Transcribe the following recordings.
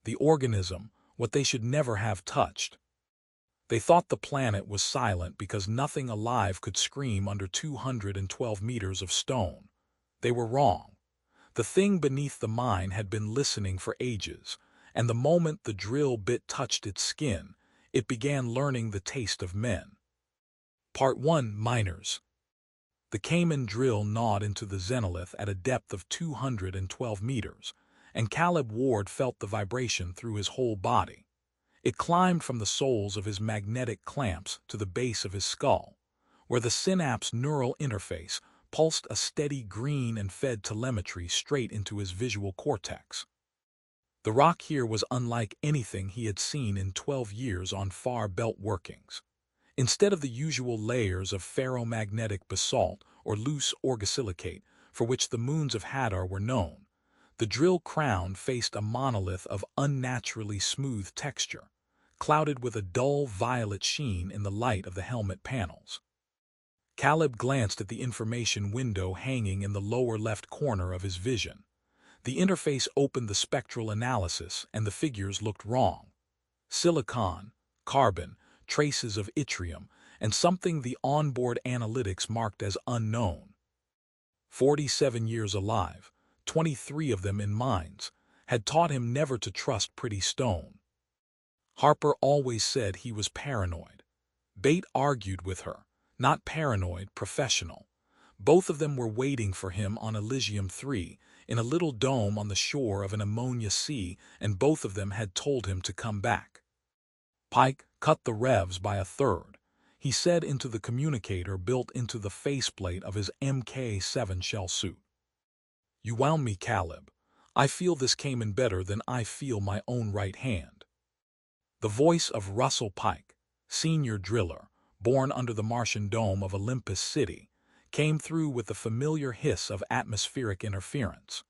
the organism, what they should never have touched. They thought the planet was silent because nothing alive could scream under 212 meters of stone. They were wrong. The thing beneath the mine had been listening for ages, and the moment the drill bit touched its skin, it began learning the taste of men. Part 1. Miners. The Cayman drill gnawed into the xenolith at a depth of 212 meters, and Caleb Ward felt the vibration through his whole body. It climbed from the soles of his magnetic clamps to the base of his skull, where the synapse neural interface pulsed a steady green and fed telemetry straight into his visual cortex. The rock here was unlike anything he had seen in 12 years on far belt workings. Instead of the usual layers of ferromagnetic basalt or loose orgasilicate for which the moons of Hadar were known, the drill crown faced a monolith of unnaturally smooth texture, clouded with a dull violet sheen in the light of the helmet panels. Caleb glanced at the information window hanging in the lower left corner of his vision. The interface opened the spectral analysis and the figures looked wrong. Silicon, carbon, traces of yttrium, and something the onboard analytics marked as unknown. 47 years alive, 23 of them in mines, had taught him never to trust pretty stone. Harper always said he was paranoid. Bate argued with her, not paranoid, professional. Both of them were waiting for him on Elysium 3, in a little dome on the shore of an ammonia sea, and both of them had told him to come back. Pike cut the revs by a third, he said into the communicator built into the faceplate of his Mk-7 shell suit. You wound me, Caleb. I feel this Cayman better than I feel my own right hand. The voice of Russell Pike, senior driller, born under the Martian dome of Olympus City, came through with the familiar hiss of atmospheric interference.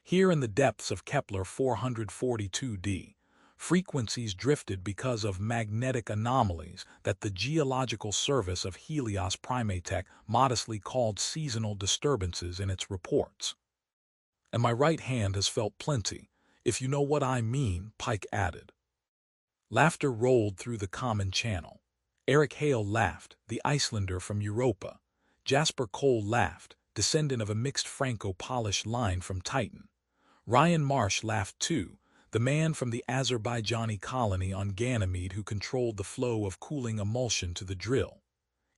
Here in the depths of Kepler 442d, frequencies drifted because of magnetic anomalies that the Geological Service of Helios Primatech modestly called seasonal disturbances in its reports. And my right hand has felt plenty, if you know what I mean, Pike added. Laughter rolled through the common channel. Eric Hale laughed, the Icelander from Europa. Jasper Cole laughed, descendant of a mixed Franco-Polish line from Titan. Ryan Marsh laughed too, the man from the Azerbaijani colony on Ganymede who controlled the flow of cooling emulsion to the drill.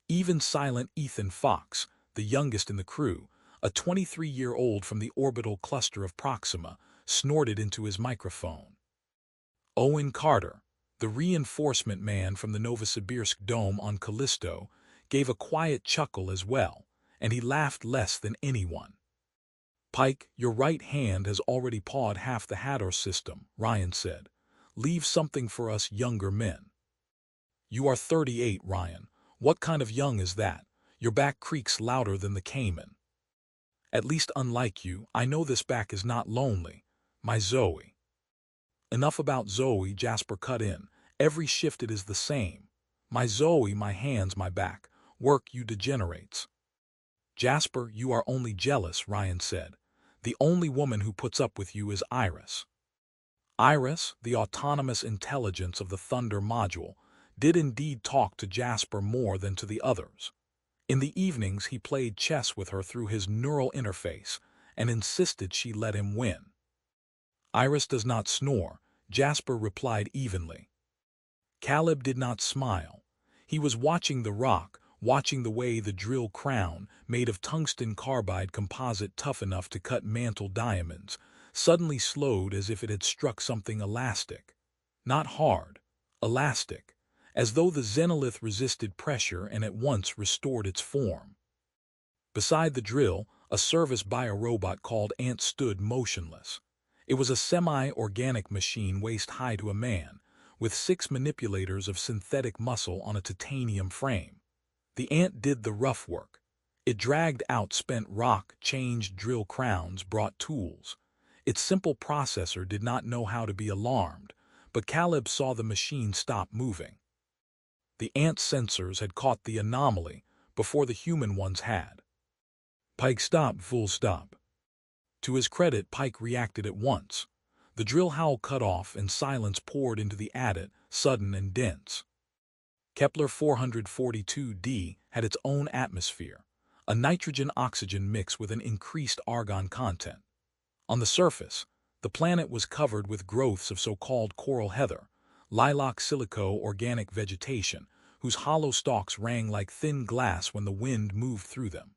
Even silent Ethan Fox, the youngest in the crew, a 23-year-old from the orbital cluster of Proxima, snorted into his microphone. Owen Carter, the reinforcement man from the Novosibirsk dome on Callisto, gave a quiet chuckle as well, and he laughed less than anyone. Pike, your right hand has already pawed half the Hadar system, Ryan said. Leave something for us younger men. You are 38, Ryan. What kind of young is that? Your back creaks louder than the Cayman. At least unlike you, I know this back is not lonely. My Zoe. Enough about Zoe, Jasper cut in. Every shift it is the same. My Zoe, my hands, my back. Work, you degenerates. Jasper, you are only jealous, Ryan said. The only woman who puts up with you is Iris. Iris, the autonomous intelligence of the Thunder module, did indeed talk to Jasper more than to the others. In the evenings he played chess with her through his neural interface and insisted she let him win. Iris does not snore, Jasper replied evenly. Caleb did not smile. He was watching the rock, watching the way the drill crown, made of tungsten carbide composite tough enough to cut mantle diamonds, suddenly slowed as if it had struck something elastic. Not hard, elastic, as though the xenolith resisted pressure and at once restored its form. Beside the drill, a service biorobot called Ant stood motionless. It was a semi-organic machine waist-high to a man, with 6 manipulators of synthetic muscle on a titanium frame. The Ant did the rough work. It dragged out spent rock, changed drill crowns, brought tools. Its simple processor did not know how to be alarmed, but Caleb saw the machine stop moving. The Ant's sensors had caught the anomaly before the human ones had. Pike stopped, full stop. To his credit, Pike reacted at once. The drill howl cut off and silence poured into the attic, sudden and dense. Kepler 442d had its own atmosphere, a nitrogen-oxygen mix with an increased argon content. On the surface, the planet was covered with growths of so-called coral heather, lilac silico-organic vegetation, whose hollow stalks rang like thin glass when the wind moved through them.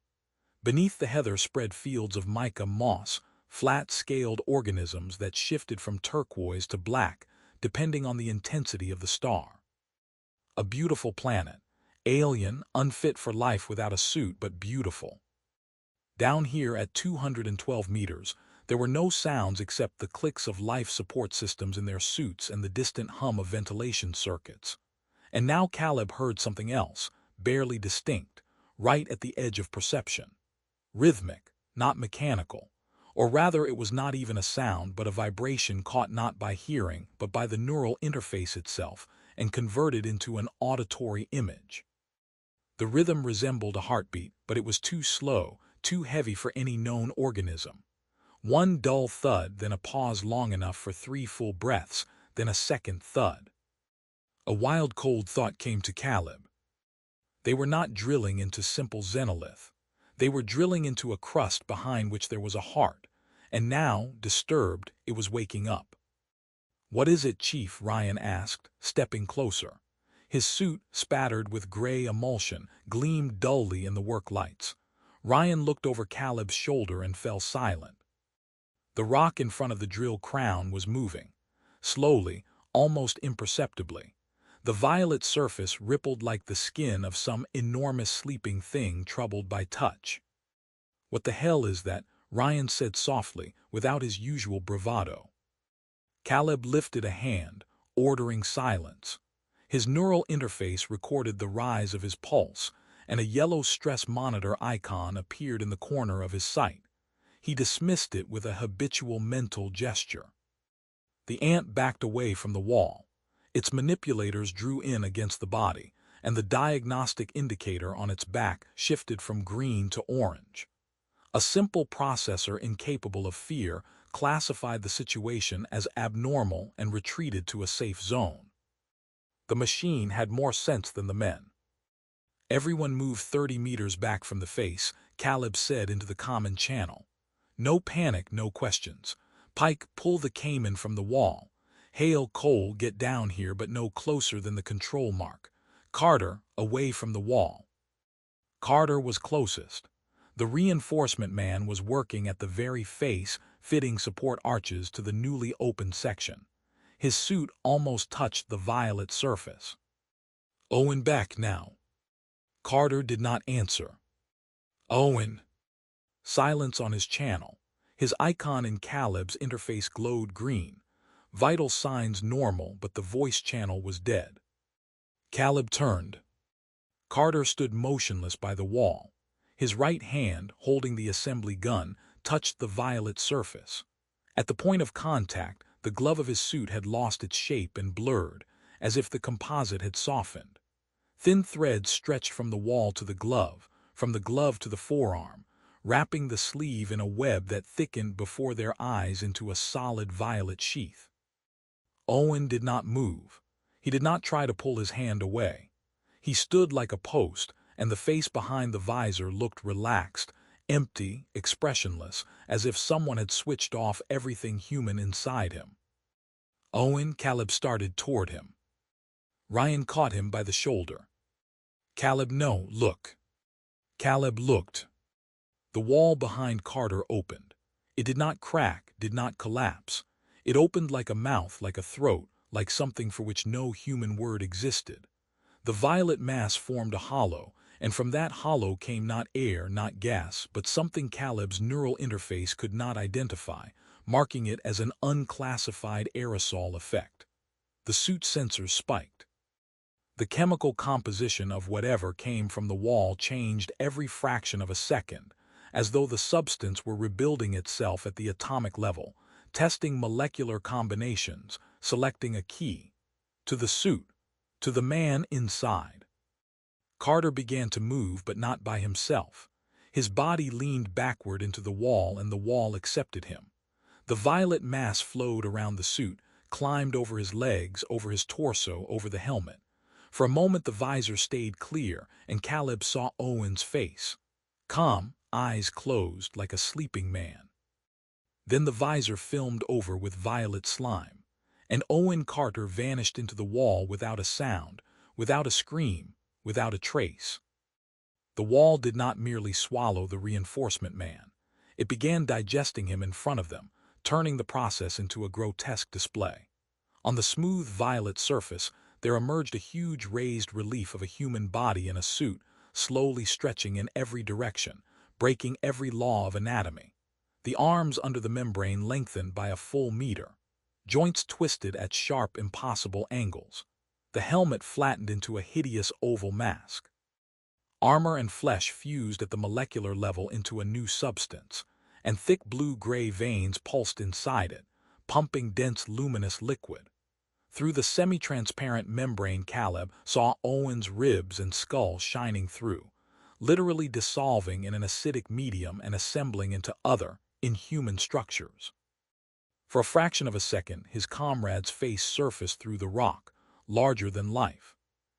Beneath the heather spread fields of mica moss, flat-scaled organisms that shifted from turquoise to black, depending on the intensity of the star. A beautiful planet, alien, unfit for life without a suit, but beautiful. Down here at 212 meters, there were no sounds except the clicks of life support systems in their suits and the distant hum of ventilation circuits. And now Caleb heard something else, barely distinct, right at the edge of perception. Rhythmic, not mechanical. Or rather, it was not even a sound, but a vibration caught not by hearing, but by the neural interface itself, and converted into an auditory image. The rhythm resembled a heartbeat, but it was too slow, too heavy for any known organism. One dull thud, then a pause long enough for 3 full breaths, then a second thud. A wild cold thought came to Caleb. They were not drilling into simple xenolith. They were drilling into a crust behind which there was a heart, and now, disturbed, it was waking up. "What is it, Chief?" Ryan asked, stepping closer. His suit, spattered with gray emulsion, gleamed dully in the work lights. Ryan looked over Caleb's shoulder and fell silent. The rock in front of the drill crown was moving. Slowly, almost imperceptibly. The violet surface rippled like the skin of some enormous sleeping thing troubled by touch. "What the hell is that?" Ryan said softly, without his usual bravado. Caleb lifted a hand, ordering silence. His neural interface recorded the rise of his pulse, and a yellow stress monitor icon appeared in the corner of his sight. He dismissed it with a habitual mental gesture. The ant backed away from the wall. Its manipulators drew in against the body, and the diagnostic indicator on its back shifted from green to orange. A simple processor incapable of fear classified the situation as abnormal and retreated to a safe zone. The machine had more sense than the men. "Everyone move 30 meters back from the face," Caleb said into the common channel. "No panic, no questions. Pike, pull the Cayman from the wall. Hale, Cole, get down here but no closer than the control mark. Carter, away from the wall." Carter was closest. The reinforcement man was working at the very face, fitting support arches to the newly opened section. His suit almost touched the violet surface. "Owen back now." Carter did not answer. "Owen." Silence on his channel. His icon in Caleb's interface glowed green. Vital signs normal, but the voice channel was dead. Caleb turned. Carter stood motionless by the wall. His right hand, holding the assembly gun, touched the violet surface. At the point of contact, the glove of his suit had lost its shape and blurred, as if the composite had softened. Thin threads stretched from the wall to the glove, from the glove to the forearm, wrapping the sleeve in a web that thickened before their eyes into a solid violet sheath. Owen did not move. He did not try to pull his hand away. He stood like a post, and the face behind the visor looked relaxed, empty, expressionless, as if someone had switched off everything human inside him. "Owen," Caleb started toward him. Ryan caught him by the shoulder. "Caleb, no, look." Caleb looked. The wall behind Carter opened. It did not crack, did not collapse. It opened like a mouth, like a throat, like something for which no human word existed. The violet mass formed a hollow, and from that hollow came not air, not gas, but something Caleb's neural interface could not identify, marking it as an unclassified aerosol effect. The suit sensors spiked. The chemical composition of whatever came from the wall changed every fraction of a second, as though the substance were rebuilding itself at the atomic level, testing molecular combinations, selecting a key. To the suit, to the man inside. Carter began to move, but not by himself. His body leaned backward into the wall, and the wall accepted him. The violet mass flowed around the suit, climbed over his legs, over his torso, over the helmet. For a moment the visor stayed clear, and Caleb saw Owen's face. Calm, eyes closed like a sleeping man. Then the visor filmed over with violet slime, and Owen Carter vanished into the wall without a sound, without a scream, without a trace. The wall did not merely swallow the reinforcement man. It began digesting him in front of them, turning the process into a grotesque display. On the smooth violet surface, there emerged a huge raised relief of a human body in a suit, slowly stretching in every direction, breaking every law of anatomy. The arms under the membrane lengthened by a full meter. Joints twisted at sharp, impossible angles. The helmet flattened into a hideous oval mask. Armor and flesh fused at the molecular level into a new substance, and thick blue-gray veins pulsed inside it, pumping dense luminous liquid. Through the semi-transparent membrane Caleb saw Owen's ribs and skull shining through, literally dissolving in an acidic medium and assembling into other, inhuman structures. For a fraction of a second, his comrade's face surfaced through the rock, larger than life.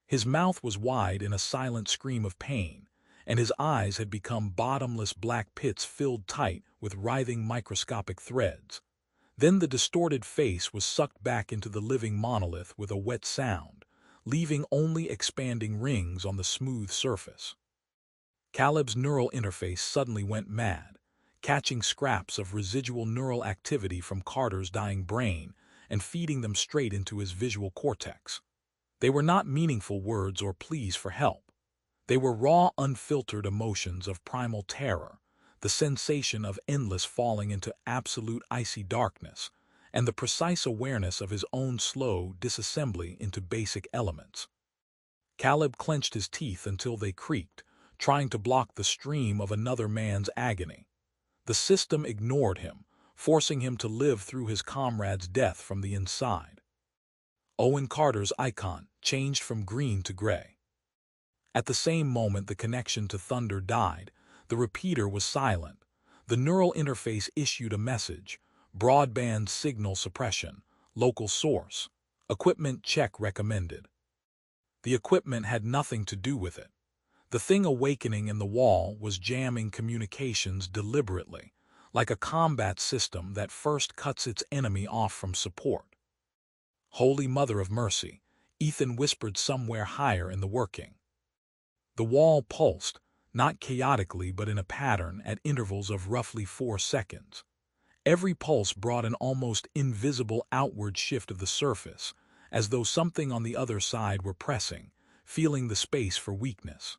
His mouth was wide in a silent scream of pain, and his eyes had become bottomless black pits filled tight with writhing microscopic threads. Then the distorted face was sucked back into the living monolith with a wet sound, leaving only expanding rings on the smooth surface. Caleb's neural interface suddenly went mad, catching scraps of residual neural activity from Carter's dying brain and feeding them straight into his visual cortex. They were not meaningful words or pleas for help. They were raw, unfiltered emotions of primal terror, the sensation of endless falling into absolute icy darkness, and the precise awareness of his own slow disassembly into basic elements. Caleb clenched his teeth until they creaked, trying to block the stream of another man's agony. The system ignored him, forcing him to live through his comrade's death from the inside. Owen Carter's icon changed from green to gray. At the same moment the connection to Thunder died, the repeater was silent. The neural interface issued a message: broadband signal suppression, local source, equipment check recommended. The equipment had nothing to do with it. The thing awakening in the wall was jamming communications deliberately, like a combat system that first cuts its enemy off from support. Holy Mother of Mercy, Ethan whispered somewhere higher in the working. The wall pulsed, not chaotically but in a pattern at intervals of roughly 4 seconds. Every pulse brought an almost invisible outward shift of the surface, as though something on the other side were pressing, feeling the space for weakness.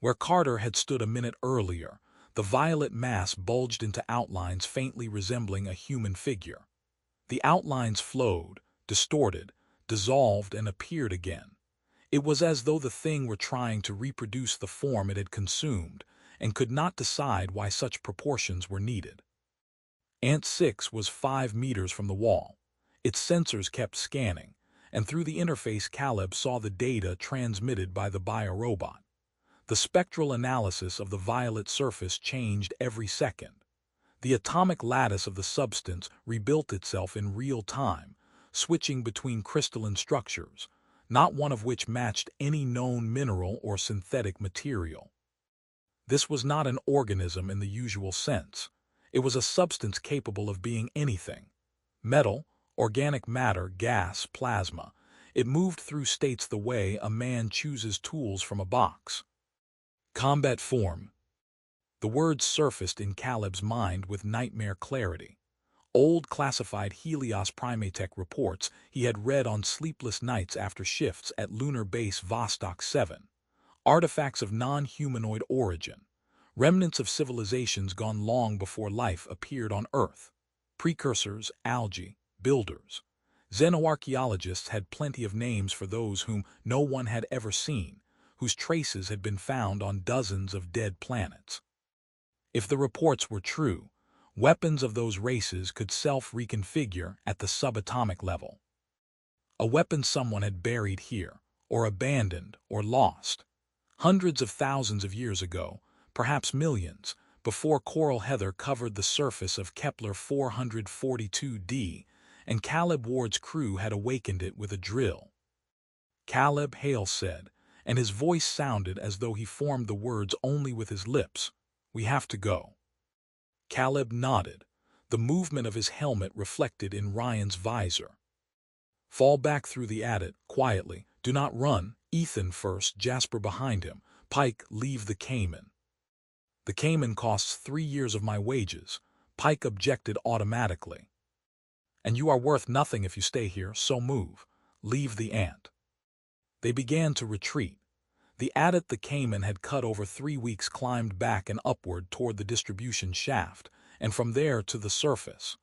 Where Carter had stood a minute earlier, the violet mass bulged into outlines faintly resembling a human figure. The outlines flowed, distorted, dissolved, and appeared again. It was as though the thing were trying to reproduce the form it had consumed, and could not decide why such proportions were needed. Ant 6 was 5 meters from the wall. Its sensors kept scanning, and through the interface Caleb saw the data transmitted by the biorobot. The spectral analysis of the violet surface changed every second. The atomic lattice of the substance rebuilt itself in real time, switching between crystalline structures, not one of which matched any known mineral or synthetic material. This was not an organism in the usual sense. It was a substance capable of being anything: metal, organic matter, gas, plasma. It moved through states the way a man chooses tools from a box. Combat form. The words surfaced in Caleb's mind with nightmare clarity. Old classified Helios Primatech reports he had read on sleepless nights after shifts at lunar base Vostok 7. Artifacts of non-humanoid origin. Remnants of civilizations gone long before life appeared on Earth. Precursors, algae, builders. Xenoarchaeologists had plenty of names for those whom no one had ever seen, whose traces had been found on dozens of dead planets. If the reports were true, weapons of those races could self-reconfigure at the subatomic level. A weapon someone had buried here, or abandoned, or lost. Hundreds of thousands of years ago, perhaps millions, before coral heather covered the surface of Kepler 442d, and Caleb Ward's crew had awakened it with a drill. "Caleb," Hale said, and his voice sounded as though he formed the words only with his lips, "we have to go." Caleb nodded, the movement of his helmet reflected in Ryan's visor. "Fall back through the adit, quietly. Do not run. Ethan first, Jasper behind him. Pike, leave the Cayman." "The Cayman costs 3 years of my wages," Pike objected automatically. "And you are worth nothing if you stay here, so move. Leave the ant." They began to retreat. The adit the Cayman had cut over 3 weeks climbed back and upward toward the distribution shaft, and from there to the surface.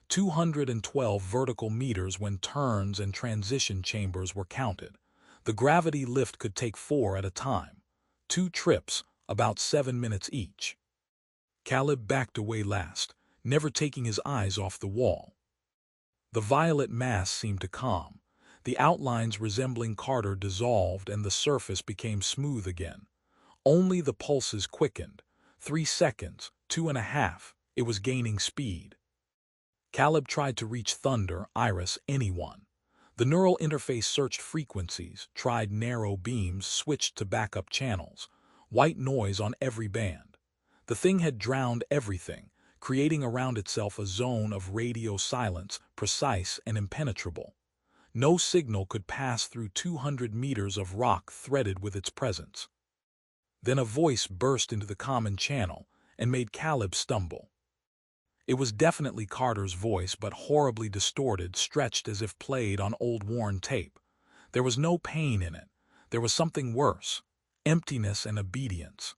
212 vertical meters when turns and transition chambers were counted. The gravity lift could take 4 at a time. 2 trips, about 7 minutes each. Caleb backed away last, never taking his eyes off the wall. The violet mass seemed to calm. The outlines resembling Carter dissolved and the surface became smooth again. Only the pulses quickened. 3 seconds, 2.5, it was gaining speed. Caleb tried to reach Thunder, Iris, anyone. The neural interface searched frequencies, tried narrow beams, switched to backup channels. White noise on every band. The thing had drowned everything, creating around itself a zone of radio silence, precise and impenetrable. No signal could pass through 200 meters of rock threaded with its presence. Then a voice burst into the common channel and made Caleb stumble. It was definitely Carter's voice, but horribly distorted, stretched as if played on old worn tape. There was no pain in it. There was something worse, emptiness and obedience.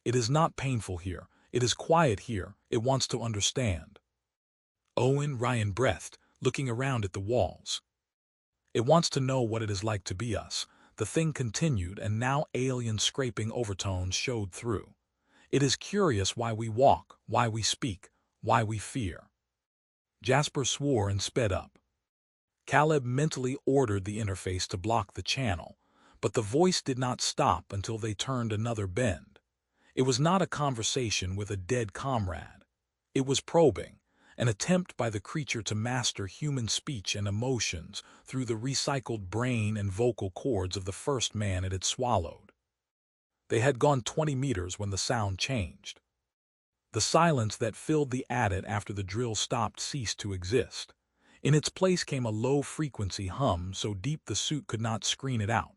"It is not painful here. It is quiet here. It wants to understand." Ryan breathed, looking around at the walls. "It wants to know what it is like to be us," the thing continued, and now alien scraping overtones showed through. "It is curious why we walk, why we speak, why we fear." Jasper swore and sped up. Caleb mentally ordered the interface to block the channel, but the voice did not stop until they turned another bend. It was not a conversation with a dead comrade. It was probing, an attempt by the creature to master human speech and emotions through the recycled brain and vocal cords of the first man it had swallowed. They had gone 20 meters when the sound changed. The silence that filled the adit after the drill stopped ceased to exist. In its place came a low-frequency hum so deep the suit could not screen it out.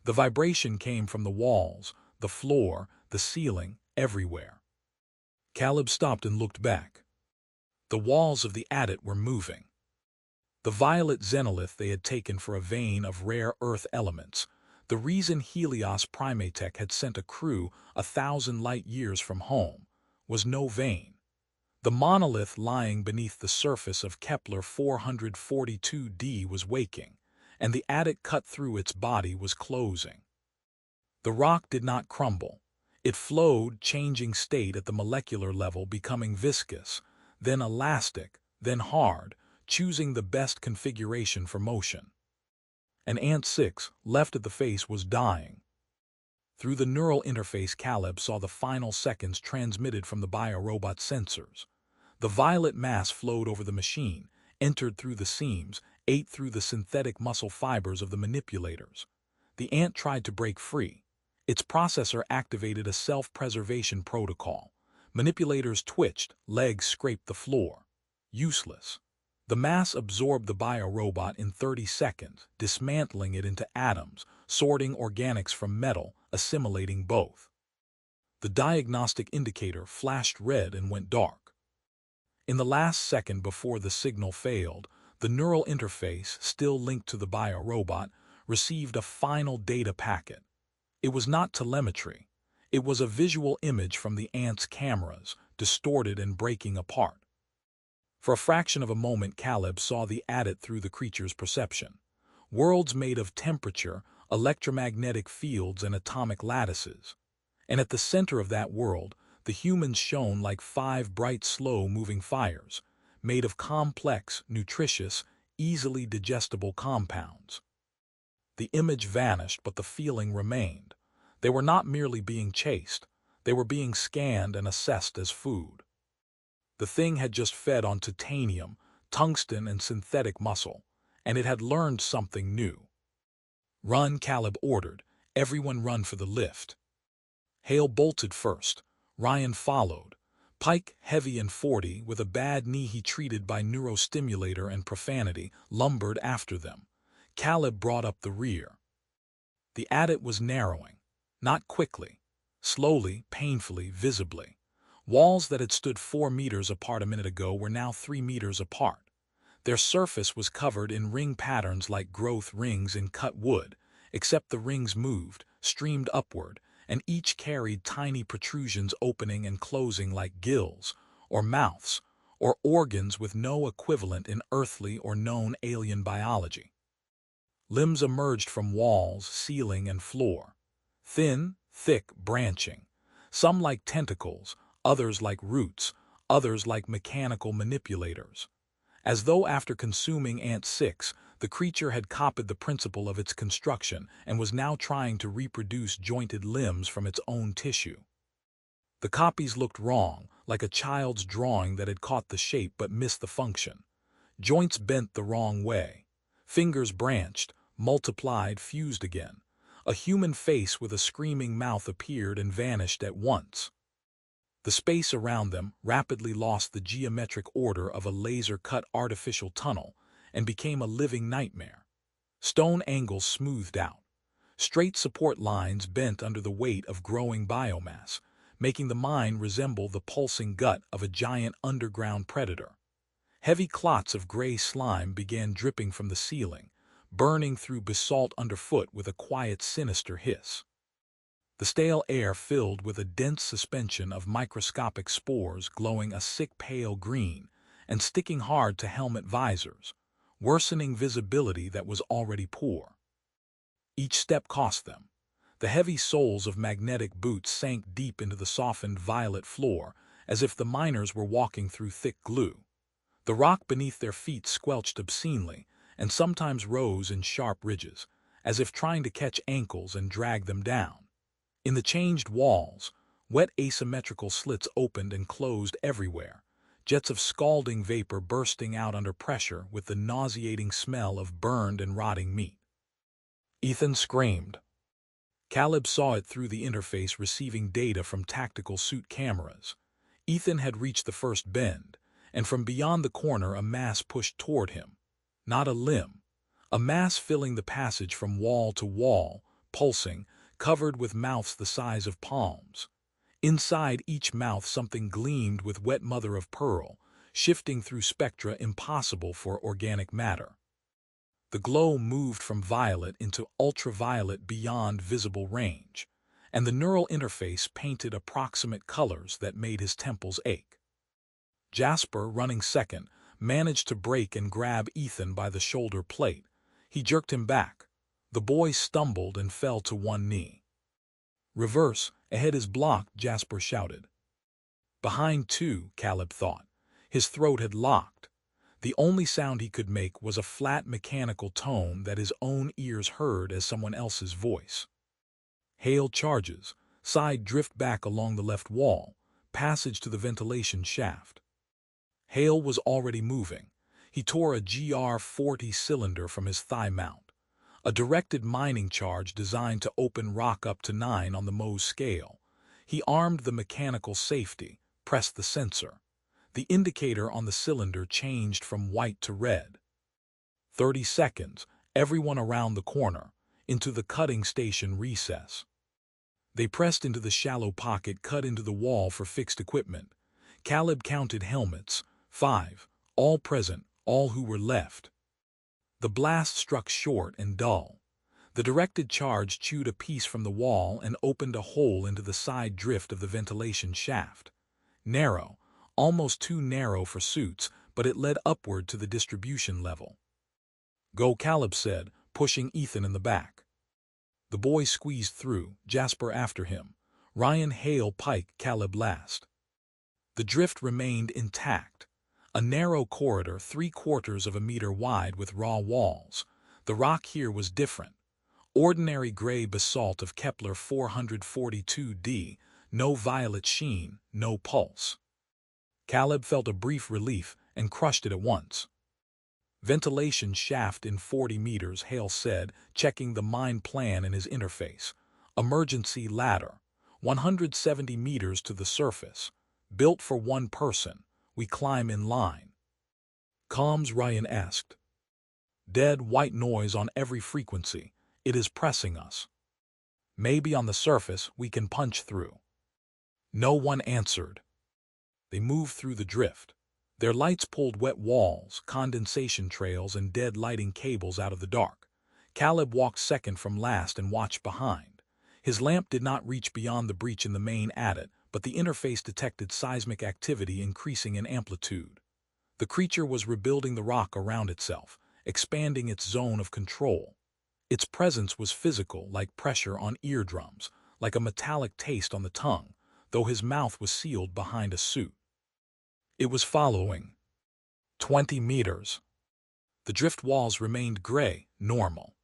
The vibration came from the walls, the floor, the ceiling, everywhere. Caleb stopped and looked back. The walls of the adit were moving. The violet xenolith they had taken for a vein of rare earth elements, the reason Helios Primatech had sent a crew 1,000 light-years from home, was no vein. The monolith lying beneath the surface of Kepler 442d was waking, and the adit cut through its body was closing. The rock did not crumble. It flowed, changing state at the molecular level, becoming viscous, then elastic, then hard, choosing the best configuration for motion. And Ant 6, left at the face, was dying. Through the neural interface, Caleb saw the final seconds transmitted from the biorobot sensors. The violet mass flowed over the machine, entered through the seams, ate through the synthetic muscle fibers of the manipulators. The ant tried to break free. Its processor activated a self-preservation protocol. Manipulators twitched, legs scraped the floor. Useless. The mass absorbed the biorobot in 30 seconds, dismantling it into atoms, sorting organics from metal, assimilating both. The diagnostic indicator flashed red and went dark. In the last second before the signal failed, the neural interface, still linked to the biorobot, received a final data packet. It was not telemetry. It was a visual image from the ant's cameras, distorted and breaking apart. For a fraction of a moment, Caleb saw the adit through the creature's perception. Worlds made of temperature, electromagnetic fields, and atomic lattices. And at the center of that world, the humans shone like 5 bright, slow-moving fires, made of complex, nutritious, easily digestible compounds. The image vanished, but the feeling remained. They were not merely being chased. They were being scanned and assessed as food. The thing had just fed on titanium, tungsten, and synthetic muscle, and it had learned something new. "Run," Caleb ordered. "Everyone run for the lift." Hale bolted first. Ryan followed. Pike, heavy and 40, with a bad knee he treated by neurostimulator and profanity, lumbered after them. Caleb brought up the rear. The adit was narrowing. Not quickly. Slowly, painfully, visibly. Walls that had stood 4 meters apart a minute ago were now 3 meters apart. Their surface was covered in ring patterns like growth rings in cut wood, except the rings moved, streamed upward, and each carried tiny protrusions opening and closing like gills, or mouths, or organs with no equivalent in earthly or known alien biology. Limbs emerged from walls, ceiling, and floor. Thin, thick, branching. Some like tentacles, others like roots, others like mechanical manipulators. As though after consuming Ant 6, the creature had copied the principle of its construction and was now trying to reproduce jointed limbs from its own tissue. The copies looked wrong, like a child's drawing that had caught the shape but missed the function. Joints bent the wrong way. Fingers branched, multiplied, fused again. A human face with a screaming mouth appeared and vanished at once. The space around them rapidly lost the geometric order of a laser-cut artificial tunnel and became a living nightmare. Stone angles smoothed out. Straight support lines bent under the weight of growing biomass, making the mine resemble the pulsing gut of a giant underground predator. Heavy clots of gray slime began dripping from the ceiling, burning through basalt underfoot with a quiet, sinister hiss. The stale air filled with a dense suspension of microscopic spores glowing a sick pale green and sticking hard to helmet visors, worsening visibility that was already poor. Each step cost them. The heavy soles of magnetic boots sank deep into the softened violet floor as if the miners were walking through thick glue. The rock beneath their feet squelched obscenely and sometimes rose in sharp ridges, as if trying to catch ankles and drag them down. In the changed walls, wet asymmetrical slits opened and closed everywhere, jets of scalding vapor bursting out under pressure with the nauseating smell of burned and rotting meat. Ethan screamed. Caleb saw it through the interface receiving data from tactical suit cameras. Ethan had reached the first bend, and from beyond the corner a mass pushed toward him. Not a limb. A mass filling the passage from wall to wall, pulsing, covered with mouths the size of palms. Inside each mouth something gleamed with wet mother-of-pearl, shifting through spectra impossible for organic matter. The glow moved from violet into ultraviolet beyond visible range, and the neural interface painted approximate colors that made his temples ache. Jasper, running second, managed to break and grab Ethan by the shoulder plate. He jerked him back. The boy stumbled and fell to one knee. "Reverse, ahead is blocked," Jasper shouted. Behind too, Caleb thought. His throat had locked. The only sound he could make was a flat mechanical tone that his own ears heard as someone else's voice. Hale charges, side drift back along the left wall, passage to the ventilation shaft. Hale was already moving. He tore a GR-40 cylinder from his thigh mount. A directed mining charge designed to open rock up to 9 on the Mohs scale. He armed the mechanical safety, pressed the sensor. The indicator on the cylinder changed from white to red. 30 seconds, everyone around the corner, into the cutting station recess. They pressed into the shallow pocket cut into the wall for fixed equipment. Caleb counted helmets, 5, all present, all who were left. The blast struck short and dull. The directed charge chewed a piece from the wall and opened a hole into the side drift of the ventilation shaft. Narrow, almost too narrow for suits, but it led upward to the distribution level. "Go," Caleb said, pushing Ethan in the back. The boy squeezed through, Jasper after him. Ryan, Hale, Pike, Caleb last. The drift remained intact. A narrow corridor 3/4 of a meter wide with raw walls. The rock here was different. Ordinary gray basalt of Kepler 442d, No violet sheen, no pulse. Caleb felt a brief relief and crushed it at once. Ventilation shaft in 40 meters, Hale said, checking the mine plan in his interface. Emergency ladder, 170 meters to the surface. Built for one person. We climb in line. Comms, Ryan asked. Dead white noise on every frequency. It is pressing us. Maybe on the surface we can punch through. No one answered. They moved through the drift. Their lights pulled wet walls, condensation trails, and dead lighting cables out of the dark. Caleb walked second from last and watched behind. His lamp did not reach beyond the breach in the main adit, but the interface detected seismic activity increasing in amplitude. The creature was rebuilding the rock around itself, expanding its zone of control. Its presence was physical, like pressure on eardrums, like a metallic taste on the tongue, though his mouth was sealed behind a suit. It was following. 20 meters. The drift walls remained gray, normal.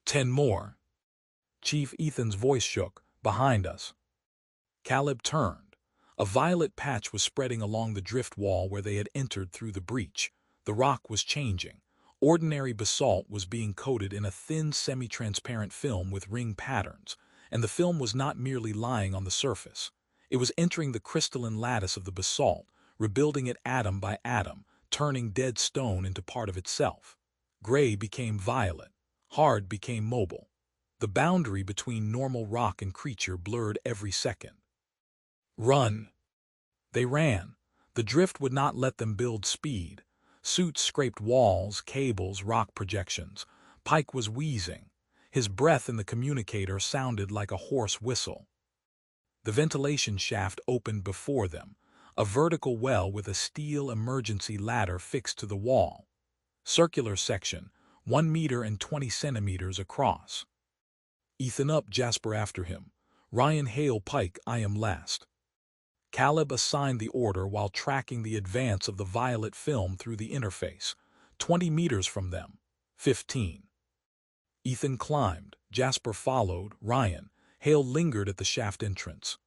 10 more. Chief Ethan's voice shook, behind us. Caleb turned. A violet patch was spreading along the drift wall where they had entered through the breach. The rock was changing. Ordinary basalt was being coated in a thin, semi-transparent film with ring patterns, and the film was not merely lying on the surface. It was entering the crystalline lattice of the basalt, rebuilding it atom by atom, turning dead stone into part of itself. Gray became violet. Hard became mobile. The boundary between normal rock and creature blurred every second. Run! They ran. The drift would not let them build speed. Suits scraped walls, cables, rock projections. Pike was wheezing. His breath in the communicator sounded like a hoarse whistle. The ventilation shaft opened before them, a vertical well with a steel emergency ladder fixed to the wall. Circular section, 1 meter and 20 centimeters across. Ethan up, Jasper after him. Ryan, Hale, Pike, I am last. Caleb assigned the order while tracking the advance of the violet film through the interface. 20 meters from them. 15. Ethan climbed. Jasper followed. Ryan. Hale lingered at the shaft entrance.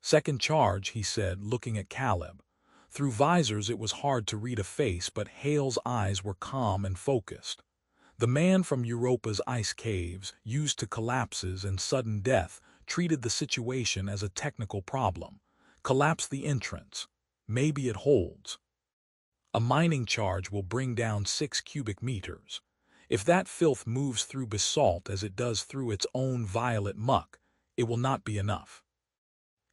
Second charge, he said, looking at Caleb. Through visors it was hard to read a face, but Hale's eyes were calm and focused. The man from Europa's ice caves, used to collapses and sudden death, treated the situation as a technical problem. Collapse the entrance. Maybe it holds. A mining charge will bring down 6 cubic meters. If that filth moves through basalt as it does through its own violet muck, it will not be enough.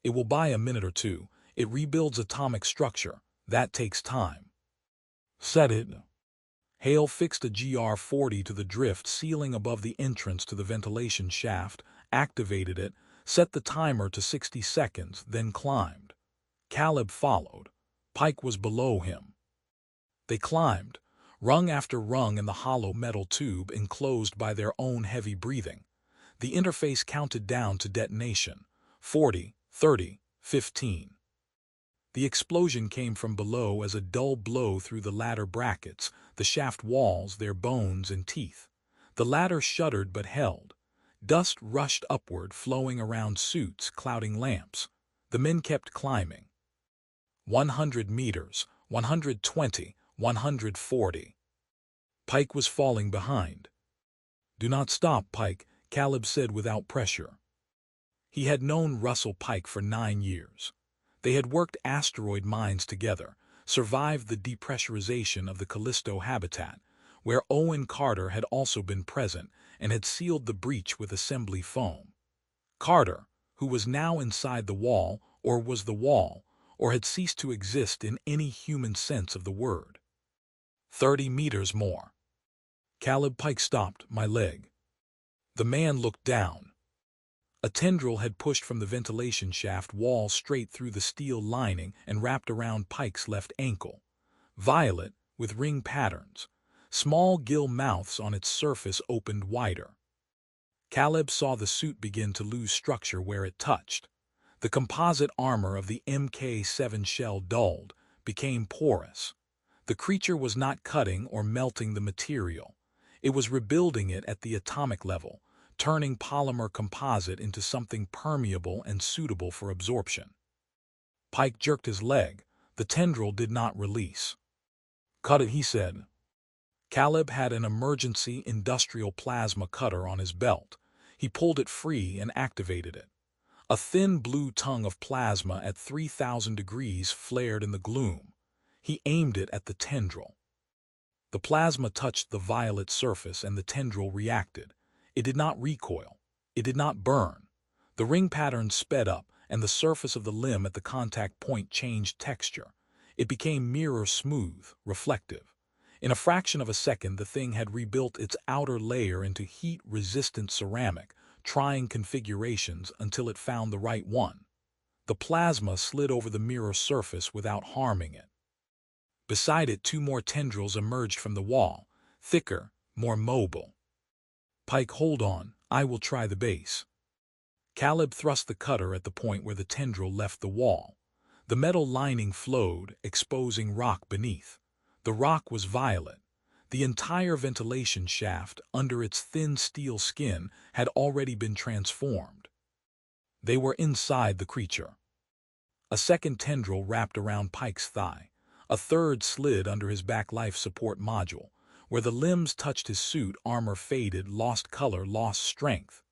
It will buy a minute or two. It rebuilds atomic structure. That takes time. Set it. Hale fixed a GR-40 to the drift ceiling above the entrance to the ventilation shaft, activated it, set the timer to 60 seconds, then climbed. Caleb followed. Pike was below him. They climbed, rung after rung in the hollow metal tube enclosed by their own heavy breathing. The interface counted down to detonation. 40, 30, 15. The explosion came from below as a dull blow through the ladder brackets, the shaft walls, their bones and teeth. The ladder shuddered but held. Dust rushed upward, flowing around suits, clouding lamps. The men kept climbing. 100 meters, 120, 140. Pike was falling behind. Do not stop, Pike, Caleb said without pressure. He had known Russell Pike for 9 years. They had worked asteroid mines together, survived the depressurization of the Callisto habitat, where Owen Carter had also been present and had sealed the breach with assembly foam. Carter, who was now inside the wall, or was the wall, or had ceased to exist in any human sense of the word. 30 meters more. Caleb. Pike stopped. My leg. The man looked down. A tendril had pushed from the ventilation shaft wall straight through the steel lining and wrapped around Pike's left ankle. Violet, with ring patterns. Small gill mouths on its surface opened wider. Caleb saw the suit begin to lose structure where it touched. The composite armor of the Mk7 shell dulled, became porous. The creature was not cutting or melting the material. It was rebuilding it at the atomic level, turning polymer composite into something permeable and suitable for absorption. Pike jerked his leg. The tendril did not release. "Cut it," he said. Caleb had an emergency industrial plasma cutter on his belt. He pulled it free and activated it. A thin blue tongue of plasma at 3,000 degrees flared in the gloom. He aimed it at the tendril. The plasma touched the violet surface and the tendril reacted. It did not recoil. It did not burn. The ring pattern sped up, and the surface of the limb at the contact point changed texture. It became mirror smooth, reflective. In a fraction of a second, the thing had rebuilt its outer layer into heat-resistant ceramic, trying configurations until it found the right one. The plasma slid over the mirror surface without harming it. Beside it, 2 more tendrils emerged from the wall, thicker, more mobile. "Pike, hold on. I will try the base." Caleb thrust the cutter at the point where the tendril left the wall. The metal lining flowed, exposing rock beneath. The rock was violet. The entire ventilation shaft under its thin steel skin had already been transformed. They were inside the creature. A second tendril wrapped around Pike's thigh. A third slid under his back life support module. Where the limbs touched his suit, armor faded, lost color, lost strength.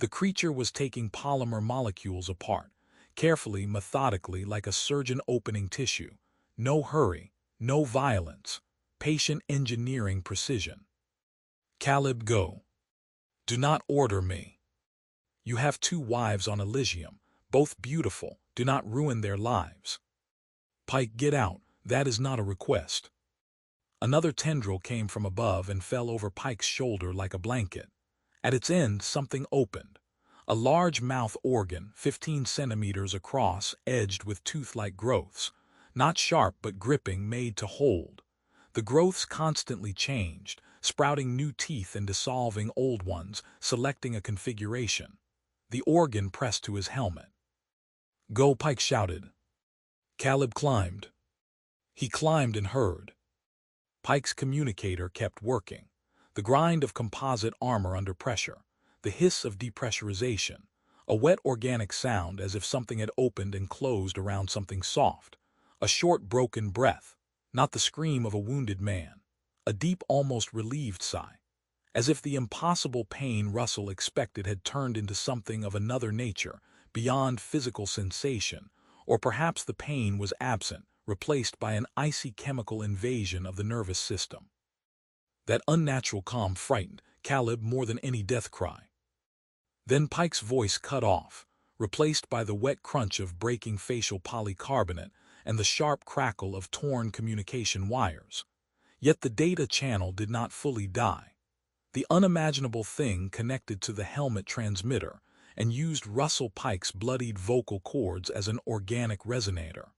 The creature was taking polymer molecules apart, carefully, methodically, like a surgeon opening tissue. No hurry, no violence, patient engineering precision. "Caleb, go. Do not order me. You have 2 wives on Elysium, both beautiful. Do not ruin their lives." "Pike, get out. That is not a request." Another tendril came from above and fell over Pike's shoulder like a blanket. At its end, something opened. A large mouth organ, 15 centimeters across, edged with tooth-like growths. Not sharp but gripping, made to hold. The growths constantly changed, sprouting new teeth and dissolving old ones, selecting a configuration. The organ pressed to his helmet. "Go," Pike shouted. Caleb climbed. He climbed and heard. Pike's communicator kept working. The grind of composite armor under pressure. The hiss of depressurization. A wet organic sound as if something had opened and closed around something soft. A short broken breath. Not the scream of a wounded man. A deep, almost relieved sigh. As if the impossible pain Russell expected had turned into something of another nature, beyond physical sensation, or perhaps the pain was absent, replaced by an icy chemical invasion of the nervous system. That unnatural calm frightened Caleb more than any death cry. Then Pike's voice cut off, replaced by the wet crunch of breaking facial polycarbonate and the sharp crackle of torn communication wires. Yet the data channel did not fully die. The unimaginable thing connected to the helmet transmitter and used Russell Pike's bloodied vocal cords as an organic resonator.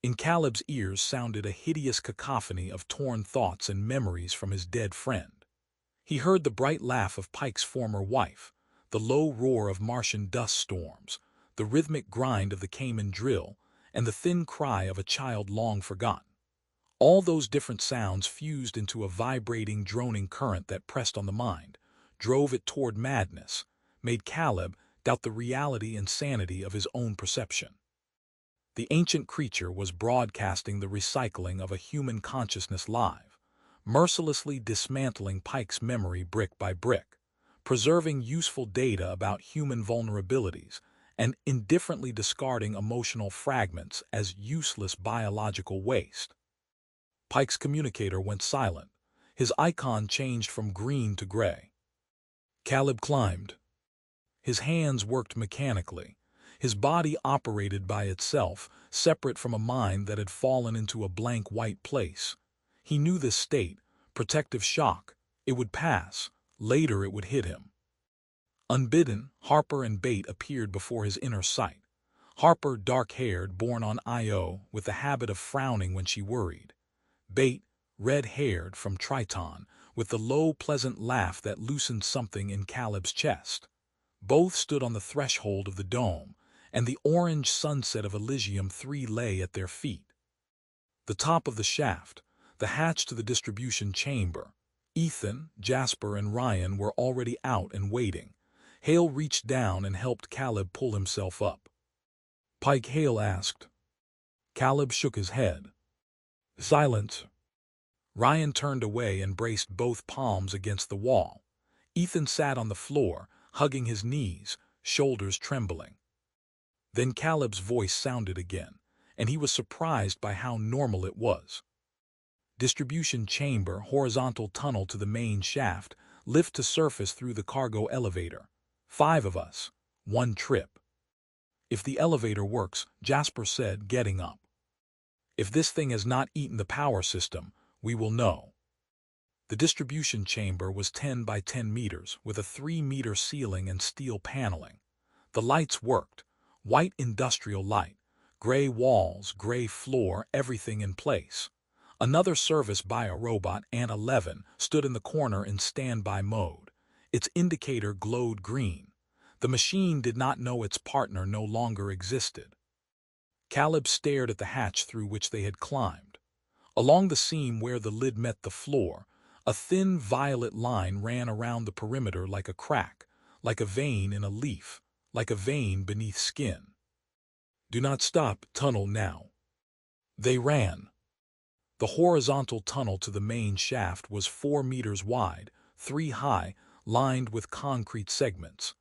In Caleb's ears sounded a hideous cacophony of torn thoughts and memories from his dead friend. He heard the bright laugh of Pike's former wife, the low roar of Martian dust storms, the rhythmic grind of the Cayman drill, and the thin cry of a child long forgotten. All those different sounds fused into a vibrating, droning current that pressed on the mind, drove it toward madness, made Caleb doubt the reality and sanity of his own perception. The ancient creature was broadcasting the recycling of a human consciousness live, mercilessly dismantling Pike's memory brick by brick, preserving useful data about human vulnerabilities, and indifferently discarding emotional fragments as useless biological waste. Pike's communicator went silent. His icon changed from green to gray. Caleb climbed. His hands worked mechanically. His body operated by itself, separate from a mind that had fallen into a blank white place. He knew this state, protective shock. It would pass. Later it would hit him. Unbidden, Harper and Bate appeared before his inner sight. Harper, dark-haired, born on Io, with the habit of frowning when she worried. Bate, red-haired, from Triton, with the low, pleasant laugh that loosened something in Caleb's chest. Both stood on the threshold of the dome, and the orange sunset of Elysium 3 lay at their feet. The top of the shaft, the hatch to the distribution chamber, Ethan, Jasper, and Ryan were already out and waiting. Hale reached down and helped Caleb pull himself up. "Pike," Hale asked. Caleb shook his head. "Silence." Ryan turned away and braced both palms against the wall. Ethan sat on the floor, hugging his knees, shoulders trembling. Then Caleb's voice sounded again, and he was surprised by how normal it was. "Distribution chamber, horizontal tunnel to the main shaft, lift to surface through the cargo elevator. 5 of us, 1 trip." "If the elevator works," Jasper said, getting up. "If this thing has not eaten the power system, we will know." The distribution chamber was 10 by 10 meters, with a 3-meter ceiling and steel paneling. The lights worked. White industrial light, gray walls, gray floor, everything in place. Another service biorobot, Ant 11, stood in the corner in standby mode. Its indicator glowed green. The machine did not know its partner no longer existed. Caleb stared at the hatch through which they had climbed. Along the seam where the lid met the floor, a thin violet line ran around the perimeter like a crack, like a vein in a leaf, like a vein beneath skin. "Do not stop, tunnel now." They ran. The horizontal tunnel to the main shaft was 4 meters wide, 3 high, lined with concrete segments.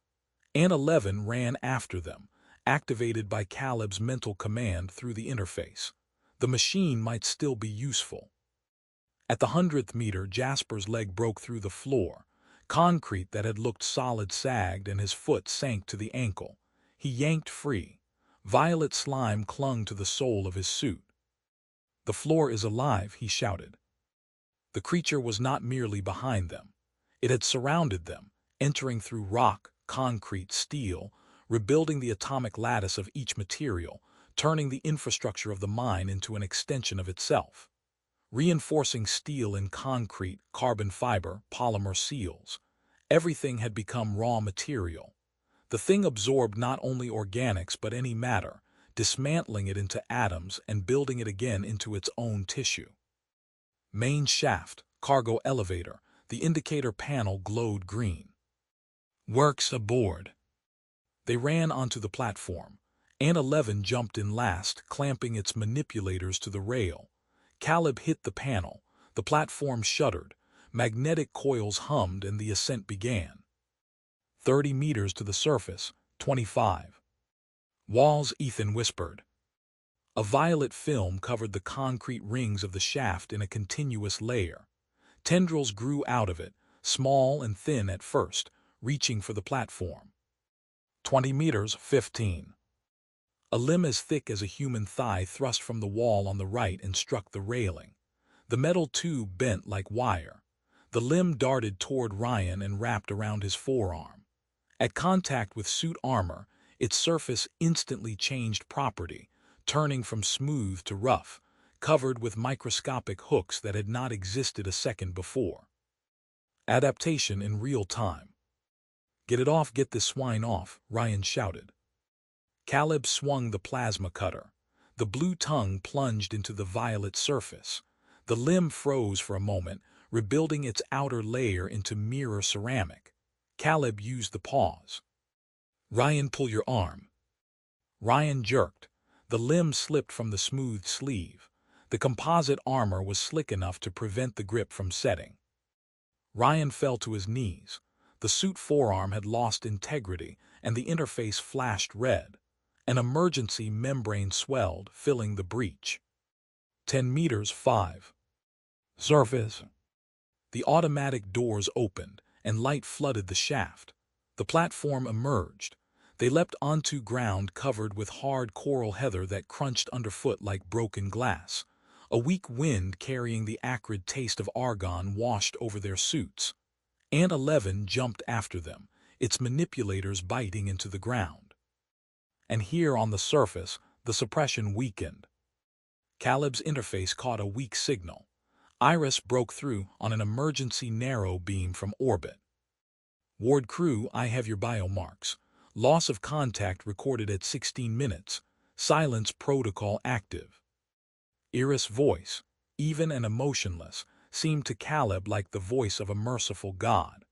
Ant 11 ran after them, activated by Caleb's mental command through the interface. The machine might still be useful. At the 100th meter, Jasper's leg broke through the floor. Concrete that had looked solid sagged and his foot sank to the ankle. He yanked free. Violet slime clung to the sole of his suit. "The floor is alive," he shouted. The creature was not merely behind them. It had surrounded them, entering through rock, concrete, steel, rebuilding the atomic lattice of each material, turning the infrastructure of the mine into an extension of itself. Reinforcing steel in concrete, carbon fiber, polymer seals. Everything had become raw material. The thing absorbed not only organics but any matter, dismantling it into atoms and building it again into its own tissue. Main shaft, cargo elevator, the indicator panel glowed green. "Works aboard." They ran onto the platform. Ant 11 jumped in last, clamping its manipulators to the rail. Caleb hit the panel. The platform shuddered. Magnetic coils hummed and the ascent began. 30 meters to the surface, 25. "Walls," Ethan whispered. A violet film covered the concrete rings of the shaft in a continuous layer. Tendrils grew out of it, small and thin at first, reaching for the platform. 20 meters, 15. A limb as thick as a human thigh thrust from the wall on the right and struck the railing. The metal tube bent like wire. The limb darted toward Ryan and wrapped around his forearm. At contact with suit armor, its surface instantly changed property, turning from smooth to rough, covered with microscopic hooks that had not existed a second before. Adaptation in real time. "Get it off, get this swine off," Ryan shouted. Caleb swung the plasma cutter. The blue tongue plunged into the violet surface. The limb froze for a moment, rebuilding its outer layer into mirror ceramic. Caleb used the pause. "Ryan, pull your arm." Ryan jerked. The limb slipped from the smooth sleeve. The composite armor was slick enough to prevent the grip from setting. Ryan fell to his knees. The suit forearm had lost integrity, and the interface flashed red. An emergency membrane swelled, filling the breach. 10 meters, 5. Surface. The automatic doors opened, and light flooded the shaft. The platform emerged. They leapt onto ground covered with hard coral heather that crunched underfoot like broken glass. A weak wind carrying the acrid taste of argon washed over their suits. Ant 11 jumped after them, its manipulators biting into the ground. And here on the surface, the suppression weakened. Caleb's interface caught a weak signal. Iris broke through on an emergency narrow beam from orbit. "Ward crew, I have your biomarks. Loss of contact recorded at 16 minutes. Silence protocol active." Iris' voice, even and emotionless, seemed to Caleb like the voice of a merciful god.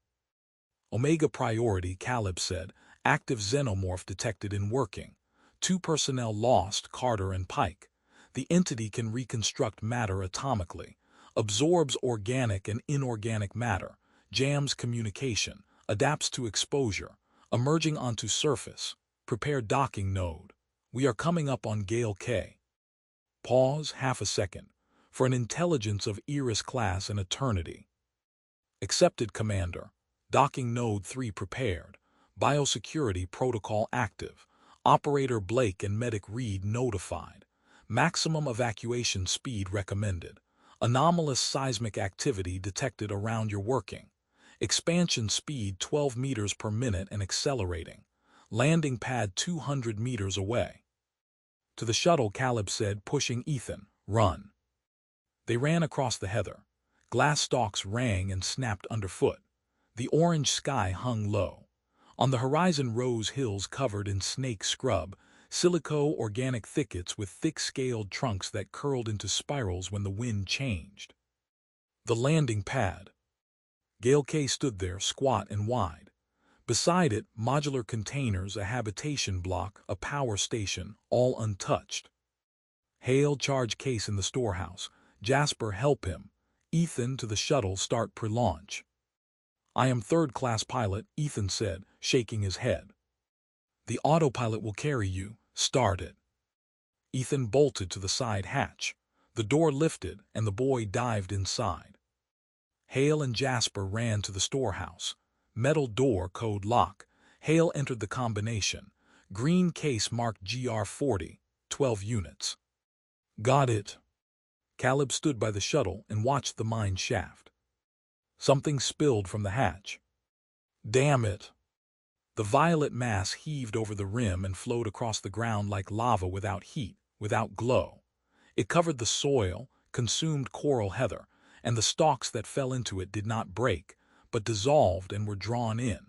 Omega priority, Caleb said. Active xenomorph detected in working. 2 personnel lost, Carter and Pike. The entity can reconstruct matter atomically, absorbs organic and inorganic matter, jams communication, adapts to exposure, emerging onto surface. Prepare docking node. We are coming up on Gale K. Pause half a second. For an intelligence of Eris class and eternity. Accepted, Commander. Docking node 3 prepared. Biosecurity protocol active. Operator Blake and Medic Reed notified. Maximum evacuation speed recommended. Anomalous seismic activity detected around your working. Expansion speed 12 meters per minute and accelerating. Landing pad 200 meters away. To the shuttle, Caleb said, pushing Ethan. Run. They ran across the heather. Glass stalks rang and snapped underfoot. The orange sky hung low. On the horizon rose hills covered in snake scrub, silico-organic thickets with thick-scaled trunks that curled into spirals when the wind changed. The landing pad. Gale K stood there, squat and wide. Beside it, modular containers, a habitation block, a power station, all untouched. Hale, charge case in the storehouse. Jasper, help him. Ethan, to the shuttle, start pre-launch. I am third-class pilot, Ethan said, shaking his head. The autopilot will carry you. Start it. Ethan bolted to the side hatch. The door lifted, and the boy dived inside. Hale and Jasper ran to the storehouse. Metal door, code lock. Hale entered the combination. Green case marked GR40, 12 units. Got it. Caleb stood by the shuttle and watched the mine shaft. Something spilled from the hatch. Damn it! The violet mass heaved over the rim and flowed across the ground like lava, without heat, without glow. It covered the soil, consumed coral heather, and the stalks that fell into it did not break, but dissolved and were drawn in.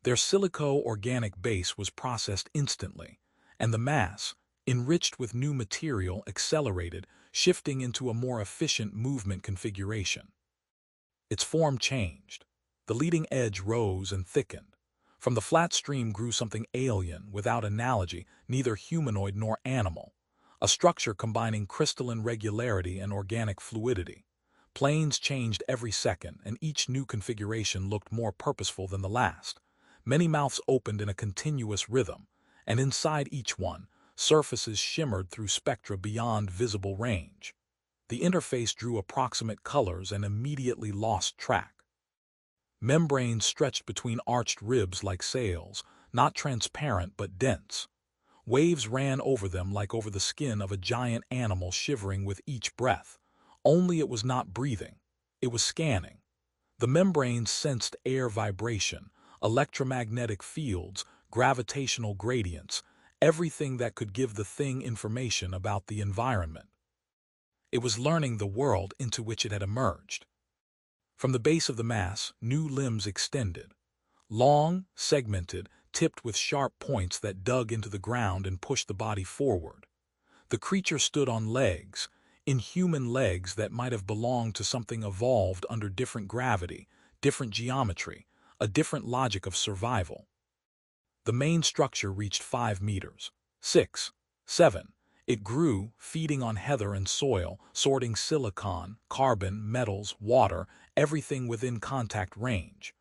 Their silico-organic base was processed instantly, and the mass, enriched with new material, accelerated, shifting into a more efficient movement configuration. Its form changed. The leading edge rose and thickened. From the flat stream grew something alien, without analogy, neither humanoid nor animal. A structure combining crystalline regularity and organic fluidity. Planes changed every second, and each new configuration looked more purposeful than the last. Many mouths opened in a continuous rhythm, and inside each one, surfaces shimmered through spectra beyond visible range. The interface drew approximate colors and immediately lost track. Membranes stretched between arched ribs like sails, not transparent but dense. Waves ran over them like over the skin of a giant animal, shivering with each breath. Only it was not breathing. It was scanning. The membranes sensed air vibration, electromagnetic fields, gravitational gradients, everything that could give the thing information about the environment. It was learning the world into which it had emerged. From the base of the mass, new limbs extended. Long, segmented, tipped with sharp points that dug into the ground and pushed the body forward. The creature stood on legs, inhuman legs that might have belonged to something evolved under different gravity, different geometry, a different logic of survival. The main structure reached 5 meters. 6, 7. It grew, feeding on heather and soil, sorting silicon, carbon, metals, water, everything within contact range.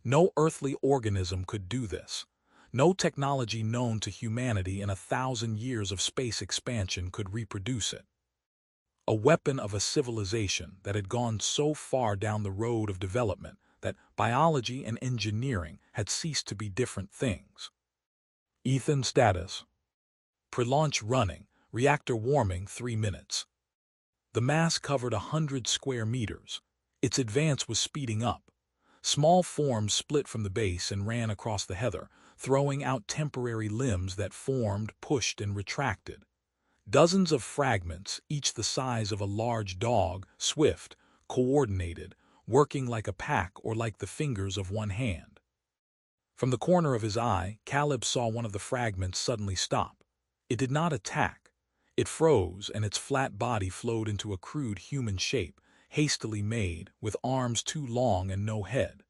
No earthly organism could do this. No technology known to humanity in 1,000 years of space expansion could reproduce it. A weapon of a civilization that had gone so far down the road of development that biology and engineering had ceased to be different things. Ethan status. Pre-launch running. Reactor warming 3 minutes. The mass covered 100 square meters. Its advance was speeding up. Small forms split from the base and ran across the heather, throwing out temporary limbs that formed, pushed, and retracted. Dozens of fragments, each the size of a large dog, swift, coordinated, working like a pack or like the fingers of one hand. From the corner of his eye, Caleb saw one of the fragments suddenly stop. It did not attack. It froze, and its flat body flowed into a crude human shape, hastily made, with arms too long and no head.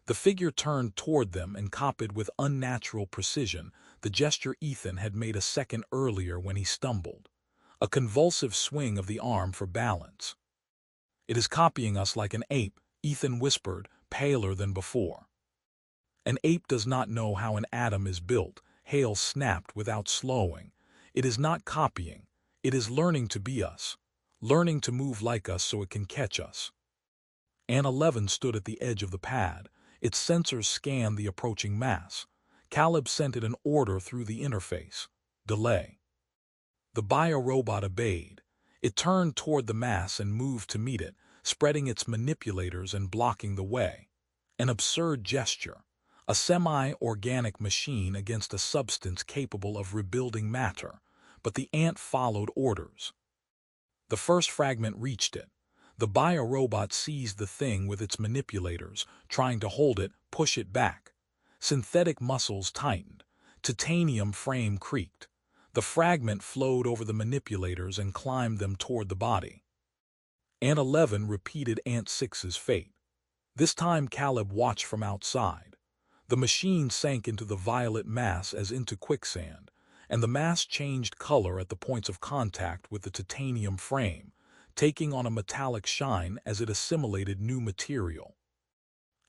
The figure turned toward them and copied with unnatural precision the gesture Ethan had made a second earlier when he stumbled. A convulsive swing of the arm for balance. "It is copying us like an ape," Ethan whispered, paler than before. "An ape does not know how an atom is built," Hale snapped without slowing. "It is not copying. It is learning to be us. Learning to move like us so it can catch us." An 11 stood at the edge of the pad. Its sensors scanned the approaching mass. Caleb sent it an order through the interface. "Delay." The biorobot obeyed. It turned toward the mass and moved to meet it, spreading its manipulators and blocking the way. An absurd gesture. A semi-organic machine against a substance capable of rebuilding matter. But the ant followed orders. The first fragment reached it. The biorobot seized the thing with its manipulators, trying to hold it, push it back. Synthetic muscles tightened. Titanium frame creaked. The fragment flowed over the manipulators and climbed them toward the body. Ant 11 repeated Ant 6's fate. This time Caleb watched from outside. The machine sank into the violet mass as into quicksand, and the mass changed color at the points of contact with the titanium frame, taking on a metallic shine as it assimilated new material.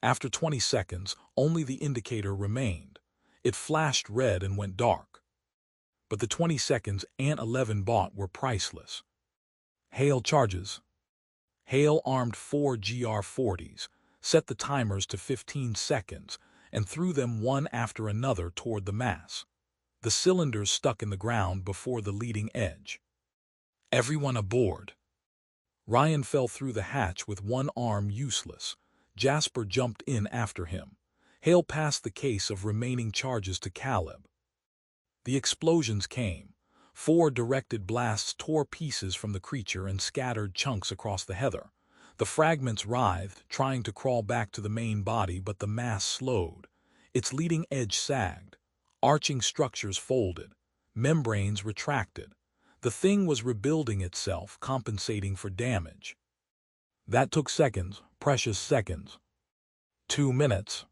After 20 seconds, only the indicator remained. It flashed red and went dark. But the 20 seconds Ant 11 bought were priceless. Hale charges. Hale armed 4 GR-40s, set the timers to 15 seconds, and threw them one after another toward the mass. The cylinders stuck in the ground before the leading edge. "Everyone aboard." Ryan fell through the hatch with one arm useless. Jasper jumped in after him. Hale passed the case of remaining charges to Caleb. The explosions came. 4 directed blasts tore pieces from the creature and scattered chunks across the heather. The fragments writhed, trying to crawl back to the main body, but the mass slowed. Its leading edge sagged. Arching structures folded. Membranes retracted. The thing was rebuilding itself, compensating for damage. That took seconds, precious seconds. 2 minutes.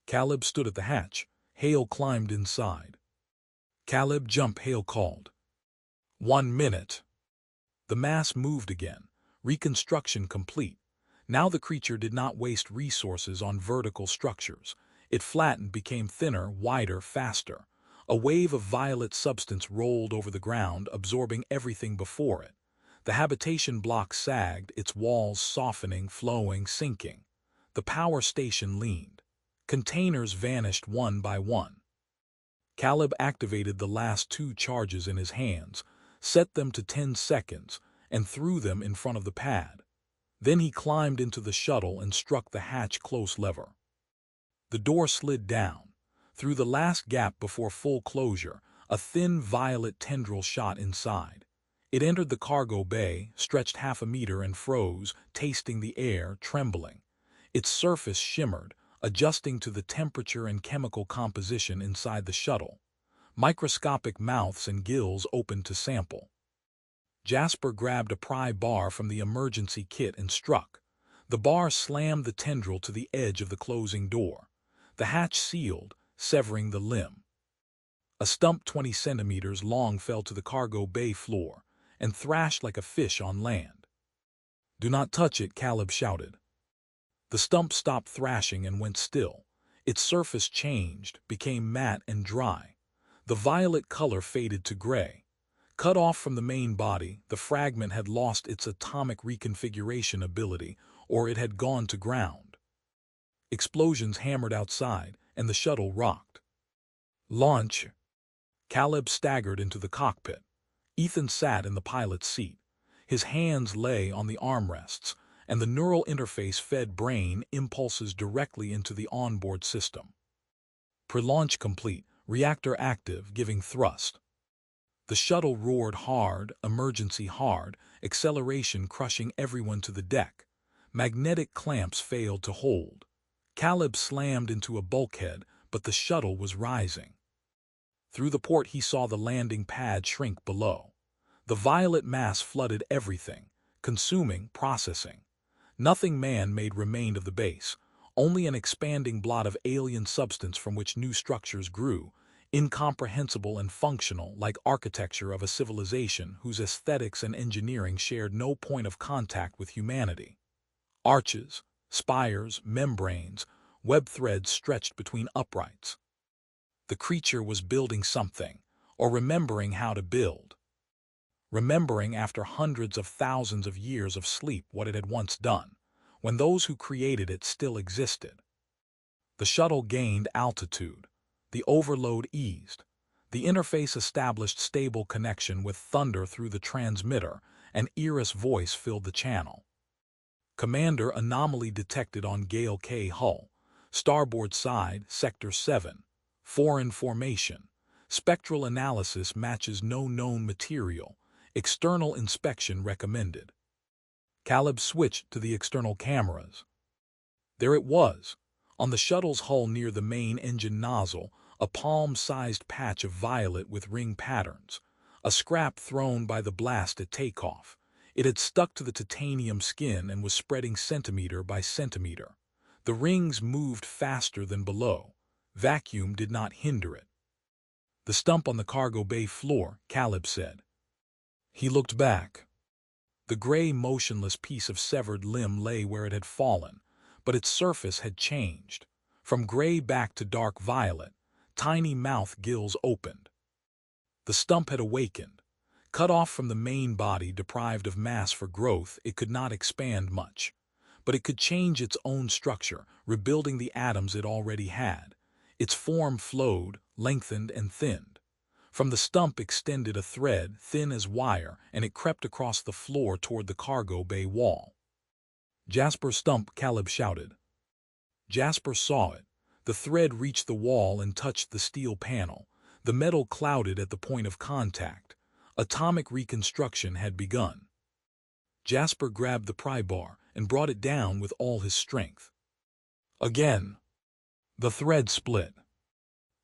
Caleb stood at the hatch. Hale climbed inside. "Caleb, jump," Hale called. 1 minute. The mass moved again. Reconstruction complete. Now the creature did not waste resources on vertical structures. It flattened, became thinner, wider, faster. A wave of violet substance rolled over the ground, absorbing everything before it. The habitation block sagged, its walls softening, flowing, sinking. The power station leaned. Containers vanished one by one. Caleb activated the last 2 charges in his hands, set them to 10 seconds, and threw them in front of the pad. Then he climbed into the shuttle and struck the hatch close lever. The door slid down. Through the last gap before full closure, a thin violet tendril shot inside. It entered the cargo bay, stretched half a meter and froze, tasting the air, trembling. Its surface shimmered, adjusting to the temperature and chemical composition inside the shuttle. Microscopic mouths and gills opened to sample. Jasper grabbed a pry bar from the emergency kit and struck. The bar slammed the tendril to the edge of the closing door. The hatch sealed, severing the limb. A stump 20 centimeters long fell to the cargo bay floor and thrashed like a fish on land. "Do not touch it," Caleb shouted. The stump stopped thrashing and went still. Its surface changed, became matte and dry. The violet color faded to gray. Cut off from the main body, the fragment had lost its atomic reconfiguration ability, or it had gone to ground. Explosions hammered outside, and the shuttle rocked. "Launch!" Caleb staggered into the cockpit. Ethan sat in the pilot's seat. His hands lay on the armrests, and the neural interface fed brain impulses directly into the onboard system. Pre-launch complete, reactor active, giving thrust. The shuttle roared hard, emergency hard, acceleration crushing everyone to the deck. Magnetic clamps failed to hold. Caleb slammed into a bulkhead, but the shuttle was rising. Through the port he saw the landing pad shrink below. The violet mass flooded everything, consuming, processing. Nothing man-made remained of the base, only an expanding blot of alien substance from which new structures grew, incomprehensible and functional like architecture of a civilization whose aesthetics and engineering shared no point of contact with humanity. Arches, spires, membranes, web threads stretched between uprights. The creature was building something, or remembering how to build. Remembering after hundreds of thousands of years of sleep what it had once done, when those who created it still existed. The shuttle gained altitude. The overload eased. The interface established stable connection with thunder through the transmitter, and Iris' voice filled the channel. Commander, anomaly detected on Gale K hull. Starboard side, Sector 7. Foreign formation. Spectral analysis matches no known material. External inspection recommended. Caleb switched to the external cameras. There it was, on the shuttle's hull near the main engine nozzle, a palm-sized patch of violet with ring patterns, a scrap thrown by the blast at takeoff. It had stuck to the titanium skin and was spreading centimeter by centimeter. The rings moved faster than below. Vacuum did not hinder it. "The stump on the cargo bay floor," Caleb said. He looked back. The gray, motionless piece of severed limb lay where it had fallen, but its surface had changed. From gray back to dark violet, tiny mouth gills opened. The stump had awakened. Cut off from the main body, deprived of mass for growth, it could not expand much. But it could change its own structure, rebuilding the atoms it already had. Its form flowed, lengthened, and thinned. From the stump extended a thread, thin as wire, and it crept across the floor toward the cargo bay wall. "Jasper stump," Caleb shouted. Jasper saw it. The thread reached the wall and touched the steel panel. The metal clouded at the point of contact. Atomic reconstruction had begun. Jasper grabbed the pry bar and brought it down with all his strength. Again. The thread split.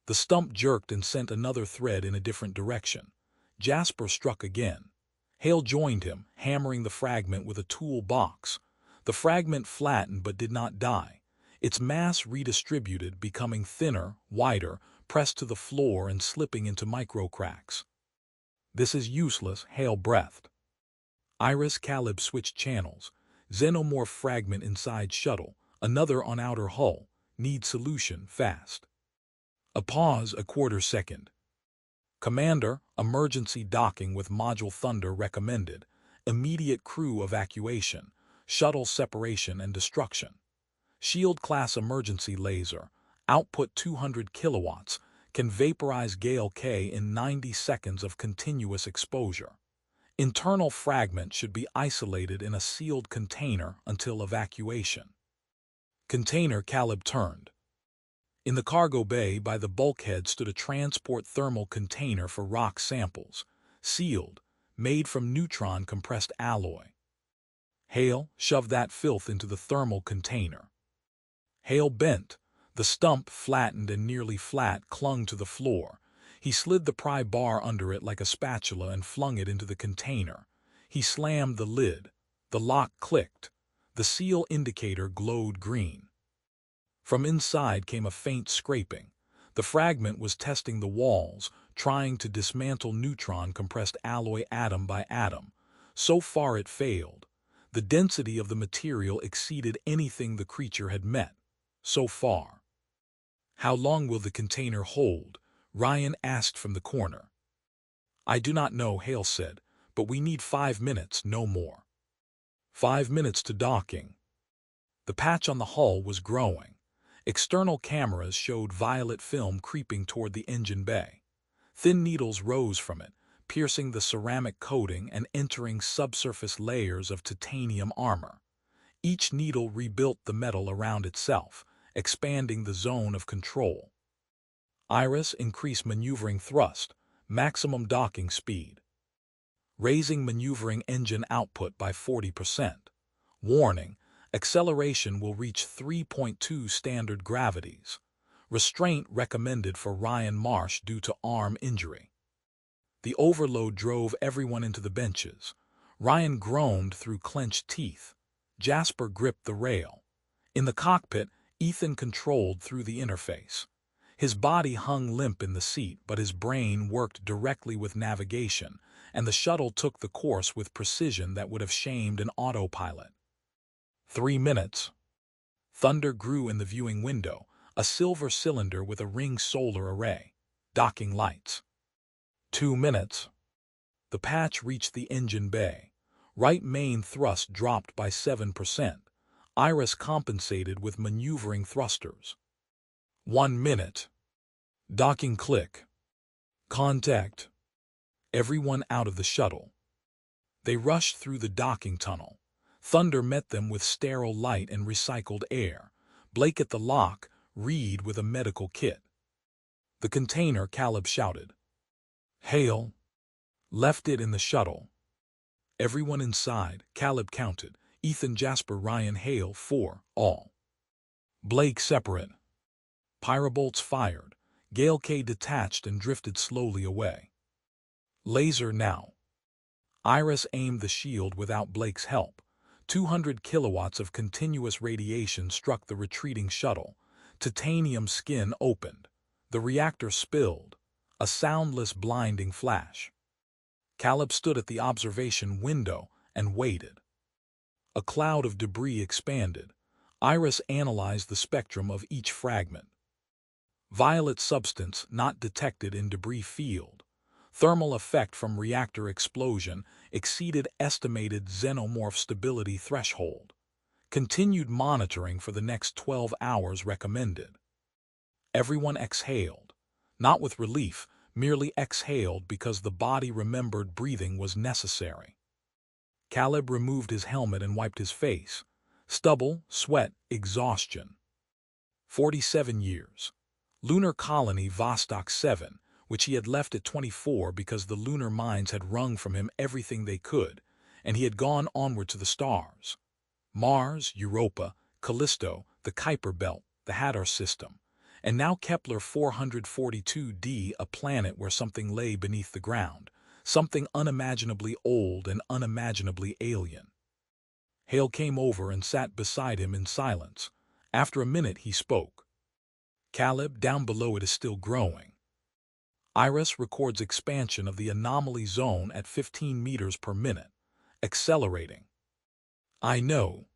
The stump jerked and sent another thread in a different direction. Jasper struck again. Hale joined him, hammering the fragment with a tool box. The fragment flattened but did not die. Its mass redistributed, becoming thinner, wider, pressed to the floor and slipping into microcracks. "This is useless," Hale breathed. Iris, Caleb switched channels. "Xenomorph fragment inside shuttle, another on outer hull. Need solution, fast." A pause, a quarter second. "Commander, emergency docking with module Thunder recommended. Immediate crew evacuation. Shuttle separation and destruction. Shield class emergency laser. Output 200 kilowatts. Can vaporize Gale K in 90 seconds of continuous exposure. Internal fragment should be isolated in a sealed container until evacuation." Container. Caleb turned. In the cargo bay by the bulkhead stood a transport thermal container for rock samples, sealed, made from neutron compressed alloy. "Hale, shove that filth into the thermal container." Hale bent. The stump, flattened and nearly flat, clung to the floor. He slid the pry bar under it like a spatula and flung it into the container. He slammed the lid. The lock clicked. The seal indicator glowed green. From inside came a faint scraping. The fragment was testing the walls, trying to dismantle neutron-compressed alloy atom by atom. So far it failed. The density of the material exceeded anything the creature had met. So far. "How long will the container hold?" Ryan asked from the corner. "I do not know," Hale said, "but we need 5 minutes, no more." 5 minutes to docking. The patch on the hull was growing. External cameras showed violet film creeping toward the engine bay. Thin needles rose from it, piercing the ceramic coating and entering subsurface layers of titanium armor. Each needle rebuilt the metal around itself, expanding the zone of control. Iris, increase maneuvering thrust, maximum docking speed. Raising maneuvering engine output by 40%. Warning, acceleration will reach 3.2 standard gravities. Restraint recommended for Ryan Marsh due to arm injury. The overload drove everyone into the benches. Ryan groaned through clenched teeth. Jasper gripped the rail. In the cockpit, Ethan controlled through the interface. His body hung limp in the seat, but his brain worked directly with navigation, and the shuttle took the course with precision that would have shamed an autopilot. 3 minutes. Thunder grew in the viewing window, a silver cylinder with a ring solar array. Docking lights. 2 minutes. The patch reached the engine bay. Right main thrust dropped by 7%. Iris compensated with maneuvering thrusters. 1 minute. Docking click. Contact. Everyone out of the shuttle. They rushed through the docking tunnel. Thunder met them with sterile light and recycled air. Blake at the lock, Reed with a medical kit. The container, Caleb shouted. Hale. Left it in the shuttle. Everyone inside, Caleb counted. Ethan, Jasper, Ryan, Hale, 4, all. Blake separate. Pyrobolts fired. Gale K detached and drifted slowly away. Laser now. Iris aimed the shield without Blake's help. 200 kilowatts of continuous radiation struck the retreating shuttle. Titanium skin opened. The reactor spilled. A soundless, blinding flash. Caleb stood at the observation window and waited. A cloud of debris expanded. Iris analyzed the spectrum of each fragment. Violet substance not detected in debris field. Thermal effect from reactor explosion exceeded estimated xenomorph stability threshold. Continued monitoring for the next 12 hours recommended. Everyone exhaled. Not with relief, merely exhaled because the body remembered breathing was necessary. Caleb removed his helmet and wiped his face. Stubble, sweat, exhaustion. 47 years. Lunar colony Vostok 7, which he had left at 24 because the lunar mines had wrung from him everything they could, and he had gone onward to the stars. Mars, Europa, Callisto, the Kuiper Belt, the Hadar system, and now Kepler 442d, a planet where something lay beneath the ground, something unimaginably old and unimaginably alien. Hale came over and sat beside him in silence. After a minute he spoke. Caleb, down below it is still growing. Iris records expansion of the anomaly zone at 15 meters per minute, accelerating. I know.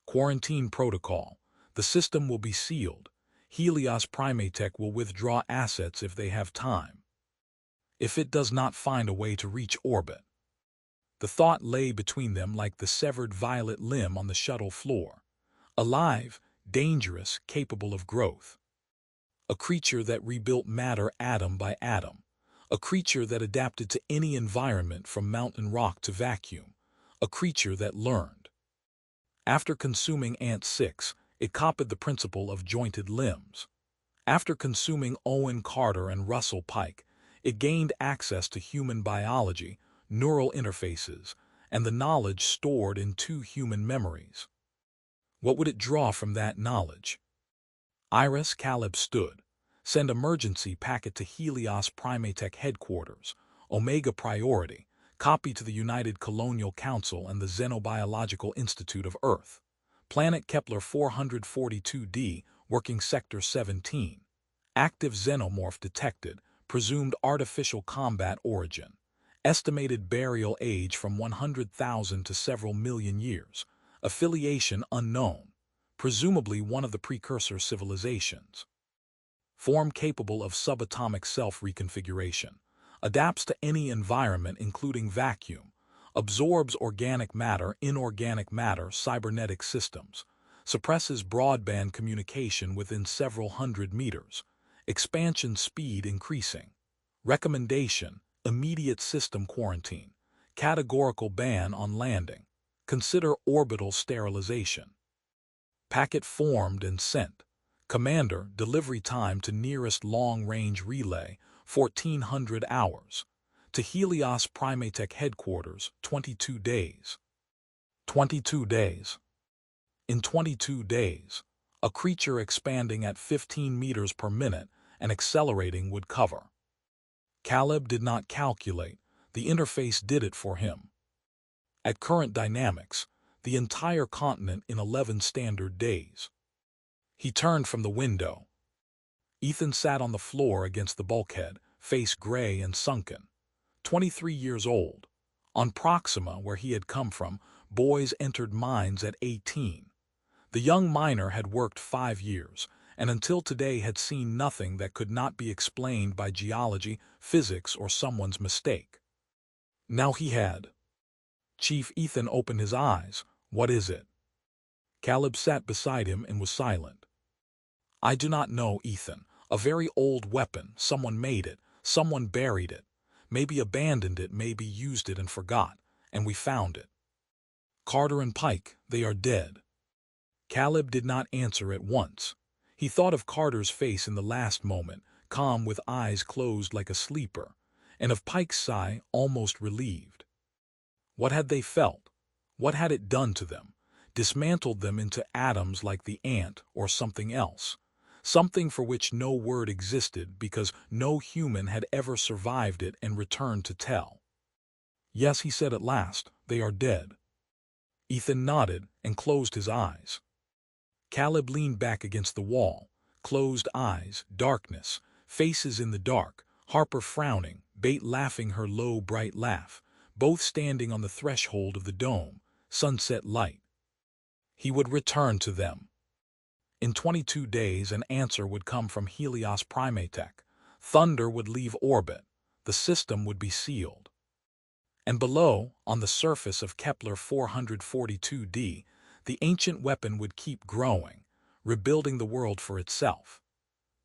Quarantine protocol. The system will be sealed. Helios Primatech will withdraw assets if they have time. If it does not find a way to reach orbit. The thought lay between them like the severed violet limb on the shuttle floor. Alive, dangerous, capable of growth. A creature that rebuilt matter atom by atom. A creature that adapted to any environment from mountain rock to vacuum. A creature that learned. After consuming Ant-6, it copied the principle of jointed limbs. After consuming Owen Carter and Russell Pike, it gained access to human biology, neural interfaces, and the knowledge stored in 2 human memories. What would it draw from that knowledge? Iris, Caleb stood. Send emergency packet to Helios Primatech headquarters. Omega priority. Copy to the United Colonial Council and the Xenobiological Institute of Earth. Planet Kepler 442d, working Sector 17. Active xenomorph detected. Presumed artificial combat origin. Estimated burial age from 100,000 to several million years. Affiliation unknown. Presumably one of the precursor civilizations. Form capable of subatomic self-reconfiguration. Adapts to any environment including vacuum. Absorbs organic matter, inorganic matter, cybernetic systems. Suppresses broadband communication within several hundred meters. Expansion speed increasing. Recommendation: immediate system quarantine. Categorical ban on landing. Consider orbital sterilization. Packet formed and sent. Commander, delivery time to nearest long-range relay, 1400 hours. To Helios Primatech headquarters, 22 days. 22 days. In 22 days, a creature expanding at 15 meters per minute and accelerating would cover. Caleb did not calculate. The interface did it for him. At current dynamics, the entire continent in 11 standard days. He turned from the window. Ethan sat on the floor against the bulkhead, face gray and sunken. 23 years old. On Proxima, where he had come from, boys entered mines at 18. The young miner had worked 5 years, and until today had seen nothing that could not be explained by geology, physics, or someone's mistake. Now he had. Chief Ethan opened his eyes. "What is it?" Caleb sat beside him and was silent. "I do not know, Ethan. A very old weapon. Someone made it. Someone buried it. Maybe abandoned it, maybe used it and forgot. And we found it. Carter and Pike, they are dead." Caleb did not answer at once. He thought of Carter's face in the last moment, calm with eyes closed like a sleeper, and of Pike's sigh, almost relieved. What had they felt? What had it done to them? Dismantled them into atoms like the ant or something else? Something for which no word existed because no human had ever survived it and returned to tell. "Yes," he said at last, "they are dead." Ethan nodded and closed his eyes. Caleb leaned back against the wall. Closed eyes, darkness, faces in the dark, Harper frowning, Bate laughing her low, bright laugh, both standing on the threshold of the dome, sunset light. He would return to them. In 22 days an answer would come from Helios Primatech. Thunder would leave orbit. The system would be sealed. And below, on the surface of Kepler 442d, the ancient weapon would keep growing, rebuilding the world for itself.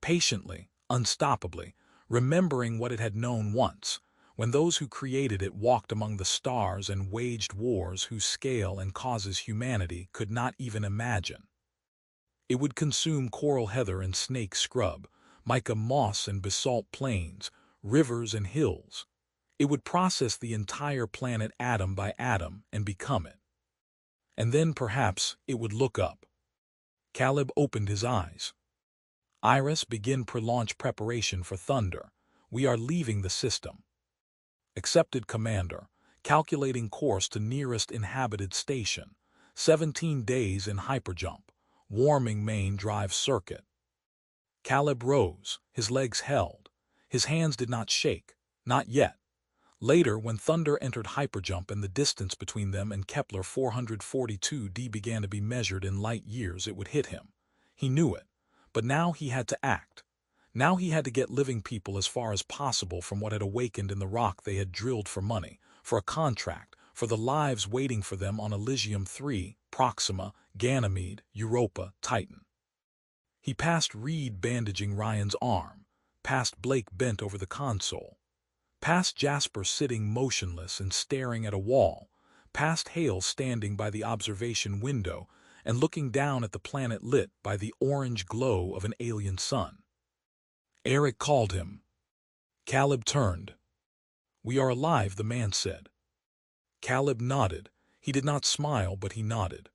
Patiently, unstoppably, remembering what it had known once, when those who created it walked among the stars and waged wars whose scale and causes humanity could not even imagine. It would consume coral heather and snake scrub, mica moss and basalt plains, rivers and hills. It would process the entire planet atom by atom and become it. And then perhaps it would look up. Caleb opened his eyes. "Iris, begin pre-launch preparation for Thunder. We are leaving the system." "Accepted, Commander. Calculating course to nearest inhabited station. 17 days in hyperjump. Warming main drive circuit." Caleb rose, his legs held. His hands did not shake. Not yet. Later, when Thunder entered hyperjump and the distance between them and Kepler 442d began to be measured in light years, it would hit him. He knew it. But now he had to act. Now he had to get living people as far as possible from what had awakened in the rock they had drilled for money, for a contract, for the lives waiting for them on Elysium 3, Proxima, Ganymede, Europa, Titan. He passed Reed bandaging Ryan's arm, past Blake bent over the console, past Jasper sitting motionless and staring at a wall, past Hale standing by the observation window and looking down at the planet lit by the orange glow of an alien sun. Eric called him. Caleb turned. "We are alive," the man said. Caleb nodded. He did not smile, but he nodded.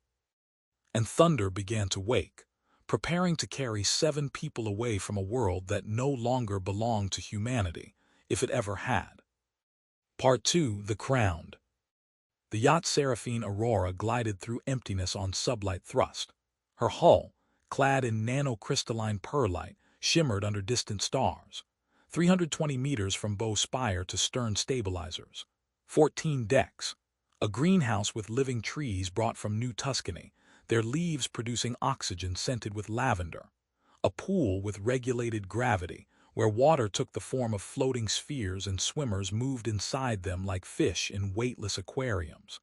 And Thunder began to wake, preparing to carry 7 people away from a world that no longer belonged to humanity, if it ever had. Part 2, The Crowned. The yacht Seraphine Aurora glided through emptiness on sublight thrust. Her hull, clad in nanocrystalline pearlite, shimmered under distant stars. 320 meters from bow spire to stern stabilizers. 14 decks. A greenhouse with living trees brought from New Tuscany, their leaves producing oxygen scented with lavender. A pool with regulated gravity, where water took the form of floating spheres and swimmers moved inside them like fish in weightless aquariums.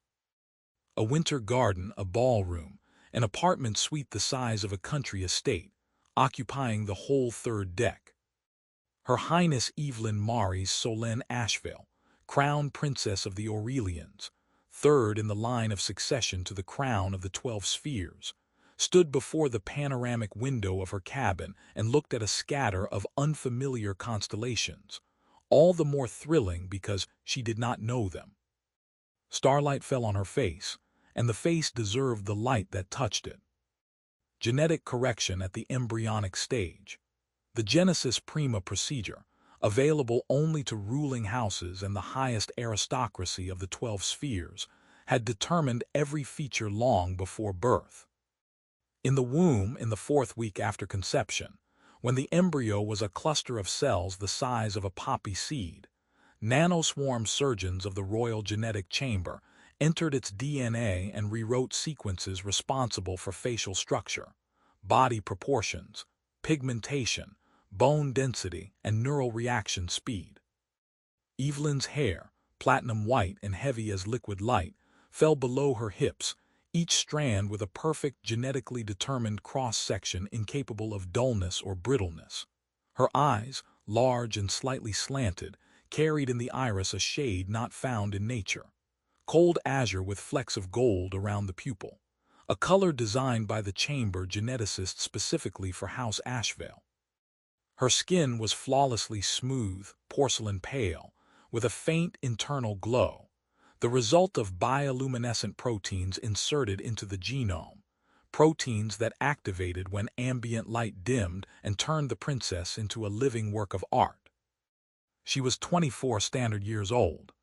A winter garden, a ballroom, an apartment suite the size of a country estate, occupying the whole 3rd deck. Her Highness Evelyn Maries Solène Asheville, Crown Princess of the Aurelians, 3rd in the line of succession to the crown of the 12 spheres, stood before the panoramic window of her cabin and looked at a scatter of unfamiliar constellations, all the more thrilling because she did not know them. Starlight fell on her face, and the face deserved the light that touched it. Genetic correction at the embryonic stage. The Genesis Prima procedure, available only to ruling houses and the highest aristocracy of the 12 spheres, had determined every feature long before birth. In the womb, in the 4th week after conception, when the embryo was a cluster of cells the size of a poppy seed, nanoswarm surgeons of the Royal Genetic Chamber entered its DNA and rewrote sequences responsible for facial structure, body proportions, pigmentation, bone density, and neural reaction speed. Evelyn's hair, platinum white and heavy as liquid light, fell below her hips, each strand with a perfect genetically determined cross-section incapable of dullness or brittleness. Her eyes, large and slightly slanted, carried in the iris a shade not found in nature, cold azure with flecks of gold around the pupil, a color designed by the chamber geneticists specifically for House Ashvale. Her skin was flawlessly smooth, porcelain pale, with a faint internal glow, the result of bioluminescent proteins inserted into the genome, proteins that activated when ambient light dimmed and turned the princess into a living work of art. She was 24 standard years old.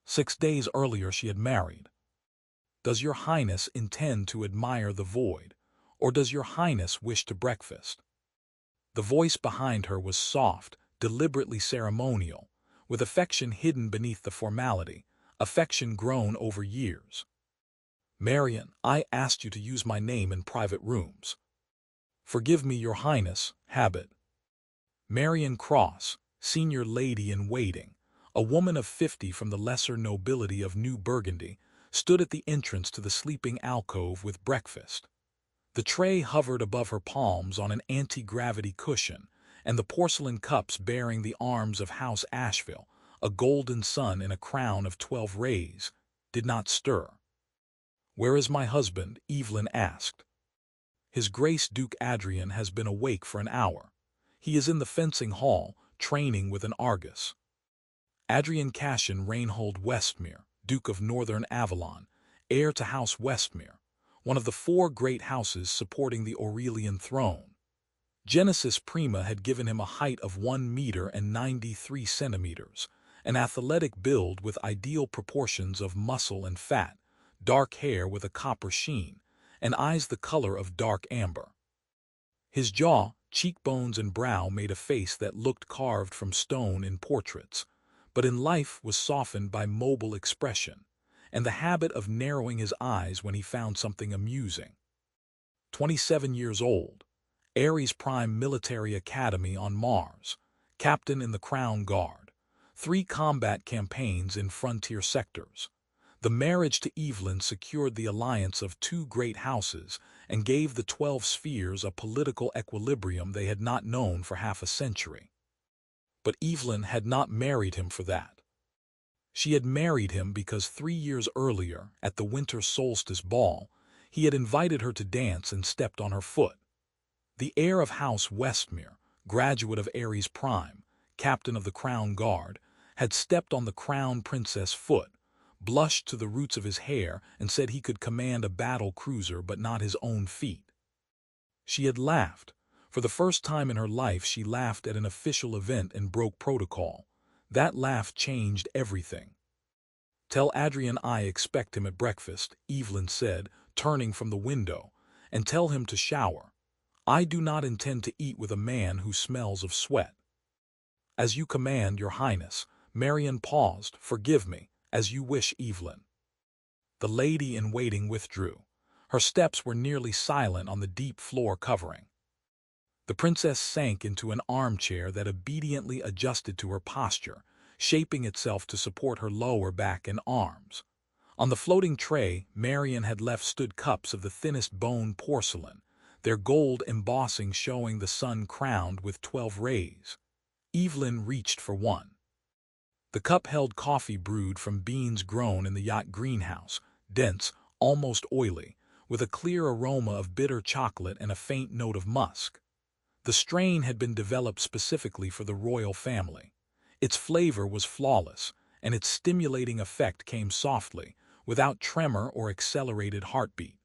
6 days earlier she had married. Does your highness intend to admire the void, or does your highness wish to breakfast? The voice behind her was soft, deliberately ceremonial, with affection hidden beneath the formality, affection grown over years. Marian, I asked you to use my name in private rooms. Forgive me, your highness, habit. Marian Cross, senior lady-in-waiting, a woman of 50 from the lesser nobility of New Burgundy, stood at the entrance to the sleeping alcove with breakfast. The tray hovered above her palms on an anti-gravity cushion, and the porcelain cups bearing the arms of House Ashville, a golden sun in a crown of 12 rays, did not stir. "Where is my husband?" Evelyn asked. "His Grace Duke Adrian has been awake for an hour. He is in the fencing hall, training with an Argus." Adrian Cassian Reinhold Westmere, Duke of Northern Avalon, heir to House Westmere, one of the 4 great houses supporting the Aurelian throne. Genesis Prima had given him a height of 1 meter and 93 centimeters, an athletic build with ideal proportions of muscle and fat, dark hair with a copper sheen, and eyes the color of dark amber. His jaw, cheekbones, and brow made a face that looked carved from stone in portraits, but in life was softened by mobile expression, and the habit of narrowing his eyes when he found something amusing. 27 years old, Ares Prime Military Academy on Mars, captain in the Crown Guard, 3 combat campaigns in frontier sectors. The marriage to Evelyn secured the alliance of 2 great houses and gave the 12 spheres a political equilibrium they had not known for half a century. But Evelyn had not married him for that. She had married him because 3 years earlier, at the winter solstice ball, he had invited her to dance and stepped on her foot. The heir of House Westmere, graduate of Ares Prime, captain of the Crown Guard, had stepped on the Crown Princess' foot, blushed to the roots of his hair, and said he could command a battle cruiser but not his own feet. She had laughed. For the first time in her life she laughed at an official event and broke protocol. That laugh changed everything. "Tell Adrian I expect him at breakfast," Evelyn said, turning from the window, "and tell him to shower. I do not intend to eat with a man who smells of sweat." "As you command, your highness." Marian paused. "Forgive me." "As you wish, Evelyn." The lady-in-waiting withdrew. Her steps were nearly silent on the deep floor covering. The princess sank into an armchair that obediently adjusted to her posture, shaping itself to support her lower back and arms. On the floating tray Marian had left stood cups of the thinnest bone porcelain, their gold embossing showing the sun crowned with 12 rays. Evelyn reached for one. The cup held coffee brewed from beans grown in the yacht greenhouse, dense, almost oily, with a clear aroma of bitter chocolate and a faint note of musk. The strain had been developed specifically for the royal family. Its flavor was flawless, and its stimulating effect came softly, without tremor or accelerated heartbeat.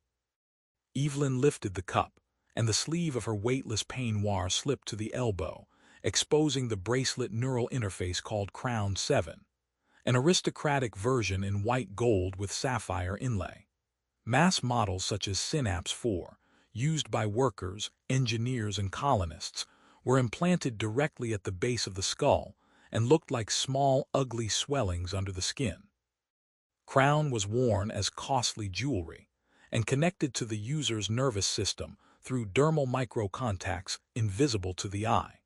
Evelyn lifted the cup, and the sleeve of her weightless peignoir slipped to the elbow, exposing the bracelet neural interface called Crown 7. an aristocratic version in white gold with sapphire inlay. Mass models such as Synapse 4, used by workers, engineers, and colonists, were implanted directly at the base of the skull and looked like small, ugly swellings under the skin. Crown was worn as costly jewelry and connected to the user's nervous system through dermal microcontacts invisible to the eye.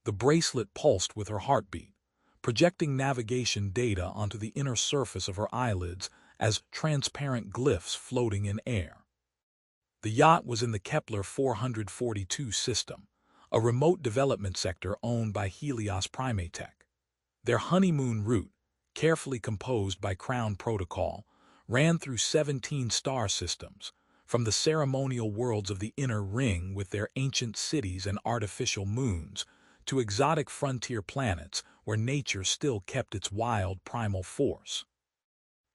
The bracelet pulsed with her heartbeat, projecting navigation data onto the inner surface of her eyelids as transparent glyphs floating in air. The yacht was in the Kepler 442 system, a remote development sector owned by Helios Primatech. Their honeymoon route, carefully composed by Crown Protocol, ran through 17 star systems, from the ceremonial worlds of the Inner Ring with their ancient cities and artificial moons, to exotic frontier planets where nature still kept its wild primal force.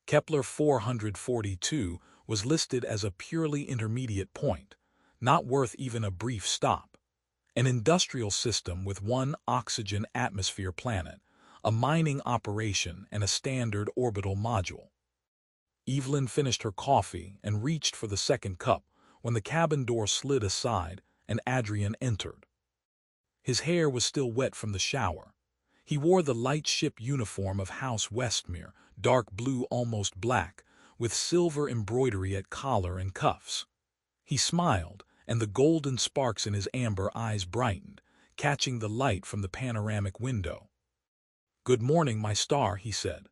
Kepler 442 was listed as a purely intermediate point, not worth even a brief stop. An industrial system with one oxygen atmosphere planet, a mining operation, and a standard orbital module. Evelyn finished her coffee and reached for the second cup when the cabin door slid aside and Adrian entered. His hair was still wet from the shower. He wore the light ship uniform of House Westmere, dark blue, almost black, with silver embroidery at collar and cuffs. He smiled, and the golden sparks in his amber eyes brightened, catching the light from the panoramic window. "Good morning, my star," he said.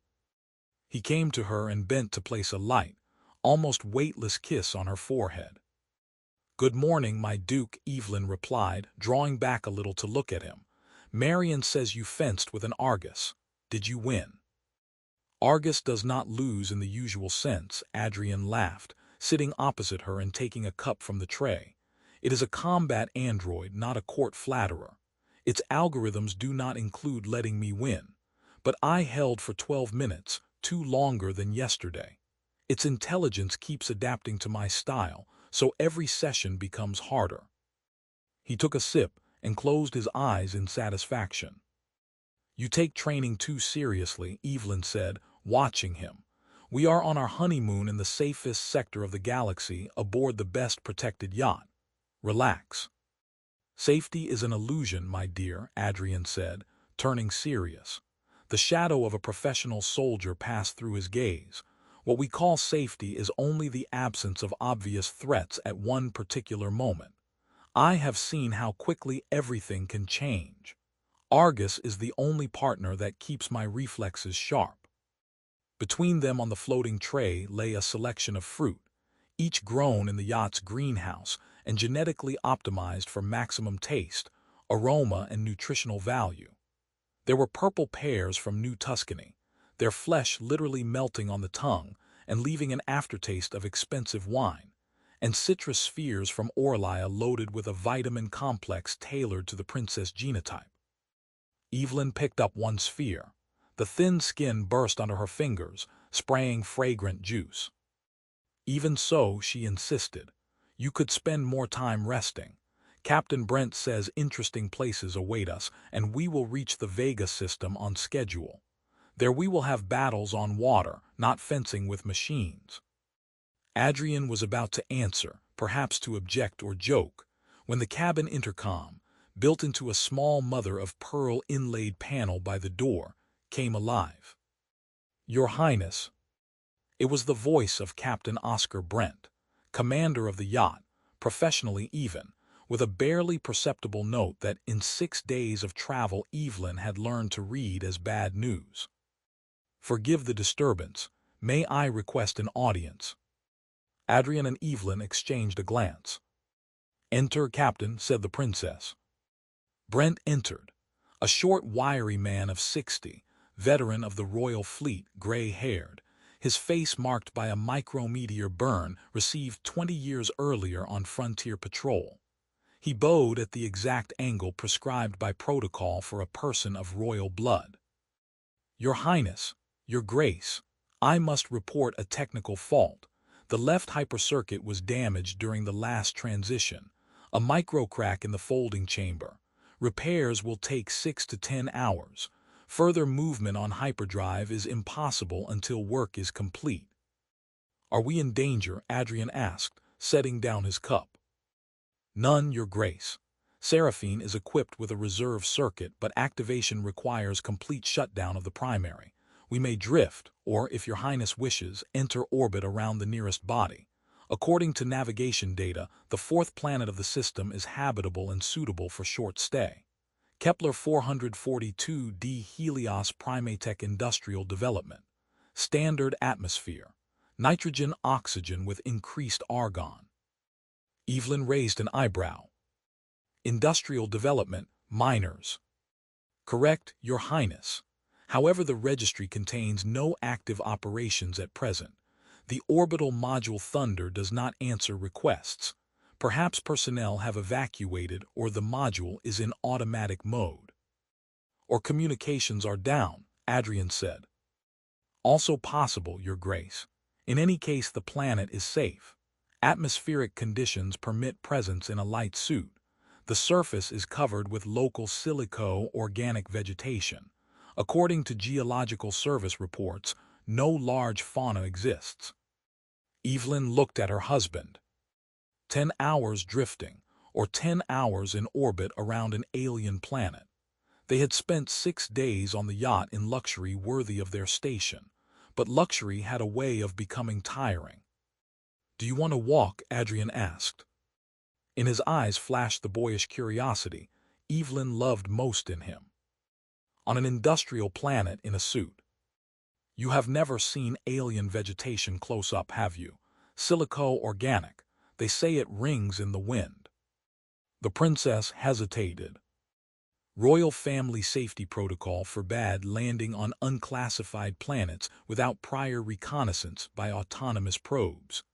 He came to her and bent to place a light, almost weightless kiss on her forehead. "Good morning, my Duke," Evelyn replied, drawing back a little to look at him. "Marion says you fenced with an Argus. Did you win?" "Argus does not lose in the usual sense," Adrian laughed, sitting opposite her and taking a cup from the tray. "It is a combat android, not a court flatterer. Its algorithms do not include letting me win. But I held for 12 minutes, too longer than yesterday. Its intelligence keeps adapting to my style, so every session becomes harder." He took a sip and closed his eyes in satisfaction. "You take training too seriously," Evelyn said, watching him. "We are on our honeymoon in the safest sector of the galaxy aboard the best protected yacht. Relax." "Safety is an illusion, my dear," Adrian said, turning serious. The shadow of a professional soldier passed through his gaze. "What we call safety is only the absence of obvious threats at one particular moment. I have seen how quickly everything can change. Argus is the only partner that keeps my reflexes sharp." Between them on the floating tray lay a selection of fruit, each grown in the yacht's greenhouse and genetically optimized for maximum taste, aroma, and nutritional value. There were purple pears from New Tuscany, their flesh literally melting on the tongue and leaving an aftertaste of expensive wine, and citrus spheres from Orlia loaded with a vitamin complex tailored to the princess genotype. Evelyn picked up one sphere. The thin skin burst under her fingers, spraying fragrant juice. "Even so," she insisted, "you could spend more time resting. Captain Brent says interesting places await us, and we will reach the Vega system on schedule. There we will have battles on water, not fencing with machines." Adrian was about to answer, perhaps to object or joke, when the cabin intercom, built into a small mother-of-pearl inlaid panel by the door, came alive. "Your Highness." It was the voice of Captain Oscar Brent, commander of the yacht, professionally even, with a barely perceptible note that in 6 days of travel Evelyn had learned to read as bad news. "Forgive the disturbance. May I request an audience?" Adrian and Evelyn exchanged a glance. "Enter, Captain," said the princess. Brent entered, a short, wiry man of 60, veteran of the Royal Fleet, gray-haired, his face marked by a micrometeor burn received 20 years earlier on frontier patrol. He bowed at the exact angle prescribed by protocol for a person of royal blood. "Your Highness, Your Grace, I must report a technical fault. The left hypercircuit was damaged during the last transition, a microcrack in the folding chamber. Repairs will take 6 to 10 hours. Further movement on hyperdrive is impossible until work is complete. Are we in danger? Adrian asked, setting down his cup. None, Your Grace. Seraphine is equipped with a reserve circuit, but activation requires complete shutdown of the primary. We may drift, or, if Your Highness wishes, enter orbit around the nearest body. According to navigation data, the fourth planet of the system is habitable and suitable for short stay. Kepler 442d Helios Primatech Industrial Development. Standard atmosphere. Nitrogen-oxygen with increased argon. Evelyn raised an eyebrow. Industrial development, minors. Correct, Your Highness. However, the registry contains no active operations at present. The orbital module Thunder does not answer requests. Perhaps personnel have evacuated or the module is in automatic mode. Or communications are down, Adrian said. Also possible, Your Grace. In any case, the planet is safe. Atmospheric conditions permit presence in a light suit. The surface is covered with local silico-organic vegetation. According to Geological Service reports, no large fauna exists. Evelyn looked at her husband. 10 hours drifting, or 10 hours in orbit around an alien planet. They had spent 6 days on the yacht in luxury worthy of their station, but luxury had a way of becoming tiring. Do you want to walk? Adrian asked. In his eyes flashed the boyish curiosity Evelyn loved most in him. On an industrial planet in a suit. You have never seen alien vegetation close up, have you? Silico-organic. They say it rings in the wind. The princess hesitated. Royal family safety protocol forbade landing on unclassified planets without prior reconnaissance by autonomous probes.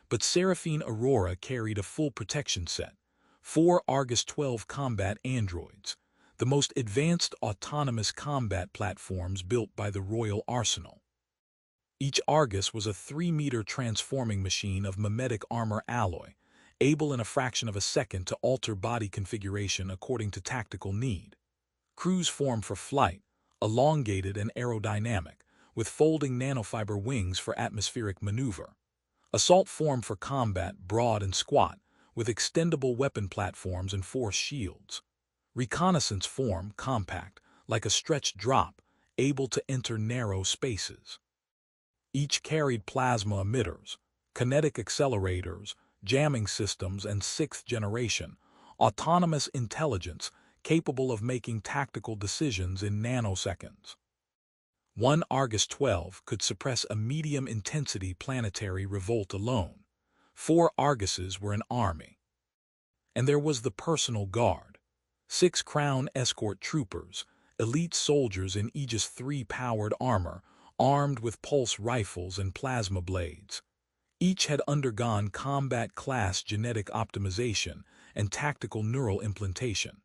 But Seraphine Aurora carried a full protection set, 4 Argus-12 combat androids, the most advanced autonomous combat platforms built by the Royal Arsenal. Each Argus was a 3-meter transforming machine of mimetic armor alloy, able in a fraction of a second to alter body configuration according to tactical need. Crews form for flight, elongated and aerodynamic, with folding nanofiber wings for atmospheric maneuver. Assault form for combat, broad and squat, with extendable weapon platforms and force shields. Reconnaissance form, compact, like a stretched drop, able to enter narrow spaces. Each carried plasma emitters, kinetic accelerators, jamming systems, and 6th generation, autonomous intelligence capable of making tactical decisions in nanoseconds. 1 Argus-12 could suppress a medium-intensity planetary revolt alone. 4 Arguses were an army. And there was the personal guard. 6 Crown escort troopers, elite soldiers in Aegis III powered armor, armed with pulse rifles and plasma blades. Each had undergone combat-class genetic optimization and tactical neural implantation.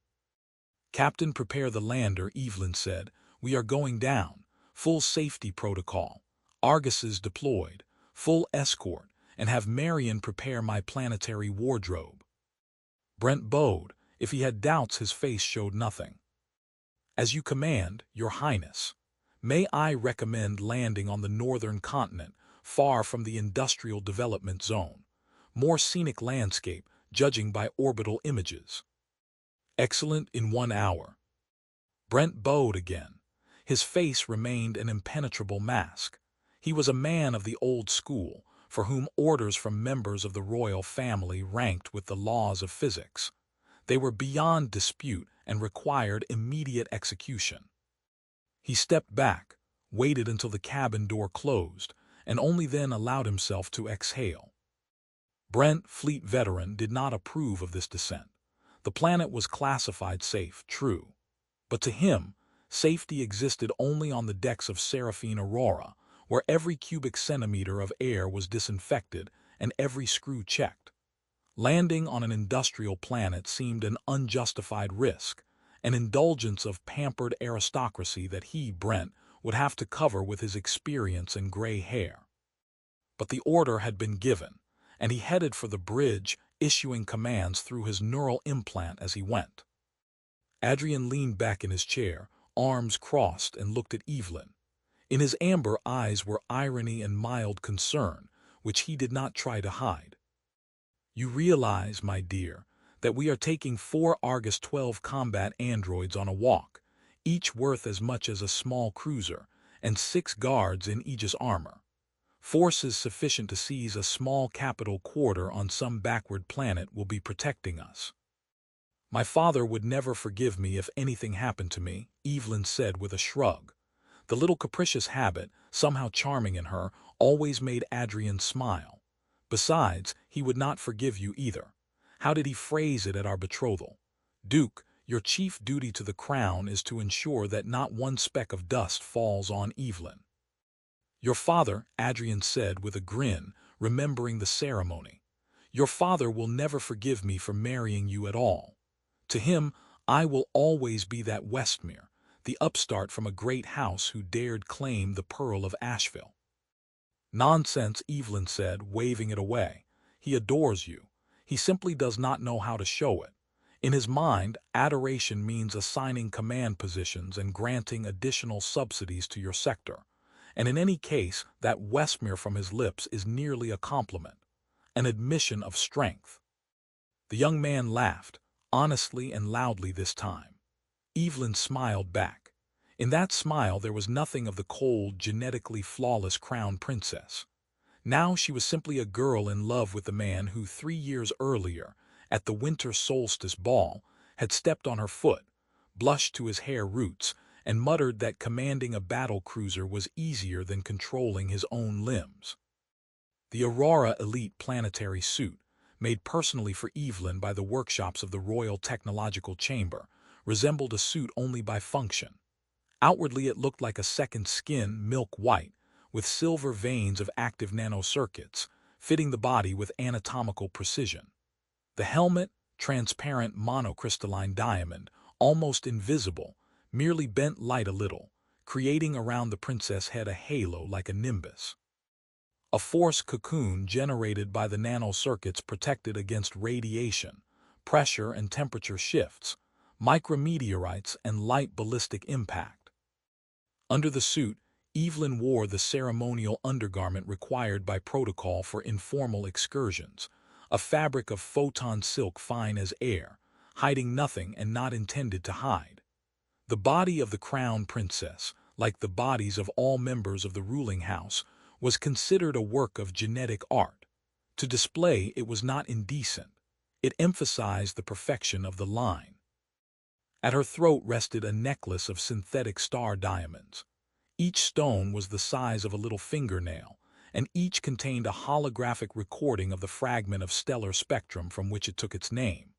Captain, prepare the lander, Evelyn said. We are going down. Full safety protocol. Arguses deployed. Full escort, and have Marion prepare my planetary wardrobe. Brent bowed. If he had doubts, his face showed nothing. As you command, Your Highness. May I recommend landing on the northern continent, far from the industrial development zone. More scenic landscape, judging by orbital images. Excellent in 1 hour. Brent bowed again. His face remained an impenetrable mask. He was a man of the old school, for whom orders from members of the royal family ranked with the laws of physics. They were beyond dispute and required immediate execution. He stepped back, waited until the cabin door closed, and only then allowed himself to exhale. Brent, fleet veteran, did not approve of this descent. The planet was classified safe, true. But to him, safety existed only on the decks of Seraphine Aurora, where every cubic centimeter of air was disinfected and every screw checked. Landing on an industrial planet seemed an unjustified risk, an indulgence of pampered aristocracy that he, Brent, would have to cover with his experience and gray hair. But the order had been given, and he headed for the bridge, issuing commands through his neural implant as he went. Adrian leaned back in his chair, arms crossed, and looked at Evelyn. In his amber eyes were irony and mild concern, which he did not try to hide. "You realize, my dear, that we are taking 4 Argus 12 combat androids on a walk, each worth as much as a small cruiser, and 6 guards in Aegis armor. Forces sufficient to seize a small capital quarter on some backward planet will be protecting us." "My father would never forgive me if anything happened to me," Evelyn said with a shrug. The little capricious habit, somehow charming in her, always made Adrian smile. "Besides, he would not forgive you either. How did he phrase it at our betrothal? 'Duke, your chief duty to the crown is to ensure that not one speck of dust falls on Evelyn.'" "Your father," Adrian said with a grin, remembering the ceremony, "your father will never forgive me for marrying you at all. To him, I will always be that Westmere, the upstart from a great house who dared claim the Pearl of Asheville." "Nonsense," Evelyn said, waving it away. "He adores you. He simply does not know how to show it. In his mind, adoration means assigning command positions and granting additional subsidies to your sector. And in any case, that Westmere from his lips is nearly a compliment, an admission of strength." The young man laughed, honestly and loudly this time. Evelyn smiled back. In that smile there was nothing of the cold, genetically flawless crown princess. Now she was simply a girl in love with the man who 3 years earlier, at the winter solstice ball, had stepped on her foot, blushed to his hair roots, and muttered that commanding a battle cruiser was easier than controlling his own limbs. The Aurora Elite planetary suit, made personally for Evelyn by the workshops of the Royal Technological Chamber, resembled a suit only by function. Outwardly it looked like a second skin, milk white, with silver veins of active nanocircuits, fitting the body with anatomical precision. The helmet, transparent monocrystalline diamond, almost invisible, merely bent light a little, creating around the princess' head a halo like a nimbus. A force cocoon generated by the nanocircuits protected against radiation, pressure and temperature shifts, micrometeorites, and light ballistic impact. Under the suit, Evelyn wore the ceremonial undergarment required by protocol for informal excursions, a fabric of photon silk fine as air, hiding nothing and not intended to hide. The body of the crown princess, like the bodies of all members of the ruling house, was considered a work of genetic art. To display it was not indecent. It emphasized the perfection of the line. At her throat rested a necklace of synthetic star diamonds. Each stone was the size of a little fingernail, and each contained a holographic recording of the fragment of stellar spectrum from which it took its name.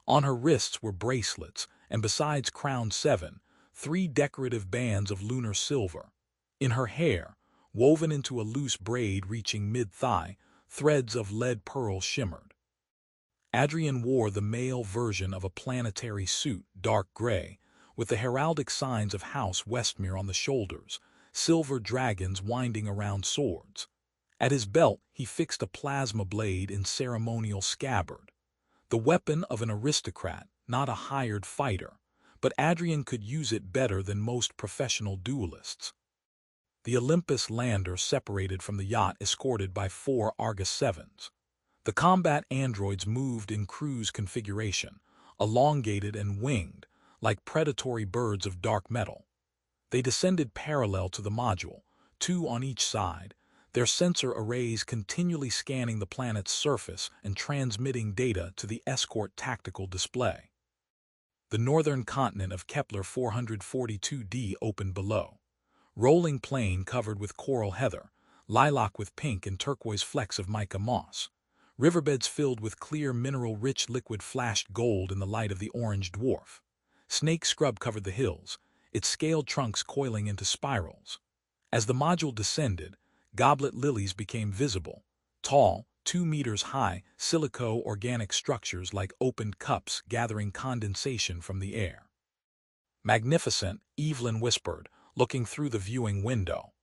On her wrists were bracelets, and besides crown 7, 3 decorative bands of lunar silver. In her hair, woven into a loose braid reaching mid-thigh, threads of lead pearl shimmered. Adrian wore the male version of a planetary suit, dark gray, with the heraldic signs of House Westmere on the shoulders, silver dragons winding around swords. At his belt he fixed a plasma blade in ceremonial scabbard, the weapon of an aristocrat, not a hired fighter, but Adrian could use it better than most professional duelists. The Olympus lander separated from the yacht escorted by 4 Argus 7s. The combat androids moved in cruise configuration, elongated and winged, like predatory birds of dark metal. They descended parallel to the module, 2 on each side, their sensor arrays continually scanning the planet's surface and transmitting data to the escort tactical display. The northern continent of Kepler 442d opened below. Rolling plain covered with coral heather, lilac with pink and turquoise flecks of mica moss. Riverbeds filled with clear mineral-rich liquid flashed gold in the light of the orange dwarf. Snake scrub covered the hills, its scaled trunks coiling into spirals. As the module descended, goblet lilies became visible, tall, 2 meters high, silico-organic structures like opened cups gathering condensation from the air. "Magnificent," Evelyn whispered, looking through the viewing window.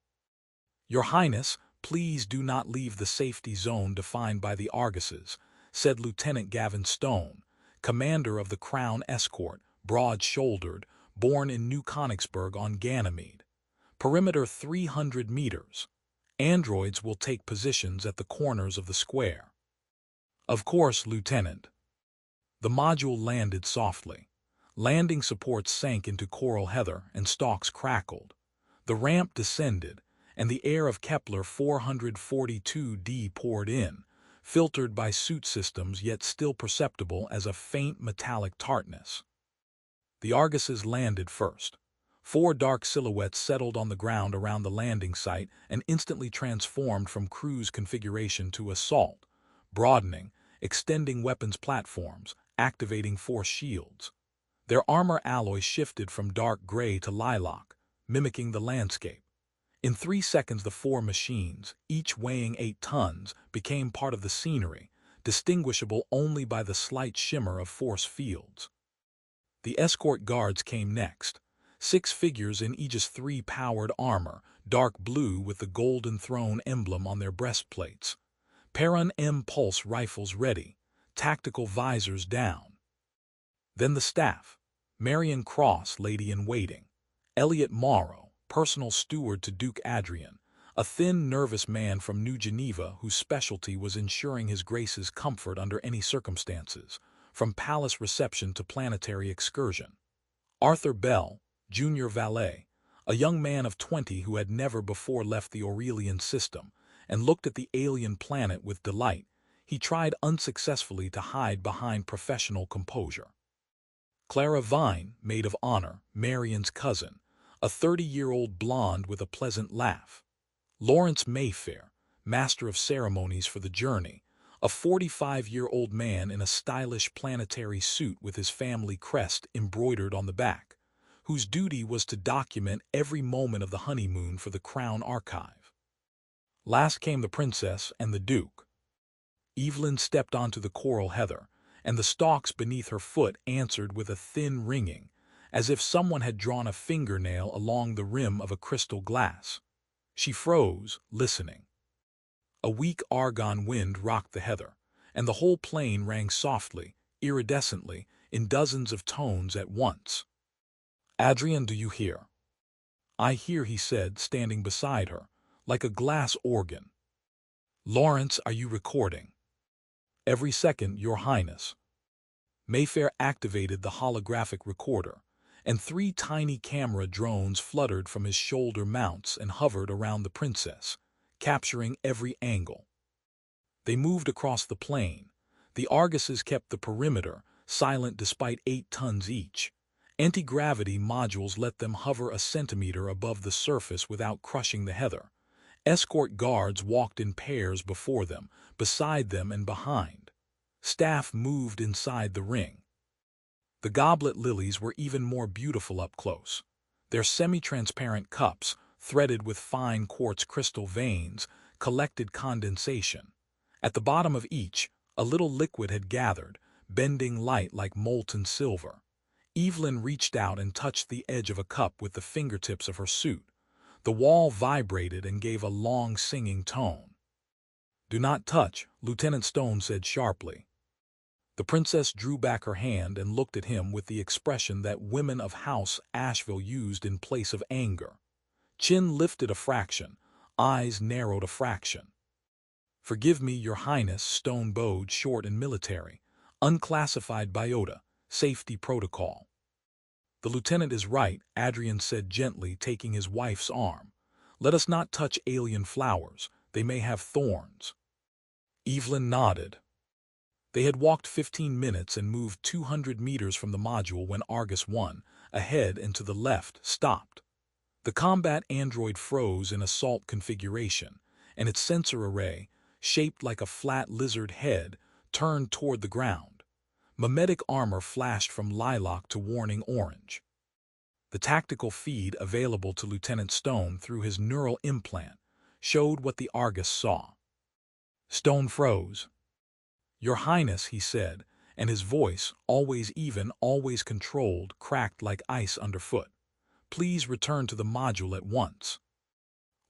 "Your Highness, please do not leave the safety zone defined by the Arguses," said Lieutenant Gavin Stone, commander of the Crown Escort, broad-shouldered, born in New Königsberg on Ganymede. Perimeter 300 meters. Androids will take positions at the corners of the square. Of course, Lieutenant. The module landed softly. Landing supports sank into coral heather and stalks crackled. The ramp descended, and the air of Kepler 442d poured in, filtered by suit systems yet still perceptible as a faint metallic tartness. The Arguses landed first. 4 dark silhouettes settled on the ground around the landing site and instantly transformed from cruise configuration to assault, broadening, extending weapons platforms, activating force shields. Their armor alloy shifted from dark gray to lilac, mimicking the landscape. In 3 seconds the 4 machines, each weighing 8 tons, became part of the scenery, distinguishable only by the slight shimmer of force fields. The escort guards came next. 6 figures in Aegis III powered armor, dark blue with the Golden Throne emblem on their breastplates. Perun M pulse rifles ready, tactical visors down. Then the staff. Marion Cross, lady-in-waiting. Elliot Morrow, personal steward to Duke Adrian, a thin, nervous man from New Geneva whose specialty was ensuring His Grace's comfort under any circumstances, from palace reception to planetary excursion. Arthur Bell, junior valet, a young man of 20 who had never before left the Aurelian system, and looked at the alien planet with delight. He tried unsuccessfully to hide behind professional composure. Clara Vine, maid of honor, Marion's cousin, a 30-year-old blonde with a pleasant laugh. Lawrence Mayfair, master of ceremonies for the journey, a 45-year-old man in a stylish planetary suit with his family crest embroidered on the back, whose duty was to document every moment of the honeymoon for the Crown Archive. Last came the princess and the duke. Evelyn stepped onto the coral heather, and the stalks beneath her foot answered with a thin ringing, as if someone had drawn a fingernail along the rim of a crystal glass. She froze, listening. A weak argon wind rocked the heather, and the whole plane rang softly, iridescently, in dozens of tones at once. "Adrian, do you hear?" "I hear," he said, standing beside her, like a glass organ. "Lawrence, are you recording?" "Every second, Your Highness." Mayfair activated the holographic recorder, and 3 tiny camera drones fluttered from his shoulder mounts and hovered around the princess, capturing every angle. They moved across the plain. The Arguses kept the perimeter, silent despite 8 tons each. Anti-gravity modules let them hover a centimeter above the surface without crushing the heather. Escort guards walked in pairs before them, beside them and behind. Staff moved inside the ring. The goblet lilies were even more beautiful up close. Their semi-transparent cups, threaded with fine quartz crystal veins, collected condensation. At the bottom of each, a little liquid had gathered, bending light like molten silver. Evelyn reached out and touched the edge of a cup with the fingertips of her suit. The wall vibrated and gave a long singing tone. "Do not touch," Lieutenant Stone said sharply. The princess drew back her hand and looked at him with the expression that women of House Asheville used in place of anger. Chin lifted a fraction, eyes narrowed a fraction. "Forgive me, Your Highness," Stone bowed, short and military. "Unclassified biota, safety protocol." "The lieutenant is right," Adrian said gently, taking his wife's arm. "Let us not touch alien flowers. They may have thorns." Evelyn nodded. They had walked 15 minutes and moved 200 meters from the module when Argus 1, ahead and to the left, stopped. The combat android froze in assault configuration, and its sensor array, shaped like a flat lizard head, turned toward the ground. Mimetic armor flashed from lilac to warning orange. The tactical feed available to Lieutenant Stone through his neural implant showed what the Argus saw. Stone froze. "Your Highness," he said, and his voice, always even, always controlled, cracked like ice underfoot. "Please return to the module at once."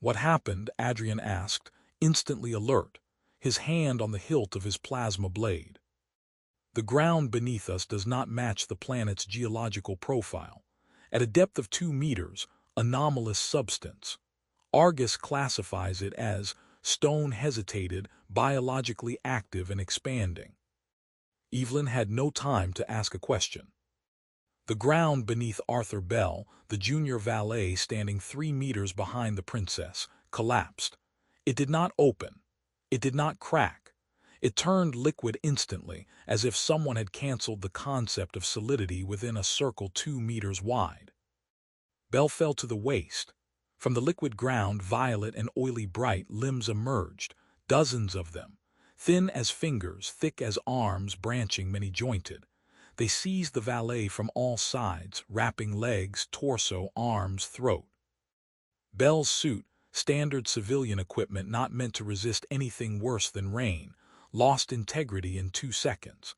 "What happened?" Adrian asked, instantly alert, his hand on the hilt of his plasma blade. "The ground beneath us does not match the planet's geological profile. At a depth of 2 meters, anomalous substance. Argus classifies it as stone hesitated, biologically active and expanding. Evelyn had no time to ask a question. The ground beneath Arthur Bell, the junior valet standing 3 meters behind the princess, collapsed. It did not open. It did not crack. It turned liquid instantly, as if someone had canceled the concept of solidity within a circle 2 meters wide. Bell fell to the waist. From the liquid ground, violet and oily bright limbs emerged, dozens of them, thin as fingers, thick as arms, branching many-jointed. They seized the valet from all sides, wrapping legs, torso, arms, throat. Bell's suit, standard civilian equipment not meant to resist anything worse than rain, lost integrity in 2 seconds.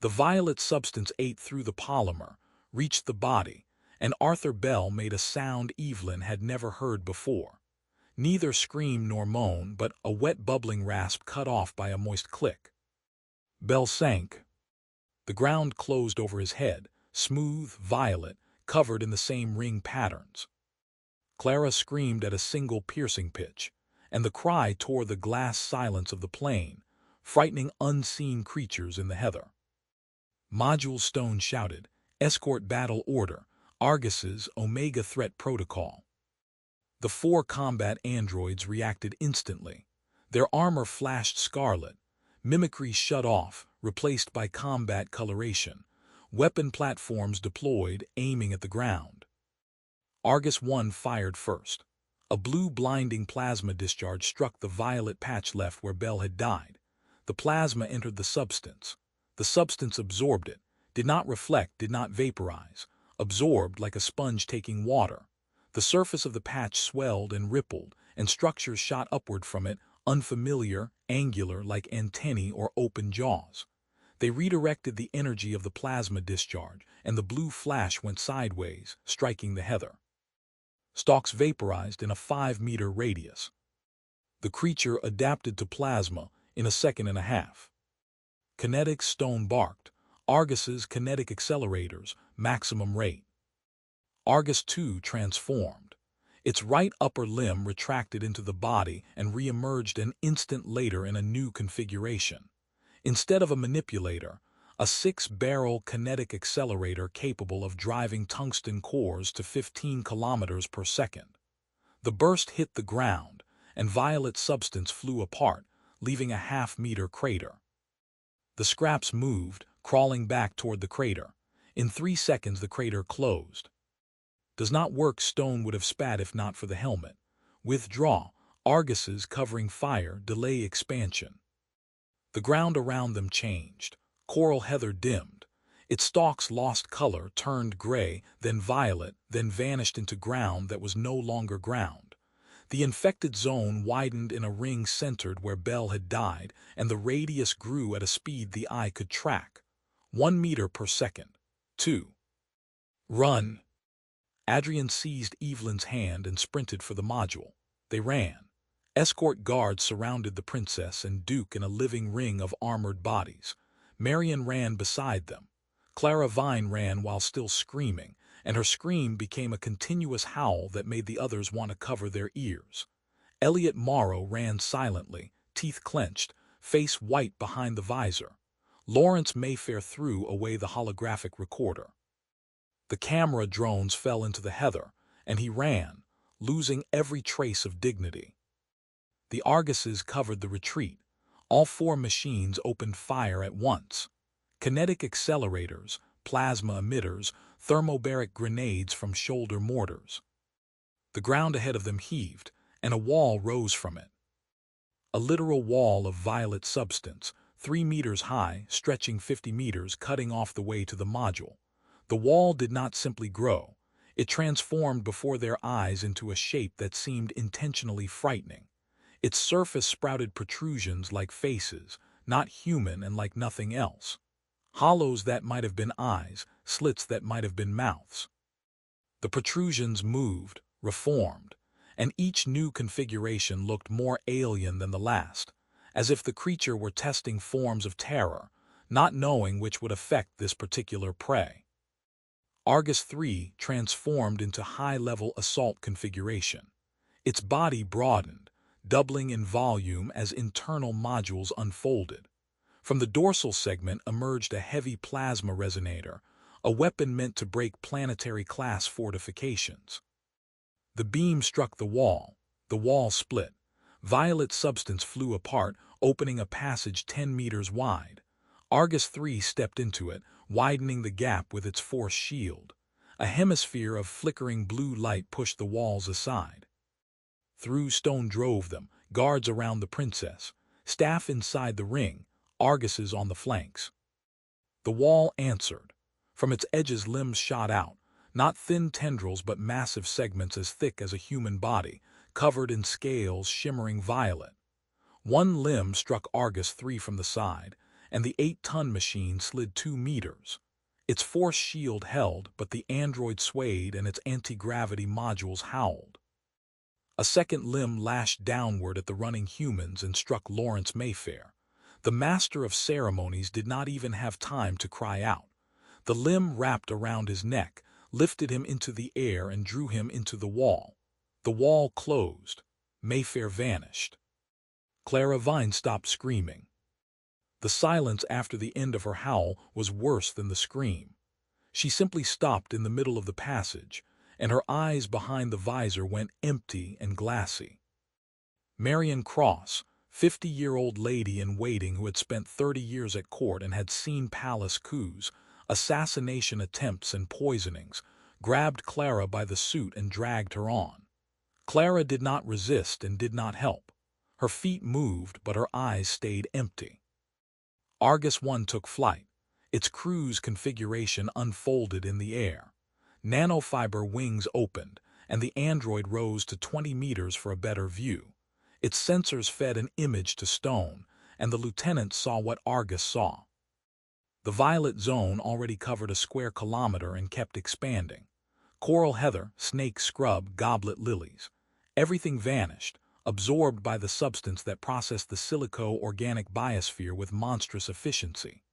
The violet substance ate through the polymer, reached the body, and Arthur Bell made a sound Evelyn had never heard before. Neither scream nor moan, but a wet bubbling rasp cut off by a moist click. Bell sank. The ground closed over his head, smooth, violet, covered in the same ring patterns. Clara screamed at a single piercing pitch, and the cry tore the glass silence of the plain, frightening unseen creatures in the heather. Module Stone shouted, "Escort battle order, Argus's Omega Threat Protocol." The 4 combat androids reacted instantly. Their armor flashed scarlet, mimicry shut off, replaced by combat coloration. Weapon platforms deployed, aiming at the ground. Argus 1 fired first. A blue blinding plasma discharge struck the violet patch left where Bell had died. The plasma entered the substance. The substance absorbed it, did not reflect, did not vaporize, absorbed like a sponge taking water. The surface of the patch swelled and rippled, and structures shot upward from it, unfamiliar, angular like antennae or open jaws. They redirected the energy of the plasma discharge, and the blue flash went sideways, striking the heather. Stalks vaporized in a 5-meter radius. The creature adapted to plasma in a second and a half. Kinetic Stone barked, Argus's kinetic accelerators, maximum rate. Argus 2 transformed. Its right upper limb retracted into the body and re-emerged an instant later in a new configuration. Instead of a manipulator, a 6-barrel kinetic accelerator capable of driving tungsten cores to 15 kilometers per second. The burst hit the ground, and violet substance flew apart, leaving a half-meter crater. The scraps moved, crawling back toward the crater. In 3 seconds the crater closed. Does not work, Stone would have spat if not for the helmet. Withdraw, Argus's covering fire, delay expansion. The ground around them changed. Coral heather dimmed. Its stalks lost color, turned gray, then violet, then vanished into ground that was no longer ground. The infected zone widened in a ring centered where Bell had died, and the radius grew at a speed the eye could track. 1 meter per second. 2. Run! Adrian seized Evelyn's hand and sprinted for the module. They ran. Escort guards surrounded the princess and Duke in a living ring of armored bodies. Marion ran beside them. Clara Vine ran while still screaming, and her scream became a continuous howl that made the others want to cover their ears. Elliot Morrow ran silently, teeth clenched, face white behind the visor. Lawrence Mayfair threw away the holographic recorder. The camera drones fell into the heather, and he ran, losing every trace of dignity. The Arguses covered the retreat. All 4 machines opened fire at once. Kinetic accelerators, plasma emitters, thermobaric grenades from shoulder mortars. The ground ahead of them heaved, and a wall rose from it. A literal wall of violet substance, 3 meters high, stretching 50 meters, cutting off the way to the module. The wall did not simply grow. It transformed before their eyes into a shape that seemed intentionally frightening. Its surface sprouted protrusions like faces, not human and like nothing else. Hollows that might have been eyes, slits that might have been mouths. The protrusions moved, reformed, and each new configuration looked more alien than the last, as if the creature were testing forms of terror, not knowing which would affect this particular prey. Argus 3 transformed into high-level assault configuration. Its body broadened, doubling in volume as internal modules unfolded. From the dorsal segment emerged a heavy plasma resonator, a weapon meant to break planetary-class fortifications. The beam struck the wall. The wall split. Violet substance flew apart, opening a passage 10 meters wide. Argus 3 stepped into it, widening the gap with its force shield. A hemisphere of flickering blue light pushed the walls aside. Through stone drove them, guards around the princess, staff inside the ring, Arguses on the flanks. The wall answered. From its edges limbs shot out, not thin tendrils but massive segments as thick as a human body, covered in scales shimmering violet. One limb struck Argus 3 from the side, and the 8-ton machine slid 2 meters. Its force shield held, but the android swayed and its anti-gravity modules howled. A second limb lashed downward at the running humans and struck Lawrence Mayfair. The master of ceremonies did not even have time to cry out. The limb wrapped around his neck, lifted him into the air and drew him into the wall. The wall closed. Mayfair vanished. Clara Vine stopped screaming. The silence after the end of her howl was worse than the scream. She simply stopped in the middle of the passage, and her eyes behind the visor went empty and glassy. Marion Cross, 50-year-old lady-in-waiting who had spent 30 years at court and had seen palace coups, assassination attempts and poisonings, grabbed Clara by the suit and dragged her on. Clara did not resist and did not help. Her feet moved, but her eyes stayed empty. Argus 1 took flight. Its cruise configuration unfolded in the air. Nanofiber wings opened, and the android rose to 20 meters for a better view. Its sensors fed an image to stone, and the lieutenant saw what Argus saw. The violet zone already covered a square kilometer and kept expanding. Coral heather, snake scrub, goblet lilies. Everything vanished, absorbed by the substance that processed the silico-organic biosphere with monstrous efficiency.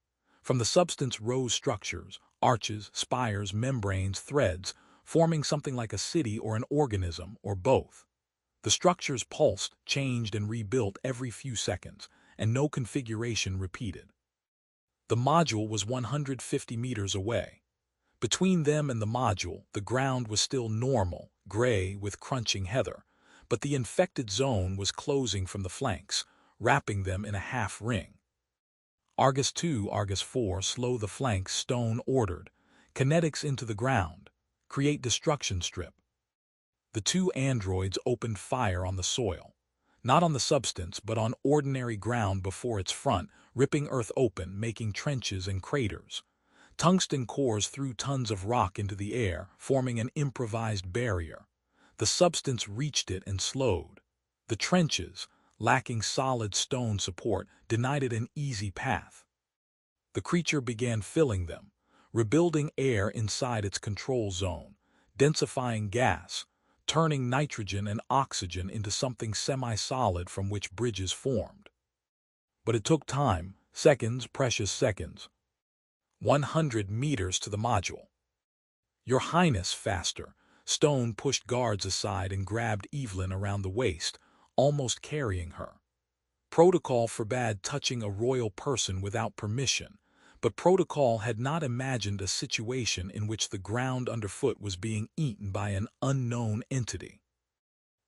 From the substance rose structures, arches, spires, membranes, threads, forming something like a city or an organism, or both. The structures pulsed, changed, and rebuilt every few seconds, and no configuration repeated. The module was 150 meters away. Between them and the module, the ground was still normal, gray with crunching heather, but the infected zone was closing from the flanks, wrapping them in a half-ring. Argus 2, Argus 4, slow the flanks, stone ordered. Kinetics into the ground. Create destruction strip. The two androids opened fire on the soil. Not on the substance, but on ordinary ground before its front, ripping earth open, making trenches and craters. Tungsten cores threw tons of rock into the air, forming an improvised barrier. The substance reached it and slowed. The trenches, lacking solid stone support, denied it an easy path. The creature began filling them, rebuilding air inside its control zone, densifying gas, turning nitrogen and oxygen into something semi-solid from which bridges formed. But it took time, seconds, precious seconds. 100 meters to the module. Your Highness, faster. Stone pushed guards aside and grabbed Evelyn around the waist, almost carrying her. Protocol forbade touching a royal person without permission, but Protocol had not imagined a situation in which the ground underfoot was being eaten by an unknown entity.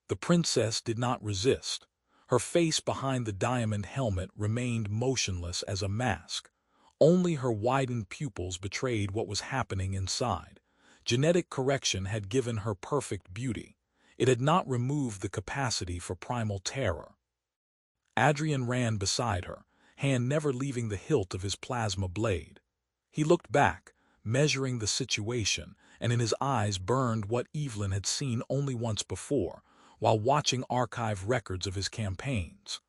The princess did not resist. Her face behind the diamond helmet remained motionless as a mask. Only her widened pupils betrayed what was happening inside. Genetic correction had given her perfect beauty. It had not removed the capacity for primal terror. Adrian ran beside her, hand never leaving the hilt of his plasma blade. He looked back, measuring the situation, and in his eyes burned what Evelyn had seen only once before, while watching archive records of his campaigns.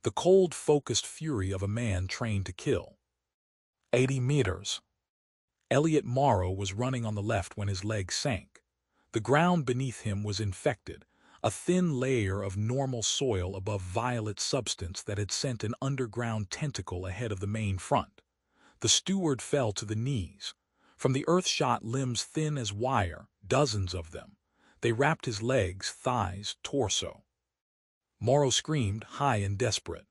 The cold, focused fury of a man trained to kill. 80 meters. Elliot Morrow was running on the left when his leg sank. The ground beneath him was infected, a thin layer of normal soil above violet substance that had sent an underground tentacle ahead of the main front. The steward fell to the knees. From the earth shot limbs thin as wire, dozens of them. They wrapped his legs, thighs, torso. Morrow screamed, high and desperate.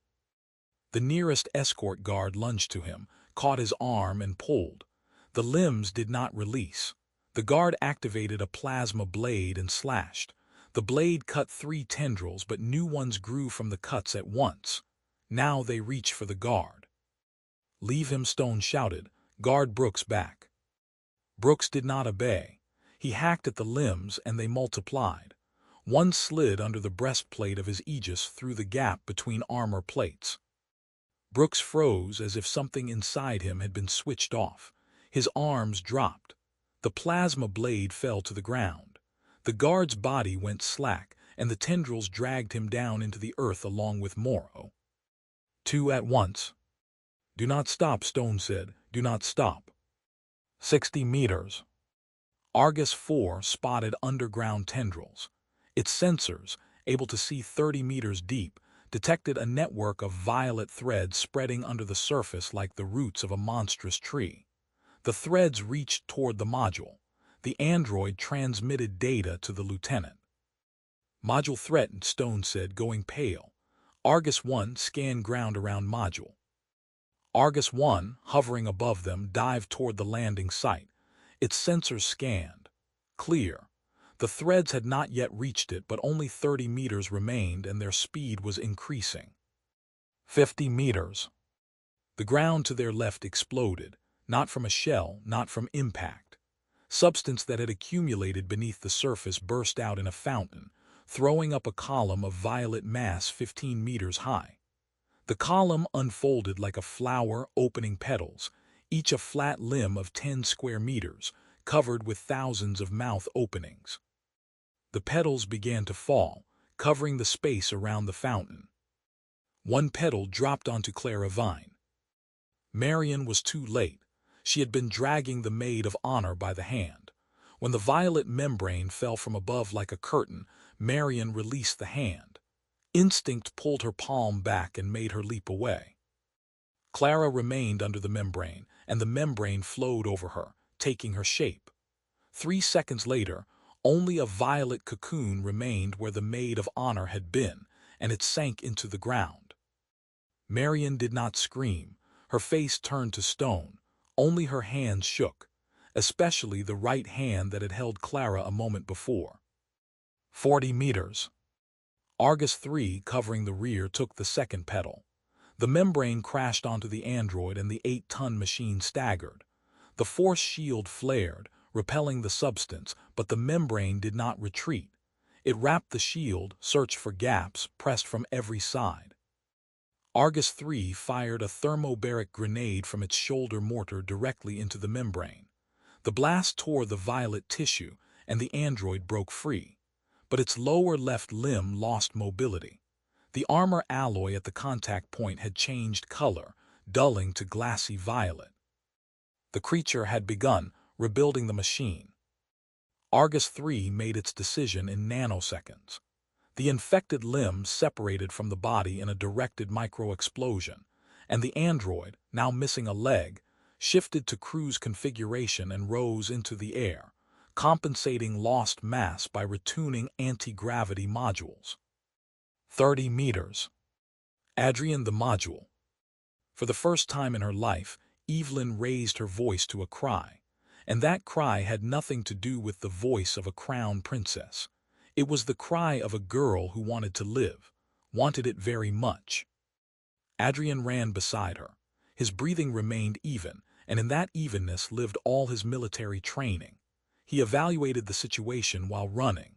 The nearest escort guard lunged to him, caught his arm and pulled. The limbs did not release. The guard activated a plasma blade and slashed. The blade cut 3 tendrils, but new ones grew from the cuts at once. Now they reached for the guard. "Leave him," Stone shouted. "Guard Brooks back." Brooks did not obey. He hacked at the limbs and they multiplied. One slid under the breastplate of his Aegis through the gap between armor plates. Brooks froze as if something inside him had been switched off. His arms dropped. The plasma blade fell to the ground. The guard's body went slack, and the tendrils dragged him down into the earth along with Morrow. 2 at once. "Do not stop," Stone said. "Do not stop." 60 meters. Argus 4 spotted underground tendrils. Its sensors, able to see 30 meters deep, detected a network of violet threads spreading under the surface like the roots of a monstrous tree. The threads reached toward the module. The android transmitted data to the lieutenant. "Module threatened," Stone said, going pale. Argus 1 scanned ground around module. Argus 1, hovering above them, dived toward the landing site. Its sensors scanned. Clear. The threads had not yet reached it, but only 30 meters remained, and their speed was increasing. 50 meters. The ground to their left exploded, not from a shell, not from impact. Substance that had accumulated beneath the surface burst out in a fountain, throwing up a column of violet mass 15 meters high. The column unfolded like a flower opening petals, each a flat limb of 10 square meters, covered with thousands of mouth openings. The petals began to fall, covering the space around the fountain. One petal dropped onto Clara Vine. Marion was too late. She had been dragging the maid of honor by the hand. When the violet membrane fell from above like a curtain, Marion released the hand. Instinct pulled her palm back and made her leap away. Clara remained under the membrane, and the membrane flowed over her, taking her shape. 3 seconds later, only a violet cocoon remained where the maid of honor had been, and it sank into the ground. Marion did not scream. Her face turned to stone. Only her hands shook, especially the right hand that had held Clara a moment before. 40 meters. Argus 3, covering the rear, took the second petal. The membrane crashed onto the android and the 8-ton machine staggered. The force shield flared, repelling the substance, but the membrane did not retreat. It wrapped the shield, searched for gaps, pressed from every side. Argus 3 fired a thermobaric grenade from its shoulder mortar directly into the membrane. The blast tore the violet tissue, and the android broke free. But its lower left limb lost mobility. The armor alloy at the contact point had changed color, dulling to glassy violet. The creature had begun rebuilding the machine. Argus 3 made its decision in nanoseconds. The infected limb separated from the body in a directed micro-explosion, and the android, now missing a leg, shifted to cruise configuration and rose into the air, compensating lost mass by retuning anti-gravity modules. 30 meters. Adrian the module. For the first time in her life, Evelyn raised her voice to a cry, and that cry had nothing to do with the voice of a crown princess. It was the cry of a girl who wanted to live, wanted it very much. Adrian ran beside her. His breathing remained even, and in that evenness lived all his military training. He evaluated the situation while running.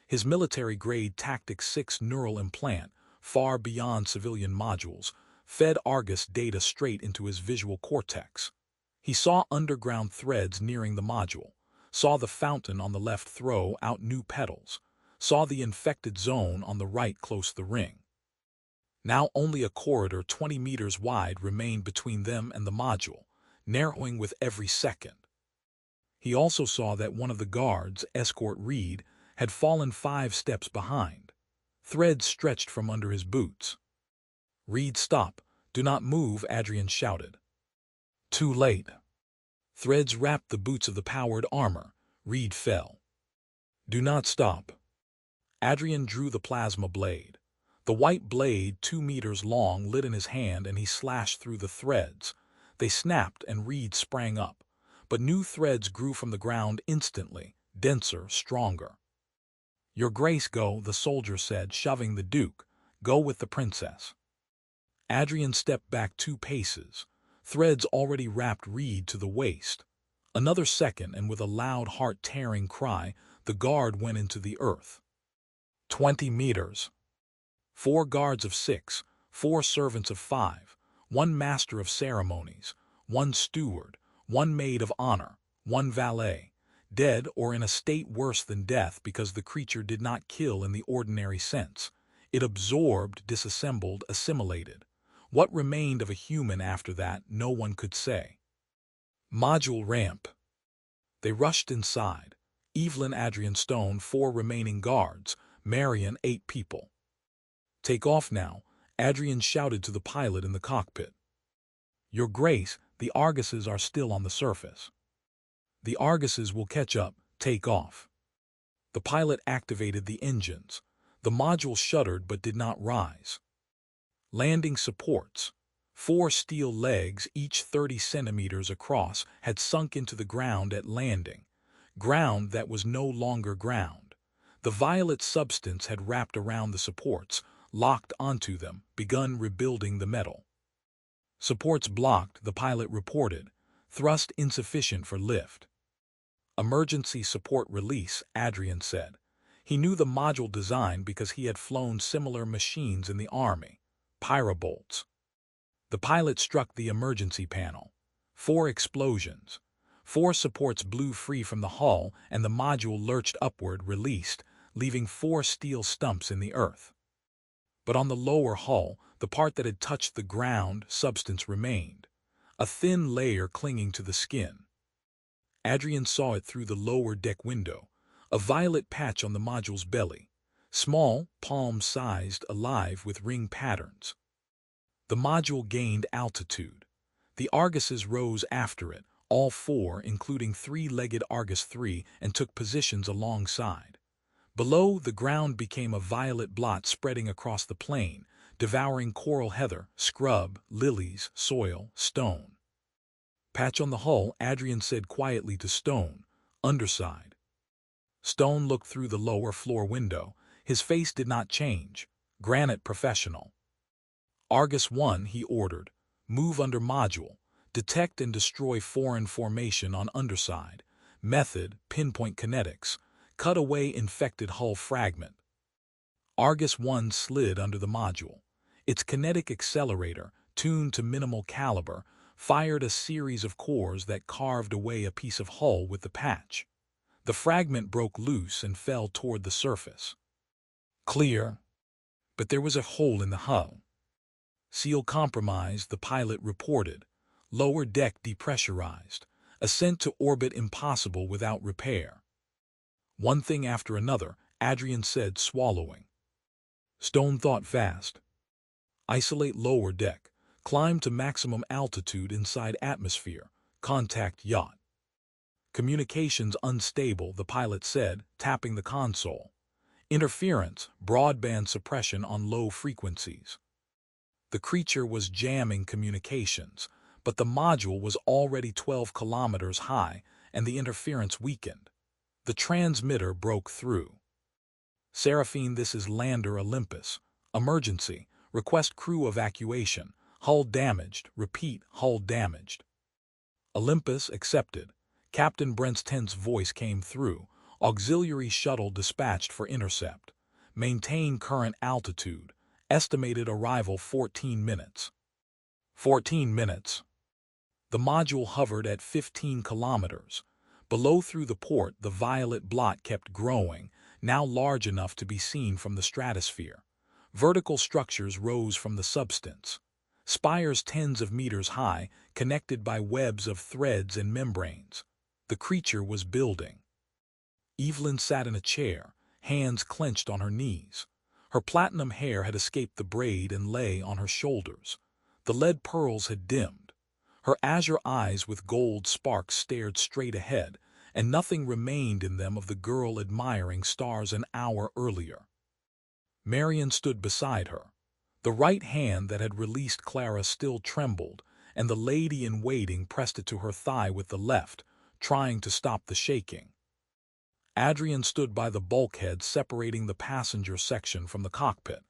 His military-grade Tactic 6 neural implant, far beyond civilian modules, fed Argus data straight into his visual cortex. He saw underground threads nearing the module, saw the fountain on the left throw out new petals, saw the infected zone on the right close the ring. Now only a corridor 20 meters wide remained between them and the module, narrowing with every second. He also saw that one of the guards, Escort Reed, had fallen 5 steps behind. Threads stretched from under his boots. "Reed, stop! Do not move!" Adrian shouted. Too late. Threads wrapped the boots of the powered armor. Reed fell. "Do not stop." Adrian drew the plasma blade. The white blade, 2 meters long, lit in his hand, and he slashed through the threads. They snapped, and Reed sprang up. But new threads grew from the ground instantly, denser, stronger. "Your Grace, go," the soldier said, shoving the Duke. "Go with the princess." Adrian stepped back 2 paces. Threads already wrapped Reed to the waist. Another second, and with a loud, heart-tearing cry, the guard went into the earth. 20 meters. 4 guards of 6, 4 servants of 5, 1 master of ceremonies, 1 steward, 1 maid of honor, 1 valet, dead or in a state worse than death because the creature did not kill in the ordinary sense. It absorbed, disassembled, assimilated. What remained of a human after that, no one could say. Module ramp. They rushed inside. Evelyn, Adrian, Stone, 4 remaining guards. Marion, 8 people. "Take off now," Adrian shouted to the pilot in the cockpit. "Your Grace, the Arguses are still on the surface." "The Arguses will catch up. Take off." The pilot activated the engines. The module shuddered but did not rise. Landing supports. 4 steel legs, each 30 centimeters across, had sunk into the ground at landing. Ground that was no longer ground. The violet substance had wrapped around the supports, locked onto them, begun rebuilding the metal. "Supports blocked," the pilot reported. "Thrust insufficient for lift." "Emergency support release," Adrian said. He knew the module design because he had flown similar machines in the Army. Pyrobolts. The pilot struck the emergency panel. 4 explosions. 4 supports blew free from the hull, and the module lurched upward, released, leaving 4 steel stumps in the earth. But on the lower hull, the part that had touched the ground, substance remained. A thin layer clinging to the skin. Adrian saw it through the lower deck window. A violet patch on the module's belly. Small, palm-sized, alive with ring patterns. The module gained altitude. The Arguses rose after it, all 4, including 3-legged Argus 3, and took positions alongside. Below, the ground became a violet blot spreading across the plain, devouring coral heather, scrub, lilies, soil, stone. "Patch on the hull," Adrian said quietly to Stone. "Underside." Stone looked through the lower floor window. His face did not change. Granite professional. "Argus 1, he ordered. "Move under module. Detect and destroy foreign formation on underside. Method, pinpoint kinetics. Cut away infected hull fragment." Argus 1 slid under the module. Its kinetic accelerator, tuned to minimal caliber, fired a series of cores that carved away a piece of hull with the patch. The fragment broke loose and fell toward the surface. Clear. But there was a hole in the hull. "Seal compromised," the pilot reported. "Lower deck depressurized. Ascent to orbit impossible without repair." One thing after another, Adrian said, swallowing. Stone thought fast. "Isolate lower deck. Climb to maximum altitude inside atmosphere. Contact yacht." "Communications unstable," the pilot said, tapping the console. "Interference, broadband suppression on low frequencies." The creature was jamming communications, but the module was already 12 kilometers high, and the interference weakened. The transmitter broke through. "Seraphine, this is Lander Olympus. Emergency. Request crew evacuation. Hull damaged. Repeat, hull damaged." "Olympus, accepted." Captain Brent's voice came through. "Auxiliary shuttle dispatched for intercept. Maintain current altitude. Estimated arrival 14 minutes. 14 minutes. The module hovered at 15 kilometers. Below through the port, the violet blot kept growing, now large enough to be seen from the stratosphere. Vertical structures rose from the substance. Spires tens of meters high, connected by webs of threads and membranes. The creature was building. Evelyn sat in a chair, hands clenched on her knees. Her platinum hair had escaped the braid and lay on her shoulders. The lead pearls had dimmed. Her azure eyes with gold sparks stared straight ahead, and nothing remained in them of the girl admiring stars an hour earlier. Marion stood beside her. The right hand that had released Clara still trembled, and the lady-in-waiting pressed it to her thigh with the left, trying to stop the shaking. Adrian stood by the bulkhead separating the passenger section from the cockpit.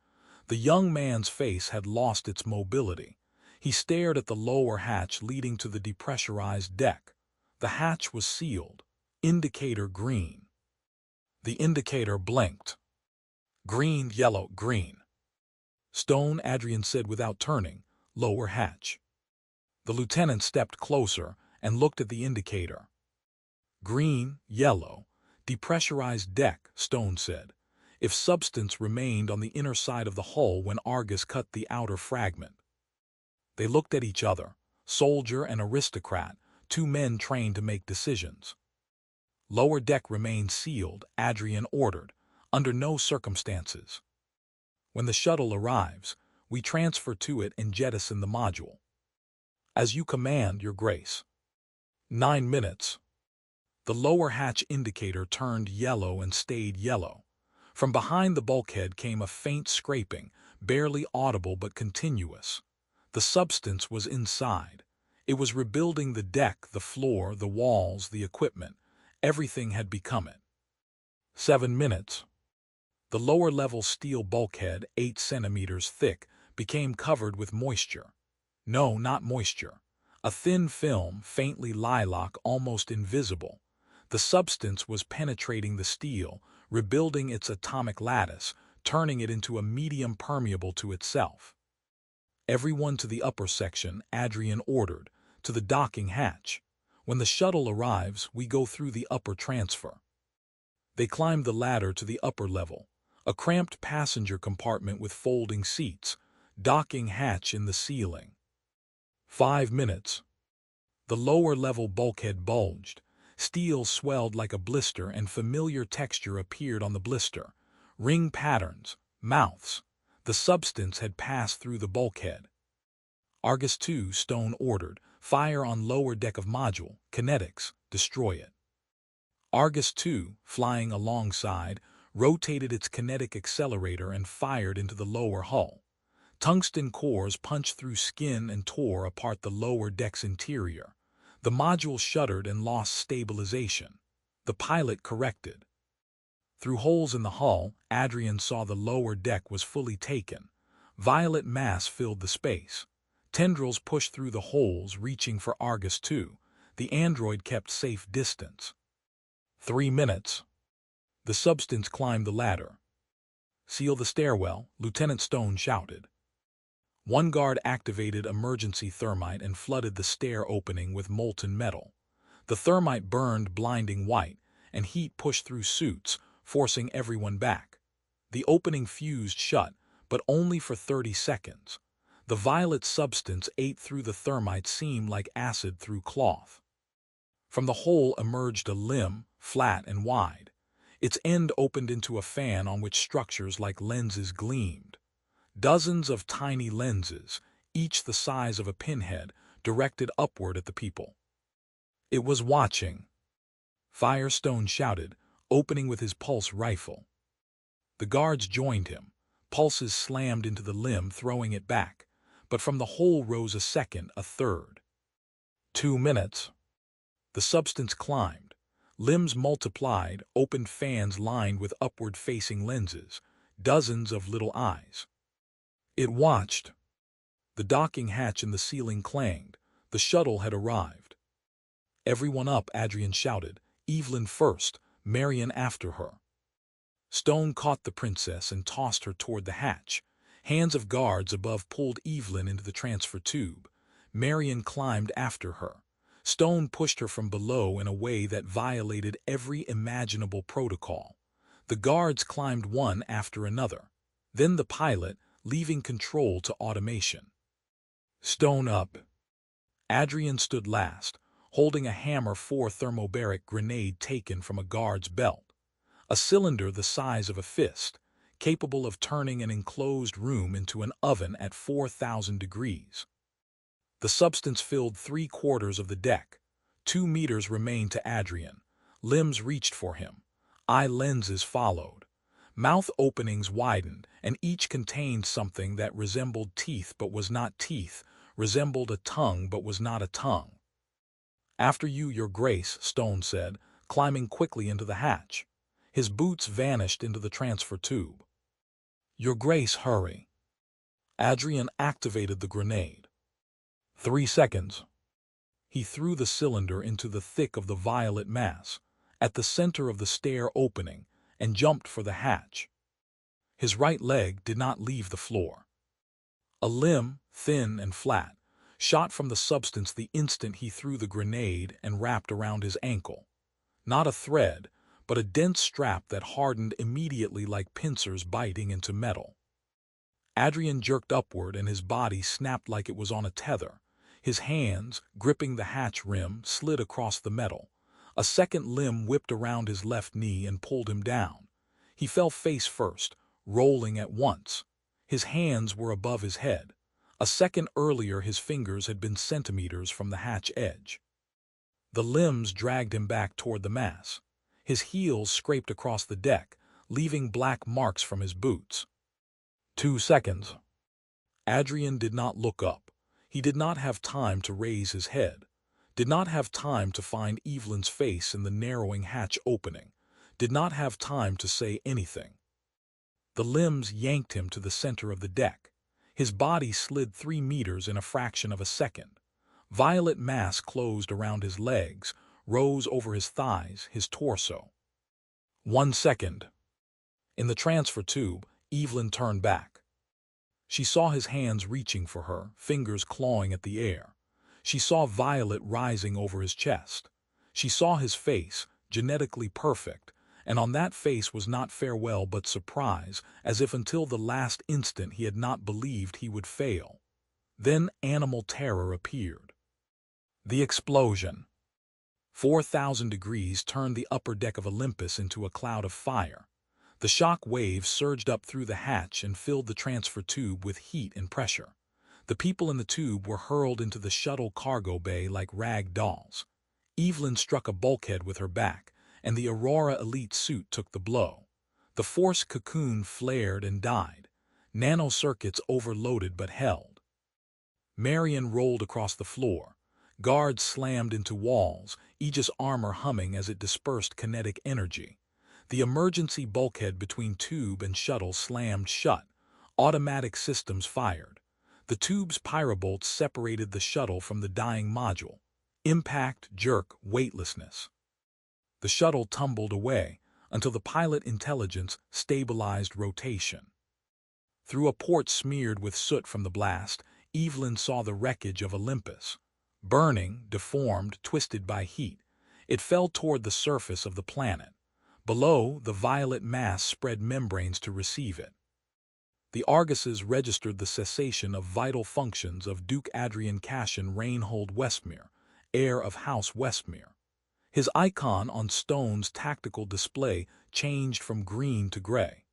The young man's face had lost its mobility. He stared at the lower hatch leading to the depressurized deck. The hatch was sealed. Indicator green. The indicator blinked. Green, yellow, green. Stone, Adrian said without turning. Lower hatch. The lieutenant stepped closer and looked at the indicator. Green, yellow. Depressurized deck, Stone said. If substance remained on the inner side of the hull when Argus cut the outer fragment. They looked at each other, soldier and aristocrat, two men trained to make decisions. Lower deck remained sealed, Adrian ordered, under no circumstances. When the shuttle arrives, we transfer to it and jettison the module. As you command, Your Grace. 9 minutes. The lower hatch indicator turned yellow and stayed yellow. From behind the bulkhead came a faint scraping, barely audible but continuous. The substance was inside. It was rebuilding the deck, the floor, the walls, the equipment. Everything had become it. 7 minutes. The lower-level steel bulkhead, 8 centimeters thick, became covered with moisture. No, not moisture. A thin film, faintly lilac, almost invisible. The substance was penetrating the steel, rebuilding its atomic lattice, turning it into a medium permeable to itself. Everyone to the upper section, Adrian ordered, to the docking hatch. When the shuttle arrives, we go through the upper transfer. They climbed the ladder to the upper level, a cramped passenger compartment with folding seats, docking hatch in the ceiling. 5 minutes. The lower-level bulkhead bulged. Steel swelled like a blister and familiar texture appeared on the blister. Ring patterns, mouths. The substance had passed through the bulkhead. Argus 2, Stone ordered, fire on lower deck of module, kinetics, destroy it. Argus 2, flying alongside, rotated its kinetic accelerator and fired into the lower hull. Tungsten cores punched through skin and tore apart the lower deck's interior. The module shuddered and lost stabilization. The pilot corrected. Through holes in the hull, Adrian saw the lower deck was fully taken. Violet mass filled the space. Tendrils pushed through the holes, reaching for Argus 2. The android kept safe distance. 3 minutes. The substance climbed the ladder. Seal the stairwell, Lieutenant Stone shouted. One guard activated emergency thermite and flooded the stair opening with molten metal. The thermite burned blinding white, and heat pushed through suits, forcing everyone back. The opening fused shut, but only for 30 seconds. The violet substance ate through the thermite seam like acid through cloth. From the hole emerged a limb, flat and wide. Its end opened into a fan on which structures like lenses gleamed. Dozens of tiny lenses, each the size of a pinhead, directed upward at the people. It was watching. Firestone shouted, opening with his pulse rifle. The guards joined him. Pulses slammed into the limb, throwing it back. But from the hole rose a second, a third. 2 minutes. The substance climbed. Limbs multiplied, opened fans lined with upward-facing lenses, dozens of little eyes. It watched. The docking hatch in the ceiling clanged. The shuttle had arrived. Everyone up, Adrian shouted. Evelyn first, Marion after her. Stone caught the princess and tossed her toward the hatch. Hands of guards above pulled Evelyn into the transfer tube. Marion climbed after her. Stone pushed her from below in a way that violated every imaginable protocol. The guards climbed one after another. Then the pilot, leaving control to automation. Stone up. Adrian stood last, holding a hammer 4 thermobaric grenade taken from a guard's belt. A cylinder the size of a fist, capable of turning an enclosed room into an oven at 4,000 degrees. The substance filled 3/4 of the deck. 2 meters remained to Adrian. Limbs reached for him. Eye lenses followed. Mouth openings widened, and each contained something that resembled teeth but was not teeth, resembled a tongue but was not a tongue. "After you, Your Grace," Stone said, climbing quickly into the hatch. His boots vanished into the transfer tube. "Your Grace, hurry." Adrian activated the grenade. 3 seconds. He threw the cylinder into the thick of the violet mass, at the center of the stair opening, and jumped for the hatch. His right leg did not leave the floor. A limb, thin and flat, shot from the substance the instant he threw the grenade and wrapped around his ankle. Not a thread, but a dense strap that hardened immediately like pincers biting into metal. Adrian jerked upward and his body snapped like it was on a tether. His hands, gripping the hatch rim, slid across the metal. A second limb whipped around his left knee and pulled him down. He fell face first, rolling at once. His hands were above his head. A second earlier his fingers had been centimeters from the hatch edge. The limbs dragged him back toward the mass. His heels scraped across the deck, leaving black marks from his boots. 2 seconds. Adrian did not look up. He did not have time to raise his head, did not have time to find Evelyn's face in the narrowing hatch opening, did not have time to say anything. The limbs yanked him to the center of the deck. His body slid 3 meters in a fraction of a second. Violet mass closed around his legs, rose over his thighs, his torso. 1 second. In the transfer tube, Evelyn turned back. She saw his hands reaching for her, fingers clawing at the air. She saw violet rising over his chest. She saw his face, genetically perfect, and on that face was not farewell but surprise, as if until the last instant he had not believed he would fail. Then animal terror appeared. The explosion. 4,000 degrees turned the upper deck of Olympus into a cloud of fire. The shock waves surged up through the hatch and filled the transfer tube with heat and pressure. The people in the tube were hurled into the shuttle cargo bay like rag dolls. Evelyn struck a bulkhead with her back, and the Aurora Elite suit took the blow. The force cocoon flared and died. Nanocircuits overloaded but held. Marion rolled across the floor. Guards slammed into walls, Aegis armor humming as it dispersed kinetic energy. The emergency bulkhead between tube and shuttle slammed shut. Automatic systems fired. The tube's pyrobolts separated the shuttle from the dying module. Impact, jerk, weightlessness. The shuttle tumbled away until the pilot intelligence stabilized rotation. Through a port smeared with soot from the blast, Evelyn saw the wreckage of Olympus. Burning, deformed, twisted by heat, it fell toward the surface of the planet. Below, the violet mass spread membranes to receive it. The Arguses registered the cessation of vital functions of Duke Adrian Cassian Reinhold Westmere, heir of House Westmere. His icon on Stone's tactical display changed from green to gray.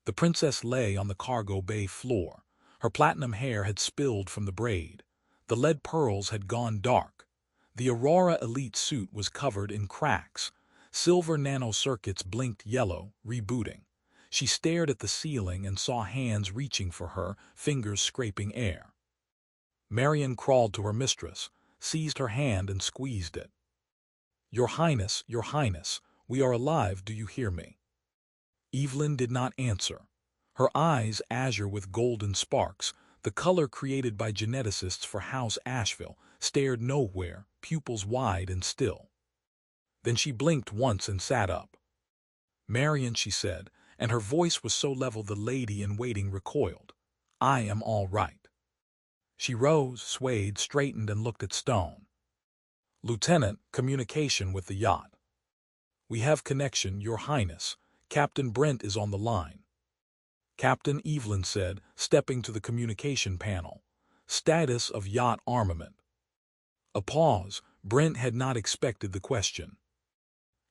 The princess lay on the cargo bay floor. Her platinum hair had spilled from the braid. The lead pearls had gone dark. The Aurora Elite suit was covered in cracks. Silver nanocircuits blinked yellow, rebooting. She stared at the ceiling and saw hands reaching for her, fingers scraping air. Marion crawled to her mistress, seized her hand and squeezed it. Your Highness, we are alive, do you hear me?" Evelyn did not answer. Her eyes, azure with golden sparks, the color created by geneticists for House Asheville, stared nowhere, pupils wide and still. Then she blinked once and sat up. "Marion," she said, and her voice was so level the lady-in-waiting recoiled. "I am all right." She rose, swayed, straightened, and looked at Stone. "Lieutenant, communication with the yacht." "We have connection, Your Highness. Captain Brent is on the line." "Captain," Evelyn said, stepping to the communication panel. "Status of yacht armament." A pause. Brent had not expected the question.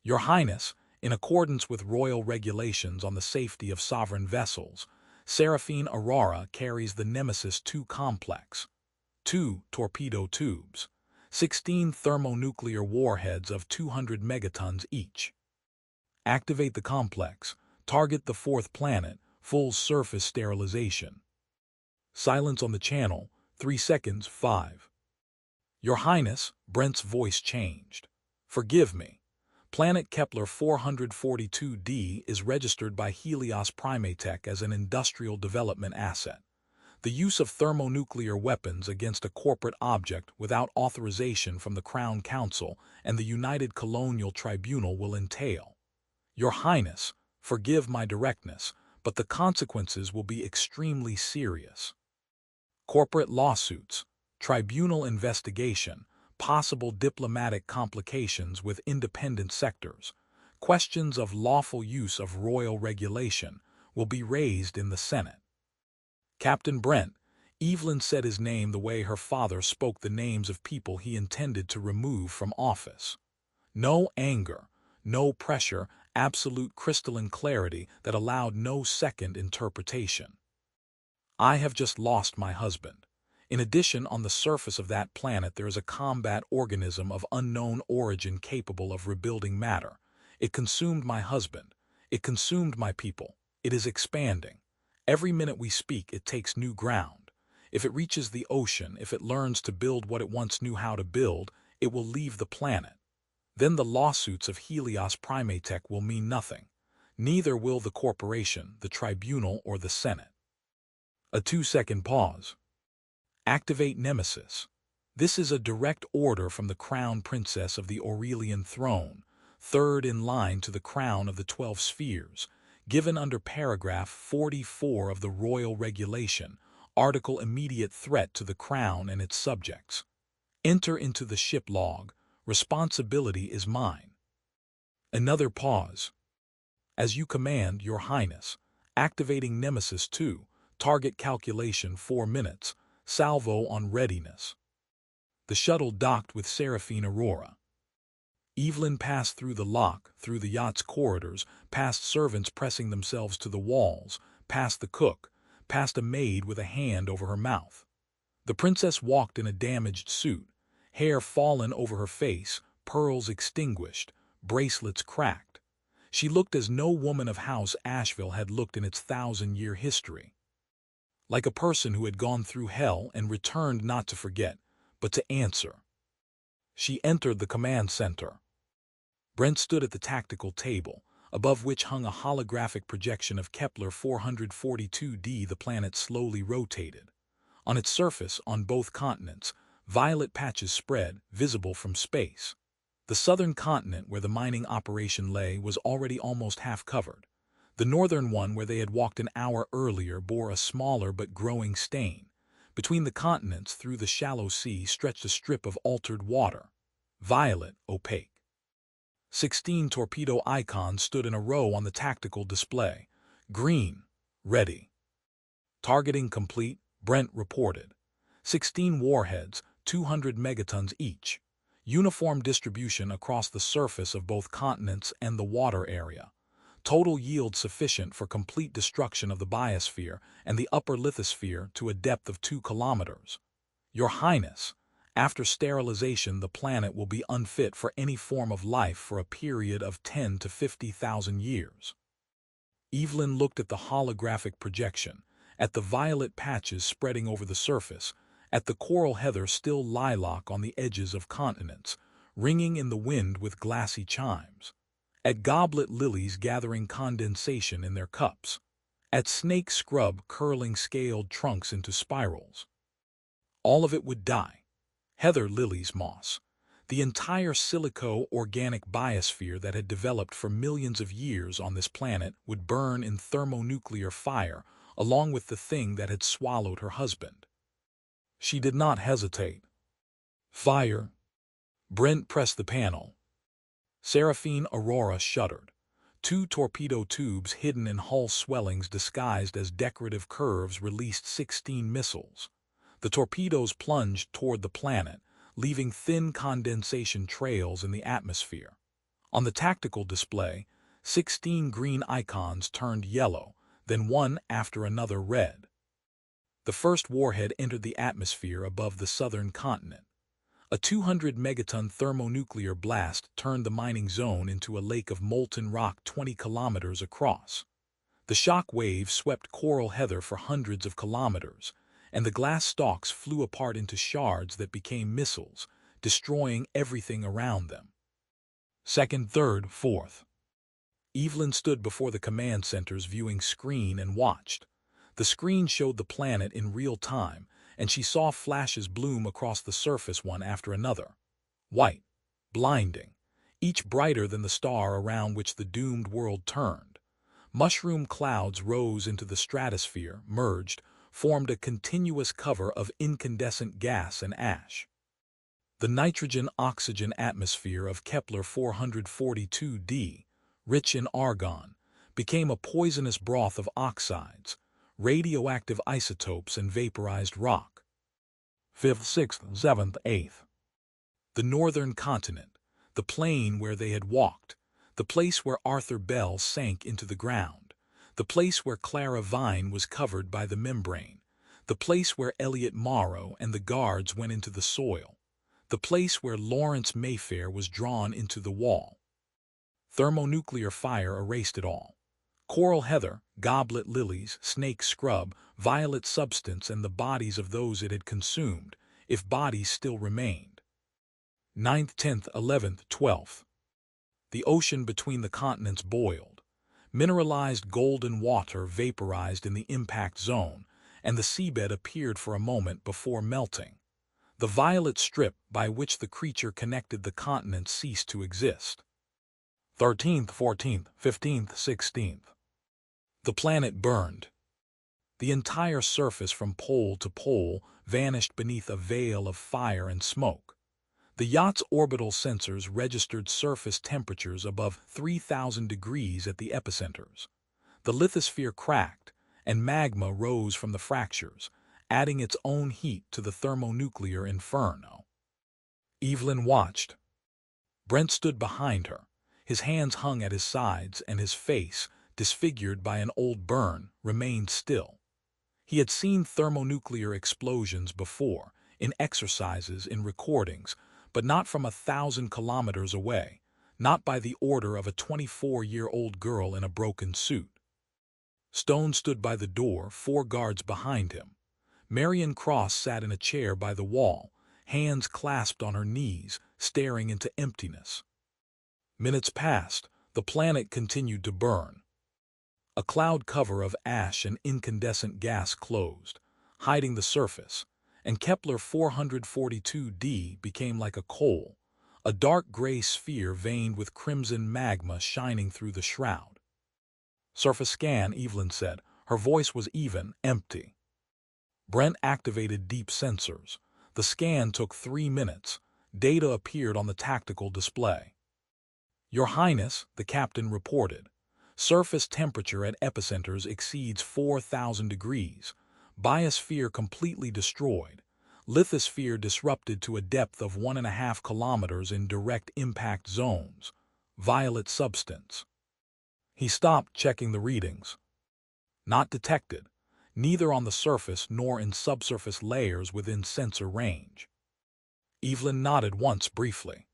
"Your Highness, in accordance with royal regulations on the safety of sovereign vessels, Seraphine Aurora carries the Nemesis II complex. 2 torpedo tubes, 16 thermonuclear warheads of 200 megatons each. Activate the complex. Target the fourth planet. Full surface sterilization. Silence on the channel. 3 seconds. 5. Your Highness, Brent's voice changed. Forgive me. Planet Kepler 442d is registered by Helios Primatech as an industrial development asset. The use of thermonuclear weapons against a corporate object without authorization from the Crown Council and the United Colonial Tribunal will entail. Your Highness, forgive my directness, but the consequences will be extremely serious. Corporate lawsuits, tribunal investigation, possible diplomatic complications with independent sectors, questions of lawful use of royal regulation will be raised in the Senate. Captain Brent, Evelyn said his name the way her father spoke the names of people he intended to remove from office. No anger, no pressure, absolute crystalline clarity that allowed no second interpretation. I have just lost my husband. In addition, on the surface of that planet there is a combat organism of unknown origin capable of rebuilding matter. It consumed my husband. It consumed my people. It is expanding. Every minute we speak, it takes new ground. If it reaches the ocean, if it learns to build what it once knew how to build, it will leave the planet. Then the lawsuits of Helios Primatech will mean nothing. Neither will the corporation, the tribunal, or the Senate. A 2-second pause. Activate Nemesis. This is a direct order from the Crown Princess of the Aurelian Throne, third in line to the crown of the 12 spheres, given under paragraph 44 of the Royal Regulation, article immediate threat to the Crown and its subjects. Enter into the ship log. Responsibility is mine. Another pause. As you command, Your Highness. Activating Nemesis 2. Target calculation 4 minutes. Salvo on readiness. The shuttle docked with Seraphine Aurora. Evelyn passed through the lock, through the yacht's corridors, past servants pressing themselves to the walls, past the cook, past a maid with a hand over her mouth. The princess walked in a damaged suit, hair fallen over her face, pearls extinguished, bracelets cracked. She looked as no woman of House Asheville had looked in its 1,000-year history. Like a person who had gone through hell and returned not to forget, but to answer. She entered the command center. Brent stood at the tactical table, above which hung a holographic projection of Kepler 442d. The planet slowly rotated. On its surface, on both continents, violet patches spread, visible from space. The southern continent, where the mining operation lay, was already almost half covered. The northern one, where they had walked an hour earlier, bore a smaller but growing stain. Between the continents, through the shallow sea, stretched a strip of altered water. Violet, opaque. 16 torpedo icons stood in a row on the tactical display. Green, ready. Targeting complete, Brent reported. 16 warheads, 200 megatons each. Uniform distribution across the surface of both continents and the water area. Total yield sufficient for complete destruction of the biosphere and the upper lithosphere to a depth of 2 kilometers. Your Highness, after sterilization the planet will be unfit for any form of life for a period of 10 to 50,000 years. Evelyn looked at the holographic projection, at the violet patches spreading over the surface, at the coral heather still lilac on the edges of continents, ringing in the wind with glassy chimes, at goblet lilies gathering condensation in their cups, at snake scrub curling scaled trunks into spirals. All of it would die. Heather, lilies, moss. The entire silico-organic biosphere that had developed for millions of years on this planet would burn in thermonuclear fire, along with the thing that had swallowed her husband. She did not hesitate. Fire. Brent pressed the panel. Seraphine Aurora shuddered. 2 torpedo tubes hidden in hull swellings disguised as decorative curves released 16 missiles. The torpedoes plunged toward the planet, leaving thin condensation trails in the atmosphere. On the tactical display, 16 green icons turned yellow, then one after another red. The first warhead entered the atmosphere above the southern continent. A 200-megaton thermonuclear blast turned the mining zone into a lake of molten rock 20 kilometers across. The shock wave swept coral heather for hundreds of kilometers, and the glass stalks flew apart into shards that became missiles, destroying everything around them. Second, third, fourth. Evelyn stood before the command center's viewing screen and watched. The screen showed the planet in real time, and she saw flashes bloom across the surface one after another. White, blinding, each brighter than the star around which the doomed world turned. Mushroom clouds rose into the stratosphere, merged, formed a continuous cover of incandescent gas and ash. The nitrogen-oxygen atmosphere of Kepler 442d, rich in argon, became a poisonous broth of oxides, radioactive isotopes, and vaporized rock. Fifth, sixth, seventh, eighth. The northern continent, the plain where they had walked, the place where Arthur Bell sank into the ground, the place where Clara Vine was covered by the membrane, the place where Elliot Morrow and the guards went into the soil, the place where Lawrence Mayfair was drawn into the wall. Thermonuclear fire erased it all. Coral heather, goblet lilies, snake scrub, violet substance, and the bodies of those it had consumed, if bodies still remained. 9th, 10th, 11th, 12th. The ocean between the continents boiled. Mineralized golden water vaporized in the impact zone, and the seabed appeared for a moment before melting. The violet strip by which the creature connected the continents ceased to exist. 13th, 14th, 15th, 16th. The planet burned. The entire surface from pole to pole vanished beneath a veil of fire and smoke. The yacht's orbital sensors registered surface temperatures above 3,000 degrees at the epicenters. The lithosphere cracked, and magma rose from the fractures, adding its own heat to the thermonuclear inferno. Evelyn watched. Brent stood behind her. His hands hung at his sides, and his face, disfigured by an old burn, remained still. He had seen thermonuclear explosions before, in exercises, in recordings, but not from 1,000 kilometers away, not by the order of a 24-year-old girl in a broken suit. Stone stood by the door, 4 guards behind him. Marion Cross sat in a chair by the wall, hands clasped on her knees, staring into emptiness. Minutes passed. The planet continued to burn. A cloud cover of ash and incandescent gas closed, hiding the surface, and Kepler 442d became like a coal, a dark gray sphere veined with crimson magma shining through the shroud. "Surface scan," Evelyn said. Her voice was even, empty. Brent activated deep sensors. The scan took 3 minutes. Data appeared on the tactical display. "Your Highness," the captain reported. "Surface temperature at epicenters exceeds 4,000 degrees. Biosphere completely destroyed. Lithosphere disrupted to a depth of 1.5 kilometers in direct impact zones. Violet substance." He stopped, checking the readings. "Not detected, neither on the surface nor in subsurface layers within sensor range." Evelyn nodded once briefly.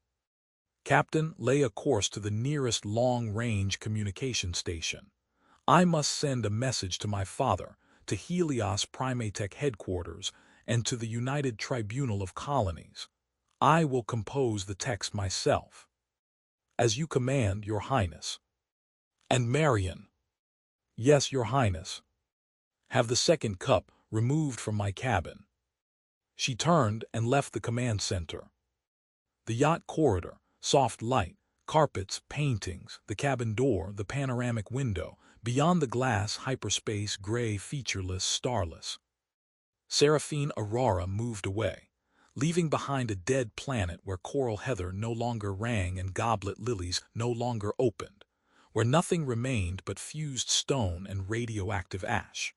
"Captain, lay a course to the nearest long-range communication station. I must send a message to my father, to Helios Primatech headquarters, and to the United Tribunal of Colonies. I will compose the text myself." "As you command, Your Highness." "And Marion?" "Yes, Your Highness." "Have the second cup removed from my cabin." She turned and left the command center. The yacht corridor, soft light, carpets, paintings, the cabin door, the panoramic window, beyond the glass hyperspace, gray, featureless, starless. Seraphine Aurora moved away, leaving behind a dead planet where coral heather no longer rang and goblet lilies no longer opened, where nothing remained but fused stone and radioactive ash.